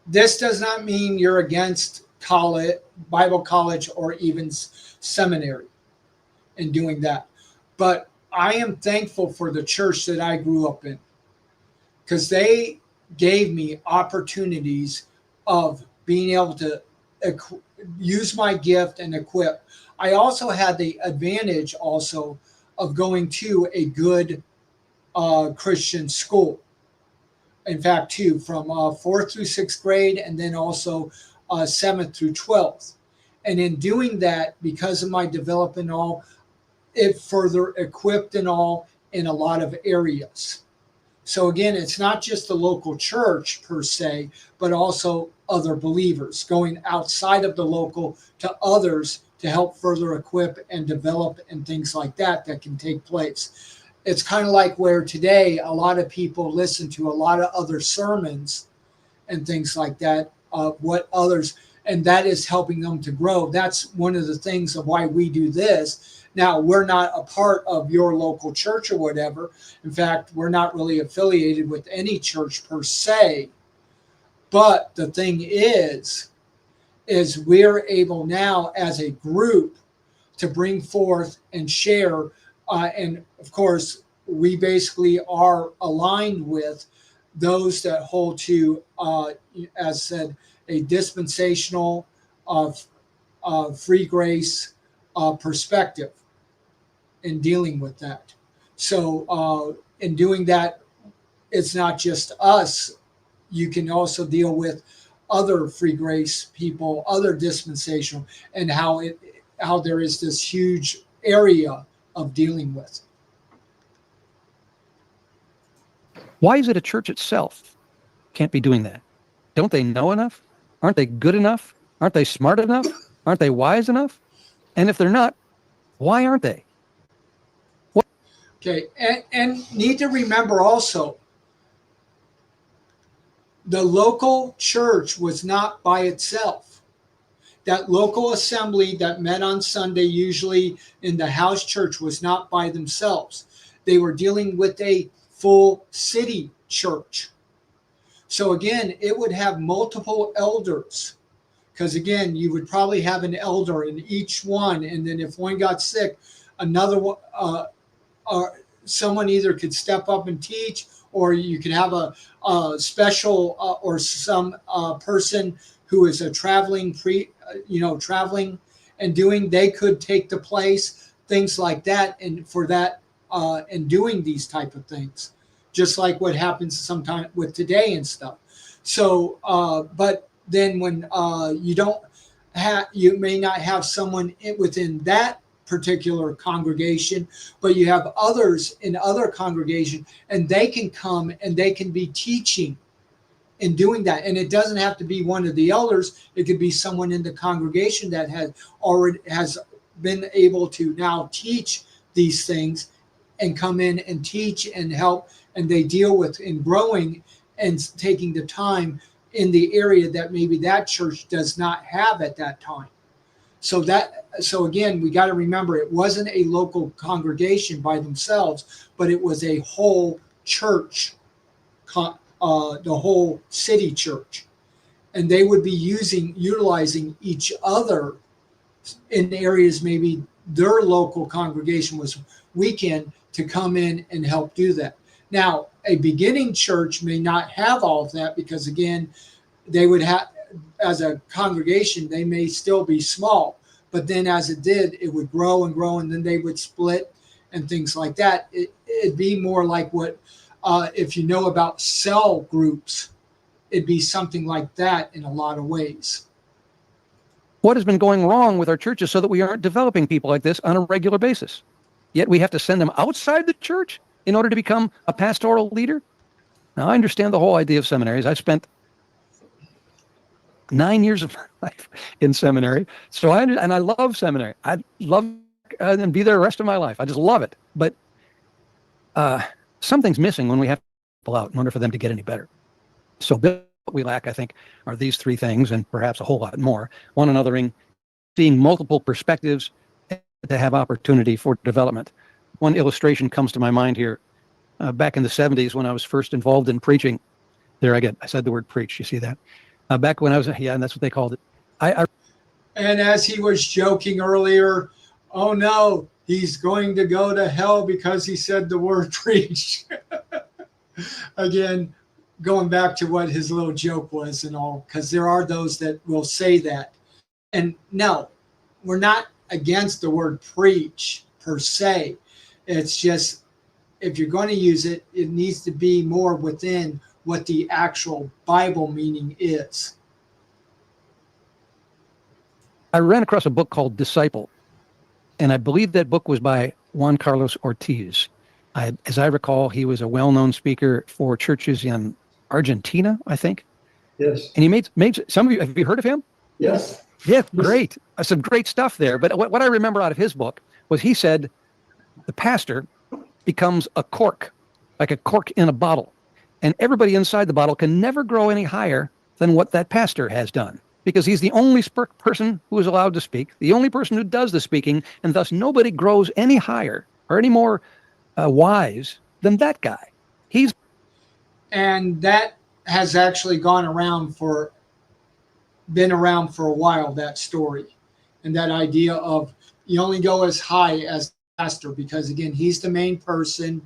this does not mean you're against college, Bible college, or even seminary in doing that. But I am thankful for the church that I grew up in, because they gave me opportunities of being able to use my gift and equip. I also had the advantage also of going to a good Christian school. In fact, two, from 4th through 6th grade, and then also 7th through 12th. And in doing that, because of my development and all, it further equipped and all in a lot of areas. So again, it's not just the local church per se, but also other believers going outside of the local to others to help further equip and develop and things like that can take place. It's kind of like where today a lot of people listen to a lot of other sermons and things like that, what others, and that is helping them to grow. That's one of the things of why we do this. Now, we're not a part of your local church or whatever. In fact, we're not really affiliated with any church per se. But the thing is we're able now as a group to bring forth and share. And of course, we basically are aligned with those that hold to, as said, a dispensational free grace perspective in dealing with that. So in doing that, it's not just us. You can also deal with other free grace people, other dispensational, and how there is this huge area of dealing with. Why is it a church itself can't be doing that? Don't they know enough? Aren't they good enough? Aren't they smart enough? Aren't they wise enough? And if they're not, why aren't they? Okay, and need to remember also, the local church was not by itself. That local assembly that met on Sunday, usually in the house church, was not by themselves. They were dealing with a full city church. So again, it would have multiple elders, because again, you would probably have an elder in each one, and then if one got sick, another one, someone either could step up and teach, or you could have a special or some person who is a traveling traveling and doing. They could take the place, things like that, and for that and doing these type of things, just like what happens sometimes with today and stuff. So, but then when you may not have someone within that particular congregation, but you have others in other congregations, and they can come and they can be teaching and doing that. And it doesn't have to be one of the elders. It could be someone in the congregation that has been able to now teach these things and come in and teach and help, and they deal with in growing and taking the time in the area that maybe that church does not have at that time. So again, we got to remember, it wasn't a local congregation by themselves, but it was a whole church, the whole city church, and they would be utilizing each other in areas maybe their local congregation was weak in, to come in and help do that. Now, a beginning church may not have all of that, because again, they would have as a congregation, they may still be small, but then as it did, it would grow and grow, and then they would split and things like that. It'd be more like what, if you know about cell groups, it'd be something like that in a lot of ways. What has been going wrong with our churches so that we aren't developing people like this on a regular basis? Yet we have to send them outside the church in order to become a pastoral leader? Now, I understand the whole idea of seminaries. I spent 9 years of my life in seminary. So I love seminary. I love and be there the rest of my life. I just love it. But something's missing when we have people out in order for them to get any better. So what we lack, I think, are these three things, and perhaps a whole lot more. One anothering, seeing multiple perspectives to have opportunity for development. One illustration comes to my mind here. Back in the 70s, when I was first involved in preaching, I said the word preach. You see that? Back when I was, and that's what they called it. And as he was joking earlier, oh no, he's going to go to hell because he said the word preach. Again, going back to what his little joke was and all, because there are those that will say that. And no, we're not against the word preach per se. It's just, if you're going to use it, it needs to be more within what the actual Bible meaning is. I ran across a book called Disciple, and I believe that book was by Juan Carlos Ortiz. As I recall, he was a well-known speaker for churches in Argentina, I think. Yes. And he made some of you, have you heard of him? Yes. Yeah, great. Some great stuff there. But what I remember out of his book was he said the pastor becomes a cork, like a cork in a bottle. And everybody inside the bottle can never grow any higher than what that pastor has done, because he's the only person who is allowed to speak, the only person who does the speaking, and thus nobody grows any higher or any more wise than that guy. And that has actually been around for a while, that story. And that idea of you only go as high as the pastor, because again, he's the main person.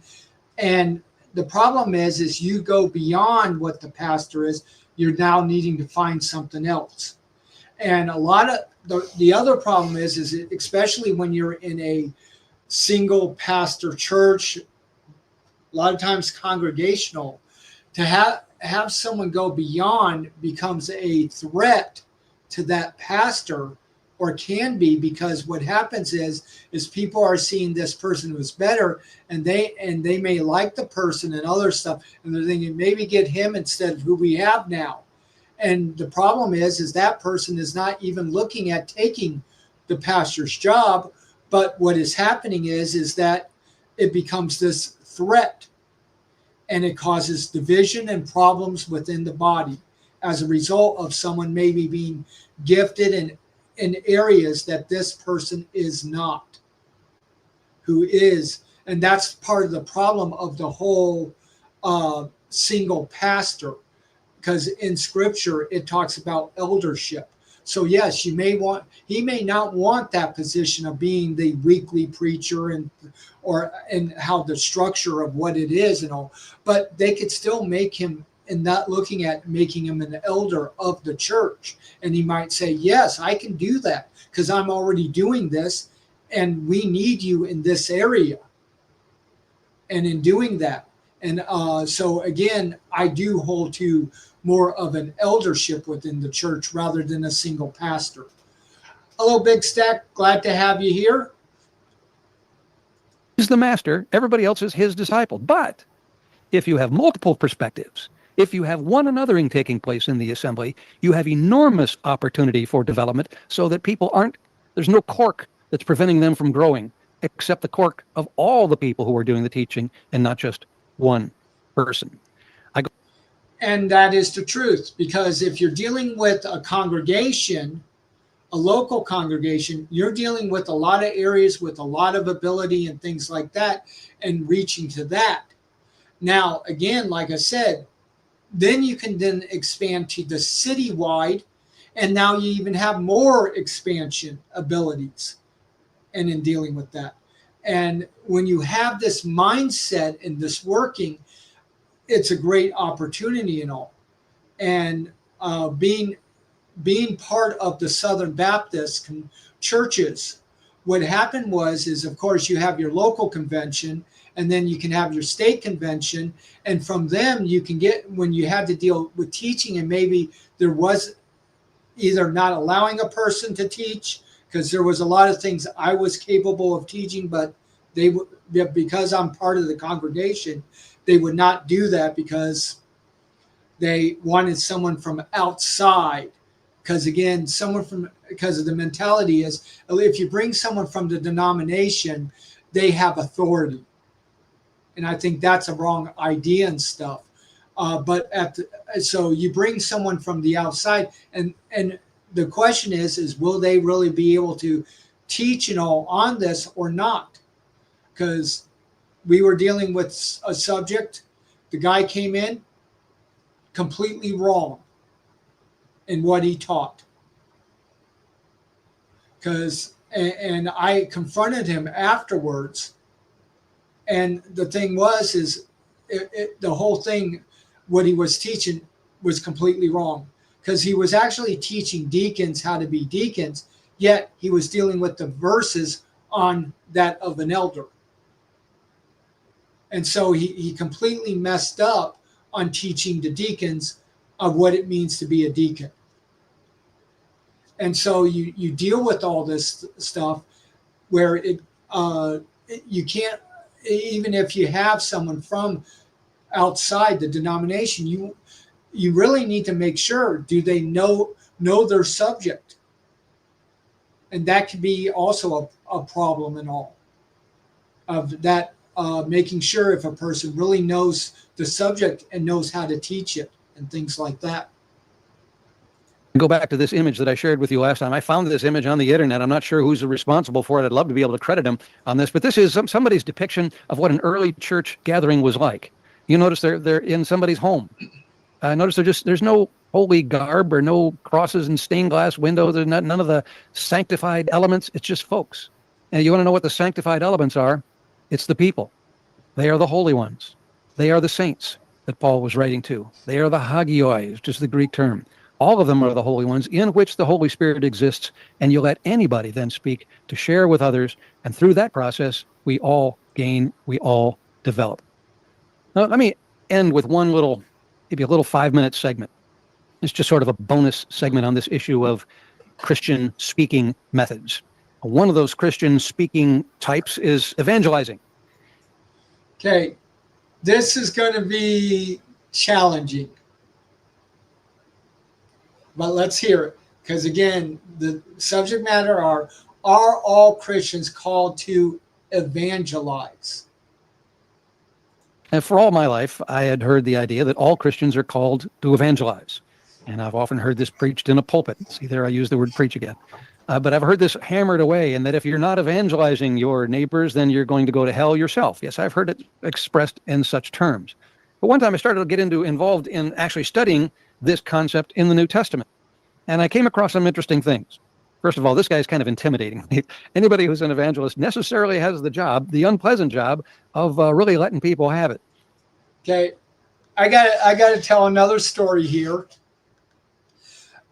And the problem is you go beyond what the pastor is, you're now needing to find something else. And a lot of the other problem is especially when you're in a single pastor church, a lot of times congregational, to have someone go beyond becomes a threat to that pastor, or can be, because what happens is people are seeing this person who's better, and they may like the person and other stuff, and they're thinking maybe get him instead of who we have now. And the problem is that person is not even looking at taking the pastor's job, but what is happening is that it becomes this threat, and it causes division and problems within the body as a result of someone maybe being gifted in areas that this person is not, who is. And that's part of the problem of the whole single pastor, because in scripture it talks about eldership. So yes, he may not want that position of being the weekly preacher and how the structure of what it is and all, but they could still make him, and not looking at making him an elder of the church. And he might say, yes, I can do that because I'm already doing this, and we need you in this area. And in doing that, and so again, I do hold to more of an eldership within the church rather than a single pastor. Hello, Big Stack. Glad to have you here. He's the master. Everybody else is his disciple. But if you have multiple perspectives, if you have one anothering taking place in the assembly, you have enormous opportunity for development, so that there's no cork that's preventing them from growing, except the cork of all the people who are doing the teaching and not just one person. And that is the truth, because if you're dealing with a congregation, a local congregation, you're dealing with a lot of areas with a lot of ability and things like that, and reaching to that. Now, again, like I said, then you can then expand to the citywide, and now you even have more expansion abilities and in dealing with that. And when you have this mindset and this working, it's a great opportunity and all. And being being part of the Southern Baptist churches, what happened is of course you have your local convention, and then you can have your state convention, and from them you can get, when you had to deal with teaching, and maybe there was either not allowing a person to teach, because there was a lot of things I was capable of teaching, but they would, because I'm part of the congregation, they would not do that because they wanted someone from outside. Because again, because of the mentality is, if you bring someone from the denomination, they have authority. And I think that's a wrong idea and stuff. So you bring someone from the outside, and the question is will they really be able to teach and all on this or not? Because we were dealing with a subject, the guy came in completely wrong in what he taught. And I confronted him afterwards, and the thing is the whole thing, what he was teaching was completely wrong, because he was actually teaching deacons how to be deacons, yet he was dealing with the verses on that of an elder. And so he completely messed up on teaching the deacons of what it means to be a deacon. And so you deal with all this stuff where you can't, even if you have someone from outside the denomination, you really need to make sure, do they know their subject? And that could be also a problem and all of that, making sure if a person really knows the subject and knows how to teach it and things like that. Go back to this image that I shared with you last time. I found this image on the internet. I'm not sure who's responsible for it. I'd love to be able to credit him on this, but this is somebody's depiction of what an early church gathering was like. You notice they're in somebody's home. Notice there's no holy garb or no crosses and stained glass windows. There's none of the sanctified elements. It's just folks. And you want to know what the sanctified elements are? It's the people. They are the holy ones. They are the saints that Paul was writing to. They are the hagioi, which is the Greek term. All of them are the holy ones in which the Holy Spirit exists, and you let anybody then speak to share with others, and through that process, we all gain, we all develop. Now, let me end with one little, maybe a little 5-minute segment. It's just sort of a bonus segment on this issue of Christian speaking methods. One of those Christian speaking types is evangelizing. Okay, this is going to be challenging. But let's hear it, because again, the subject matter are all Christians called to evangelize? And for all my life, I had heard the idea that all Christians are called to evangelize. And I've often heard this preached in a pulpit. See, there I use the word preach again. But I've heard this hammered away, and that if you're not evangelizing your neighbors, then you're going to go to hell yourself. Yes, I've heard it expressed in such terms. But one time I started to get involved in actually studying this concept in the New Testament. And I came across some interesting things. First of all, this guy's kind of intimidating. Anybody who's an evangelist necessarily has the unpleasant job of really letting people have it. Okay, I got to tell another story here.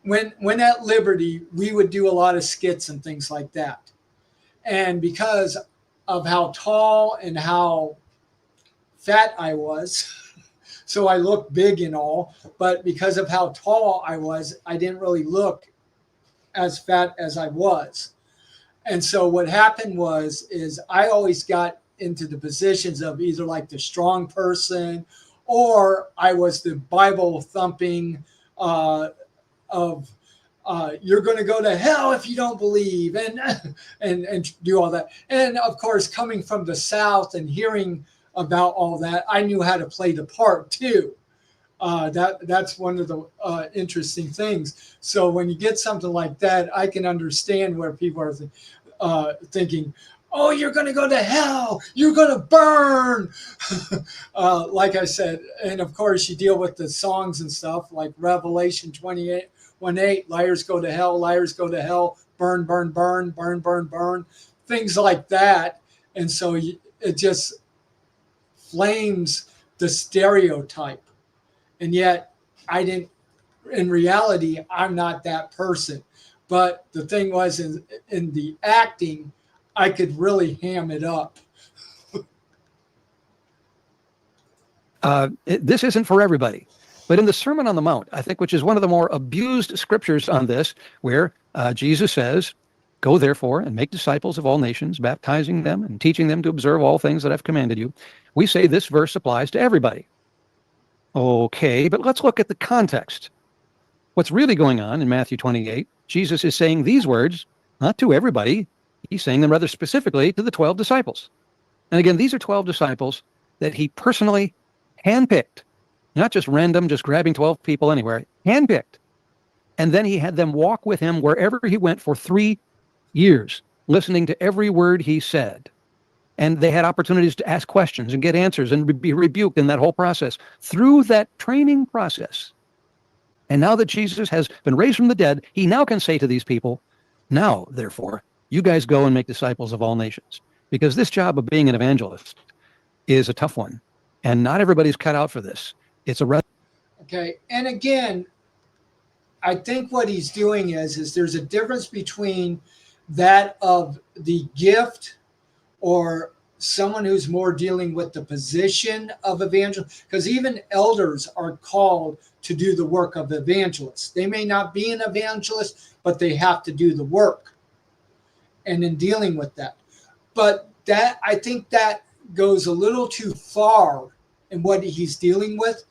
When at Liberty, we would do a lot of skits and things like that. And because of how tall and how fat I was, so I looked big and all, but because of how tall I was, I didn't really look as fat as I was. And so what happened is I always got into the positions of either like the strong person, or I was the Bible thumping you're going to go to hell if you don't believe, and do all that. And of course, coming from the South and hearing about all that, I knew how to play the part too. That's one of the interesting things. So when you get something like that, I can understand where people are thinking, oh, you're going to go to hell, you're going to burn. Like I said, and of course you deal with the songs and stuff like Revelation 28:1-8, liars go to hell, burn, burn, burn, burn, burn, burn, things like that. And so it just flames the stereotype. And yet I didn't in reality, I'm not that person. But the thing was, in the acting, I could really ham it up. This isn't for everybody. But in the Sermon on the Mount, I think, which is one of the more abused scriptures on this, where Jesus says, "Go therefore and make disciples of all nations, baptizing them and teaching them to observe all things that I've commanded you," we say this verse applies to everybody. Okay, but let's look at the context. What's really going on in Matthew 28, Jesus is saying these words, not to everybody. He's saying them rather specifically to the 12 disciples. And again, these are 12 disciples that he personally handpicked, not just random, just grabbing 12 people anywhere, handpicked. And then he had them walk with him wherever he went for 3 years, listening to every word he said. And they had opportunities to ask questions and get answers and be rebuked in that whole process. Through that training process, and now that Jesus has been raised from the dead, he now can say to these people, "Now, therefore, you guys go and make disciples of all nations." Because this job of being an evangelist is a tough one. And not everybody's cut out for this. It's a Okay. And again, I think what he's doing is there's a difference between that of the gift or someone who's more dealing with the position of evangelist, because even elders are called to do the work of evangelists. They may not be an evangelist, but they have to do the work. And in dealing with that, but that, I think that goes a little too far in what he's dealing with,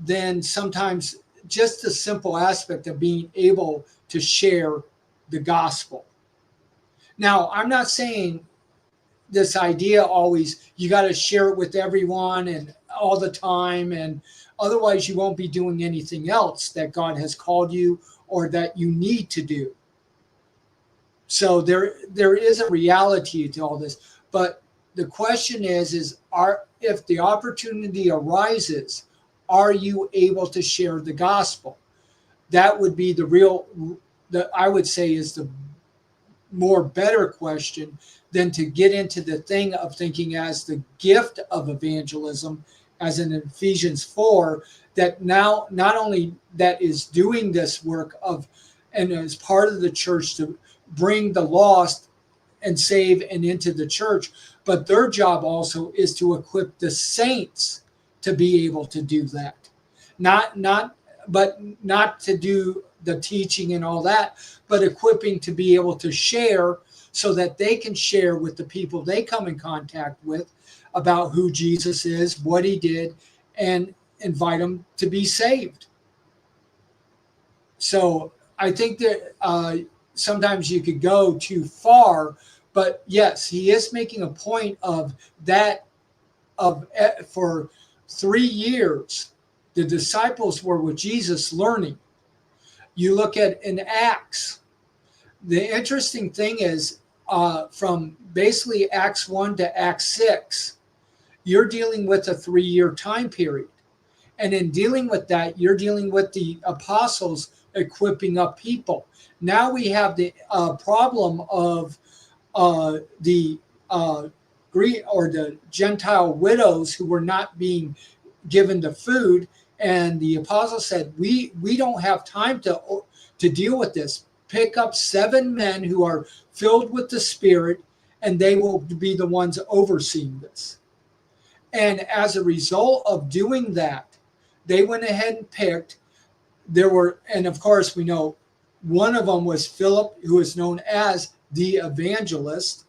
than sometimes just the simple aspect of being able to share the gospel. Now, I'm not saying this idea always, you got to share it with everyone and all the time, and otherwise you won't be doing anything else that God has called you or that you need to do. So there is a reality to all this, but the question is if the opportunity arises, are you able to share the gospel? That would be I would say is the more better question than to get into the thing of thinking as the gift of evangelism, as in Ephesians 4, that now not only that is doing this work of and as part of the church to bring the lost and save and into the church, but their job also is to equip the saints to be able to do that. Not to do the teaching and all that, but equipping to be able to share so that they can share with the people they come in contact with about who Jesus is, what he did, and invite them to be saved. So I think that sometimes you could go too far, but yes, he is making a point of that. For 3 years, the disciples were with Jesus learning. You look at in Acts, the interesting thing is from basically Acts 1 to Acts 6, you're dealing with a 3-year time period. And in dealing with that, you're dealing with the apostles equipping up people. Now we have the problem of the Greek or the Gentile widows who were not being given the food. And the apostle said, we don't have time to deal with this. Pick up 7 men who are filled with the Spirit, and they will be the ones overseeing this. And as a result of doing that, they went ahead and picked. And of course, we know one of them was Philip, who is known as the evangelist.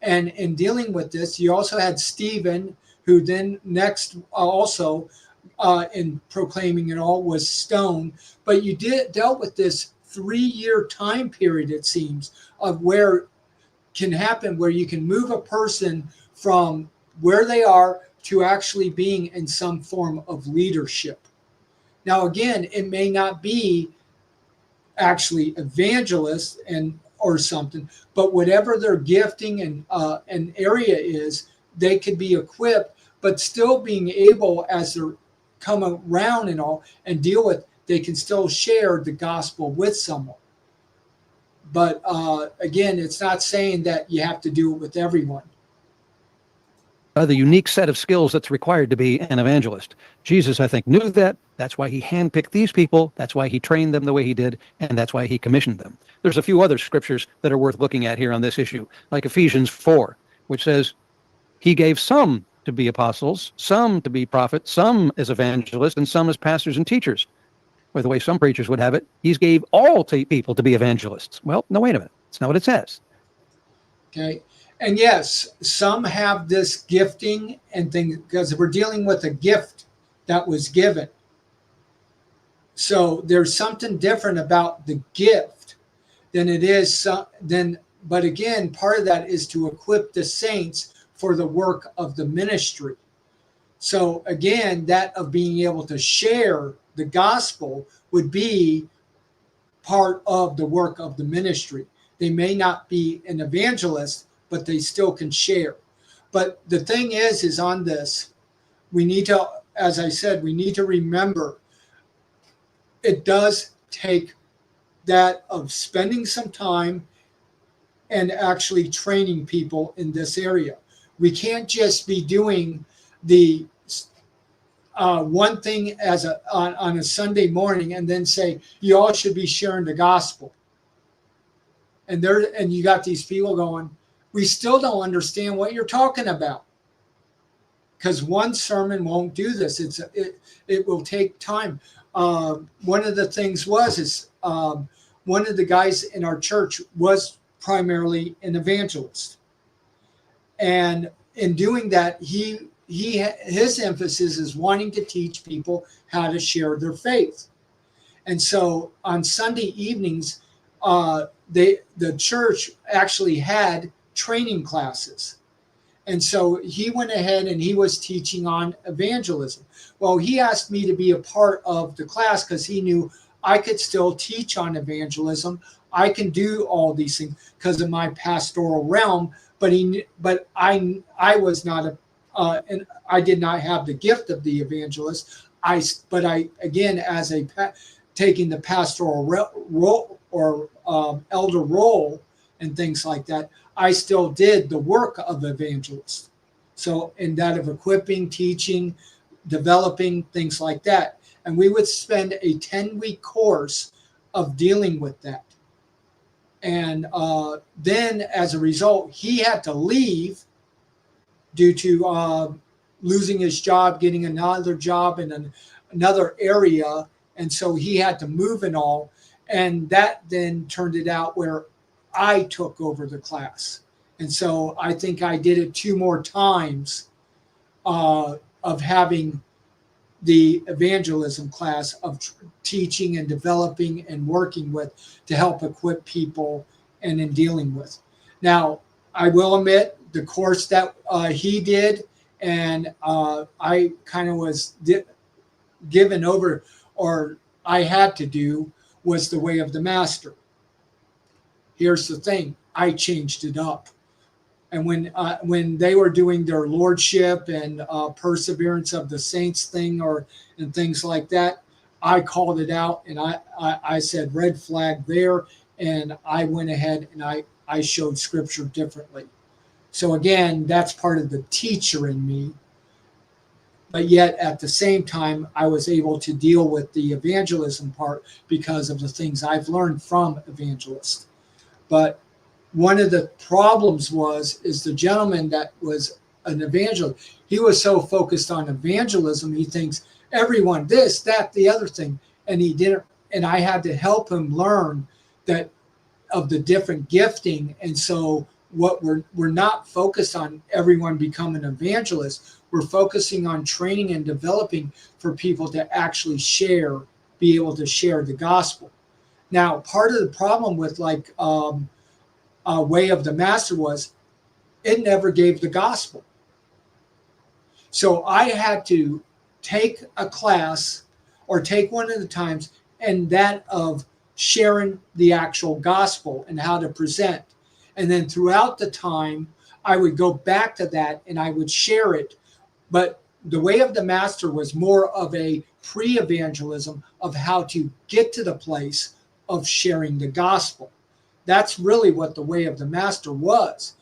And in dealing with this, you also had Stephen, who then next also in proclaiming it all was stoned. But you dealt with this 3-year time period, it seems, of where can happen, where you can move a person from where they are to actually being in some form of leadership. Now, again, it may not be actually evangelists or something, but whatever their gifting and area is, they could be equipped, but still being able, as they're come around and all and deal with, they can still share the gospel with someone. But again, it's not saying that you have to do it with everyone. the unique set of skills that's required to be an evangelist. Jesus, I think, knew that. That's why he handpicked these people. That's why he trained them the way he did. And that's why he commissioned them. There's a few other scriptures that are worth looking at here on this issue, like Ephesians 4, which says he gave some to be apostles, some to be prophets, some as evangelists, and some as pastors and teachers. Or the way some preachers would have it, he gave all people to be evangelists. Well, no, wait a minute. That's not what it says. Okay. And yes, some have this gifting and things because we're dealing with a gift that was given. So there's something different about the gift than it is but again, part of that is to equip the saints for the work of the ministry. So again, that of being able to share the gospel would be part of the work of the ministry. They may not be an evangelist, but they still can share. But the thing is on this, we need to, as I said, we need to remember it does take that of spending some time and actually training people in this area. We can't just be doing the one thing on a Sunday morning and then say, you all should be sharing the gospel. And you got these people going, we still don't understand what you're talking about. Because one sermon won't do this. It will take time. One of the things is one of the guys in our church was primarily an evangelist. And in doing that, his emphasis is wanting to teach people how to share their faith. And so on Sunday evenings, the church actually had training classes. And so he went ahead and he was teaching on evangelism. Well, he asked me to be a part of the class because he knew I could still teach on evangelism. I can do all these things because of my pastoral realm, but I was not and I did not have the gift of the evangelist. But I again, as taking the pastoral role or elder role and things like that, I still did the work of evangelist. So in that of equipping, teaching, developing, things like that. And we would spend a 10-week course of dealing with that. And then as a result, he had to leave due to losing his job, getting another job in another area. And so he had to move and all. And that then turned it out where I took over the class. And so I think I did it 2 more times of having the evangelism class of teaching and developing and working with to help equip people and in dealing with. Now, I will admit the course that he did and I kind of was given over, or I had to do, was the way of the master. Here's the thing, I changed it up. And when they were doing their lordship and perseverance of the saints thing and things like that, I called it out and I said red flag there, and I went ahead and I showed scripture differently. So again, that's part of the teacher in me. But yet at the same time, I was able to deal with the evangelism part because of the things I've learned from evangelists. But one of the problems is the gentleman that was an evangelist. He was so focused on evangelism, he thinks everyone this, that, the other thing, and he didn't. And I had to help him learn that of the different gifting. And so what we're not focused on everyone becoming an evangelist. We're focusing on training and developing for people to actually be able to share the gospel. Now, part of the problem with Way of the Master was it never gave the gospel. So I had to take a class or take one at a time, and that of sharing the actual gospel and how to present. And then throughout the time, I would go back to that and I would share it. But the Way of the Master was more of a pre-evangelism of how to get to the place of sharing the gospel. That's really what the Way of the Master was.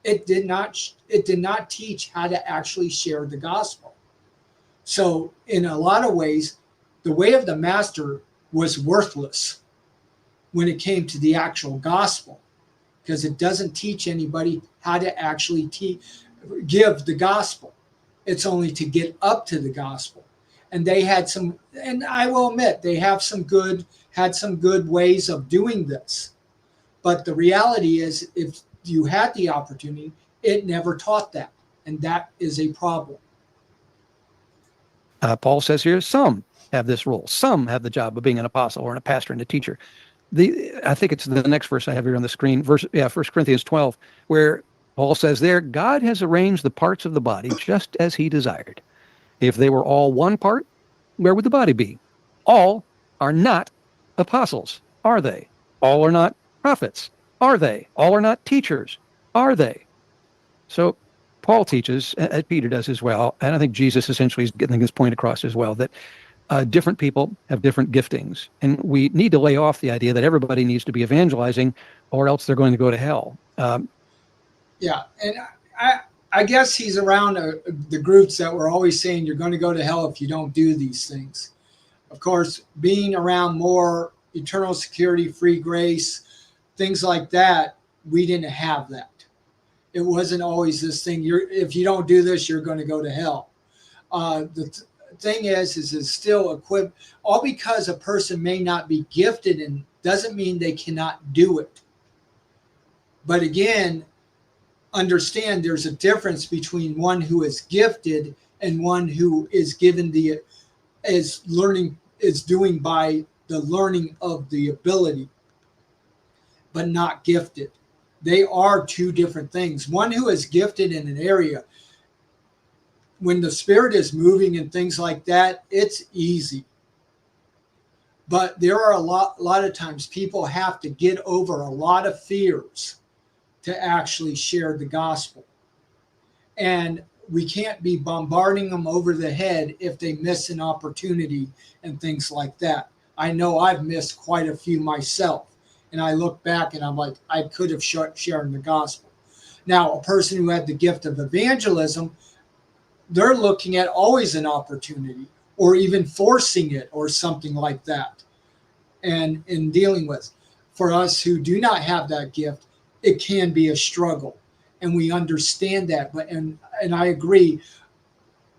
it did not teach how to actually share the gospel. So in a lot of ways, the way of the master was worthless when it came to the actual gospel, because it doesn't teach anybody how to actually give the gospel. It's only to get up to the gospel. And they had some, and I will admit, they had some good ways of doing this. But the reality is, if you had the opportunity, it never taught that. And that is a problem. Paul says here, some have this role. Some have the job of being an apostle or a pastor and a teacher. I think it's the next verse I have here on the screen, 1 Corinthians 12, where Paul says there, God has arranged the parts of the body just as he desired. If they were all one part, where would the body be? All are not apostles, are they? All are not prophets, are they? All are not teachers, are they? So Paul teaches, as Peter does as well, and I think Jesus essentially is getting this point across as well, that different people have different giftings. And we need to lay off the idea that everybody needs to be evangelizing or else they're going to go to hell. Yeah, and I guess he's around the groups that were always saying you're going to go to hell if you don't do these things. Of course, being around more eternal security, free grace, things like that, we didn't have that. It wasn't always this thing, if you don't do this, you're going to go to hell. The thing is it's still equipped, all because a person may not be gifted and doesn't mean they cannot do it. But again, understand there's a difference between one who is gifted and one who is given is doing by the learning of the ability, but not gifted. They are two different things. One who is gifted in an area, when the Spirit is moving and things like that, it's easy. But there are a lot of times people have to get over a lot of fears to actually share the gospel. And we can't be bombarding them over the head if they miss an opportunity and things like that. I know I've missed quite a few myself. And I look back and I'm like, I could have shared the gospel. Now, a person who had the gift of evangelism, they're looking at always an opportunity or even forcing it or something like that. And in dealing with, for us who do not have that gift, it can be a struggle. And we understand that. But and I agree.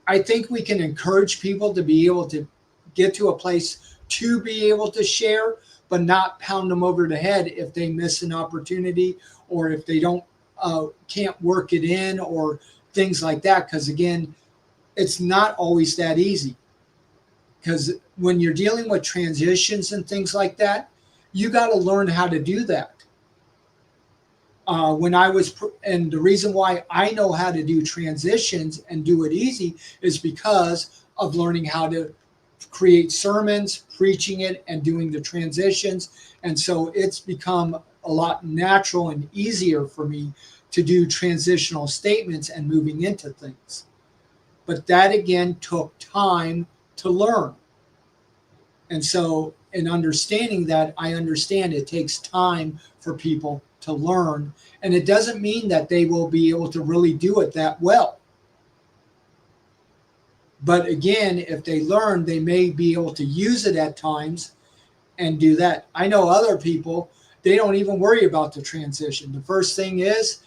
I think we can encourage people to be able to get to a place to be able to share, but not pound them over the head if they miss an opportunity or if they can't work it in or things like that. Because again, it's not always that easy. Because when you're dealing with transitions and things like that, you got to learn how to do that. And the reason why I know how to do transitions and do it easy is because of learning how to create sermons, preaching it, and doing the transitions. And so it's become a lot natural and easier for me to do transitional statements and moving into things. But that again took time to learn. And so in understanding that, I understand it takes time for people to learn. And it doesn't mean that they will be able to really do it that well. But again, if they learn, they may be able to use it at times and do that. I know other people, they don't even worry about the transition. The first thing is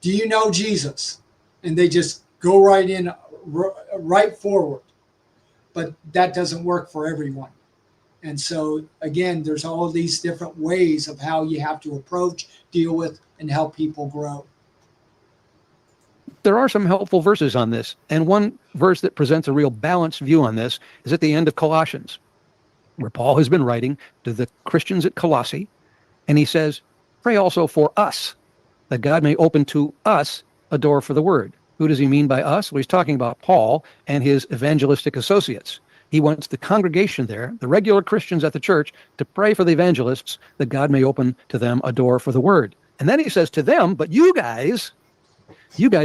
do you know Jesus? And they just go right in, right forward. But that doesn't work for everyone. And so, again, there's all these different ways of how you have to approach, deal with, and help people grow. There are some helpful verses on this. And one verse that presents a real balanced view on this is at the end of Colossians, where Paul has been writing to the Christians at Colossae. And he says, pray also for us, that God may open to us a door for the word. Who does he mean by us? Well, he's talking about Paul and his evangelistic associates. He wants the congregation there, the regular Christians at the church, to pray for the evangelists that God may open to them a door for the word. And then he says to them, but you guys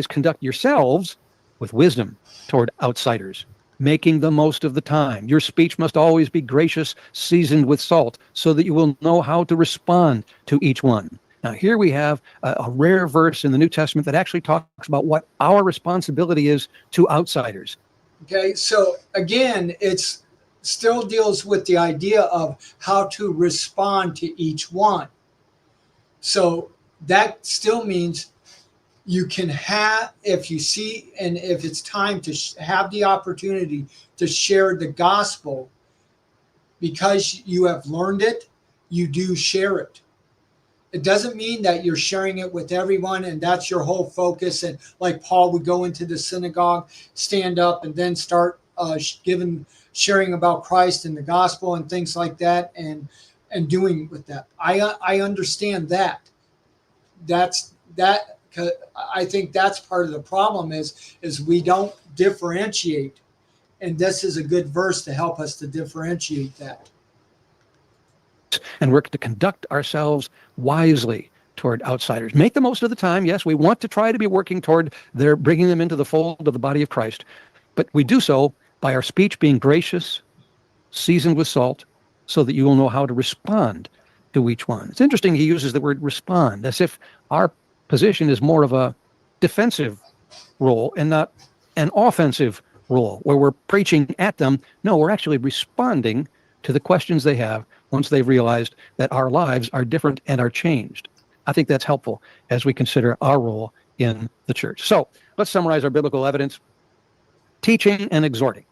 conduct yourselves with wisdom toward outsiders, making the most of the time. Your speech must always be gracious, seasoned with salt, so that you will know how to respond to each one. Now, here we have a rare verse in the New Testament that actually talks about what our responsibility is to outsiders. Okay, so again, it's still deals with the idea of how to respond to each one. So that still means you can have, if you see, and if it's time to have the opportunity to share the gospel, because you have learned it, you do share it. It doesn't mean that you're sharing it with everyone and that's your whole focus. And like Paul would go into the synagogue, stand up, and then start sharing about Christ and the gospel and things like that, and doing with that. I understand that. That's that. I think that's part of the problem is we don't differentiate, and this is a good verse to help us to differentiate that. And we're to conduct ourselves wisely toward outsiders. Make the most of the time. Yes, we want to try to be working toward their bringing them into the fold of the body of Christ, but we do so by our speech being gracious, seasoned with salt, so that you will know how to respond to each one. It's interesting he uses the word respond, as if our position is more of a defensive role and not an offensive role where we're preaching at them. No, we're actually responding to the questions they have once they've realized that our lives are different and are changed. I think that's helpful as we consider our role in the church. So let's summarize our biblical evidence. Teaching and exhorting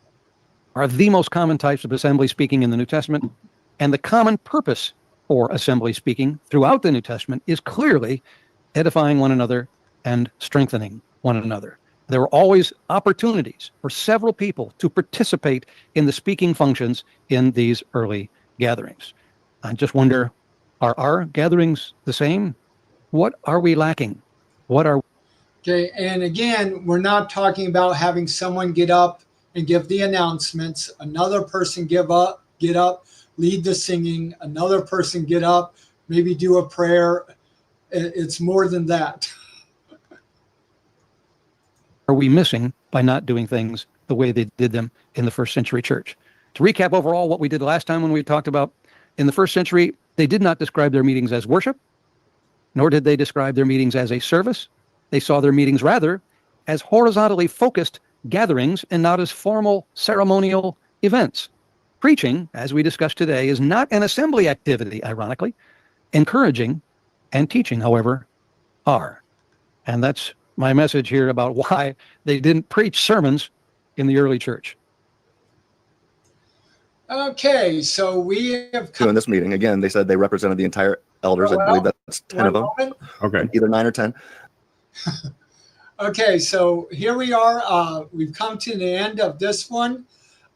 are the most common types of assembly speaking in the New Testament, and the common purpose for assembly speaking throughout the New Testament is clearly edifying one another and strengthening one another. There were always opportunities for several people to participate in the speaking functions in these early gatherings. I just wonder, are our gatherings the same? What are we lacking? Okay, and again, we're not talking about having someone get up and give the announcements, another person get up, lead the singing, another person get up, maybe do a prayer. It's more than that. Are we missing by not doing things the way they did them in the first century church? To recap overall what we did last time when we talked about in the first century, they did not describe their meetings as worship, nor did they describe their meetings as a service. They saw their meetings rather as horizontally focused gatherings and not as formal ceremonial events. Preaching, as we discussed today, is not an assembly activity, ironically. Encouraging and teaching, however, are. And that's my message here about why they didn't preach sermons in the early church. Okay, so we have in this meeting. Again, they said they represented the entire elders. I believe that's 10 of them. Okay. Either 9 or 10. Okay, so here we are. We've come to the end of this one.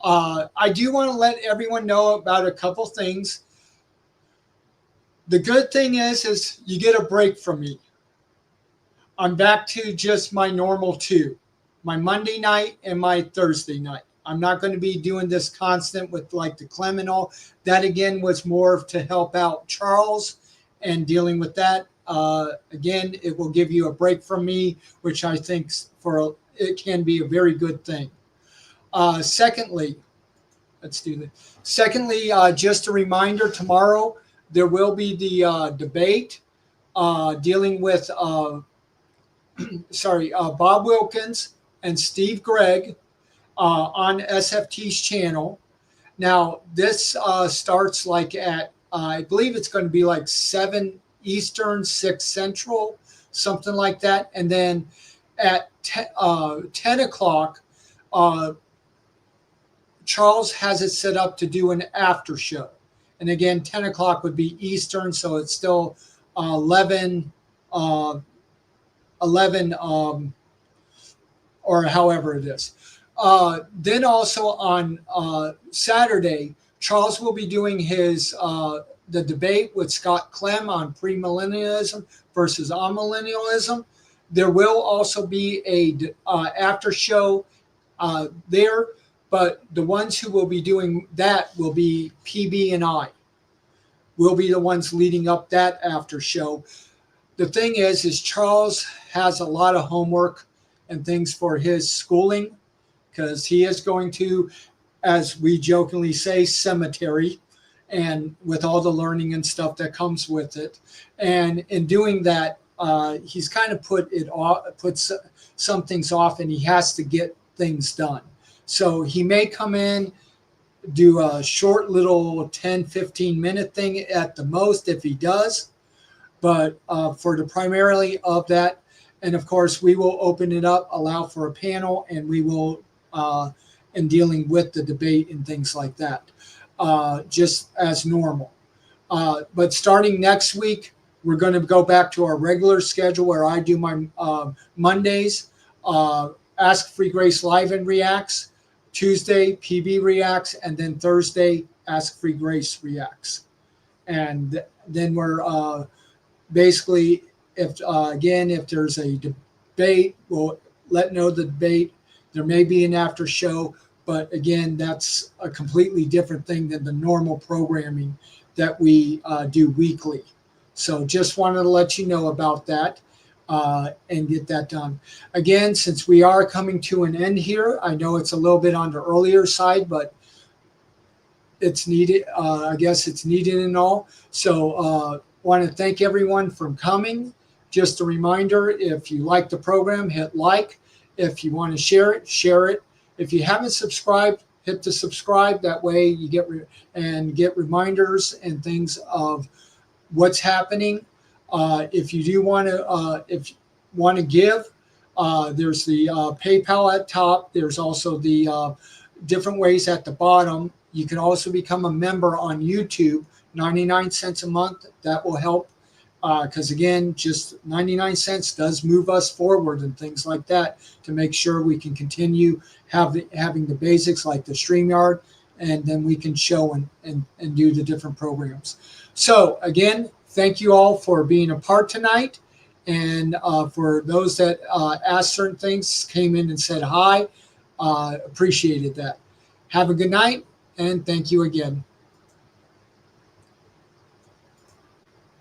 I do want to let everyone know about a couple things. The good thing is you get a break from me. I'm back to just my normal 2, my Monday night and my Thursday night. I'm not going to be doing this constant with like the Clem and all. That again was more to help out Charles and dealing with that. Again, it will give you a break from me, which I think it can be a very good thing. Secondly, just a reminder, tomorrow there will be the debate dealing with Bob Wilkins and Steve Gregg on SFT's channel. Now, this starts like at, I believe it's going to be like 7 Eastern, 6 Central, something like that. And then at 10 o'clock, Charles has it set up to do an after show. And again, 10 o'clock would be Eastern, so it's still 11 or however it is. Then also on Saturday, Charles will be doing his the debate with Scott Clem on premillennialism versus amillennialism. There will also be a after show there, but the ones who will be doing that will be PB and I. We'll be the ones leading up that after show. The thing is Charles has a lot of homework and things for his schooling, because he is going to, as we jokingly say, cemetery. and with all the learning and stuff that comes with it. And in doing that, he's kind of puts some things off, and he has to get things done. So he may come in, do a short little 10-15 minute thing at the most if he does, but for the primarily of that. And of course, we will open it up, allow for a panel, and we will in dealing with the debate and things like that, just as normal. But starting next week, we're going to go back to our regular schedule where I do my Mondays, Ask Free Grace Live and Reacts, Tuesday, PB Reacts, and then Thursday, Ask Free Grace Reacts. And then we're basically, if there's a debate, we'll know the debate. There may be an after show, but again, that's a completely different thing than the normal programming that we do weekly. So just wanted to let you know about that and get that done. Again, since we are coming to an end here, I know it's a little bit on the earlier side, but it's needed. I guess it's needed and all. So want to thank everyone for coming. Just a reminder, if you like the program, hit like. If you want to share it, share it. If you haven't subscribed, hit the subscribe. That way you get reminders and things of what's happening. If you do want to give, there's the PayPal at top. There's also the different ways at the bottom. You can also become a member on YouTube, 99 cents a month. That will help because, again, just 99 cents does move us forward and things like that to make sure we can continue having the basics like the StreamYard, and then we can show and do the different programs. So, again, thank you all for being a part tonight. And for those that asked certain things, came in and said hi, appreciated that. Have a good night, and thank you again.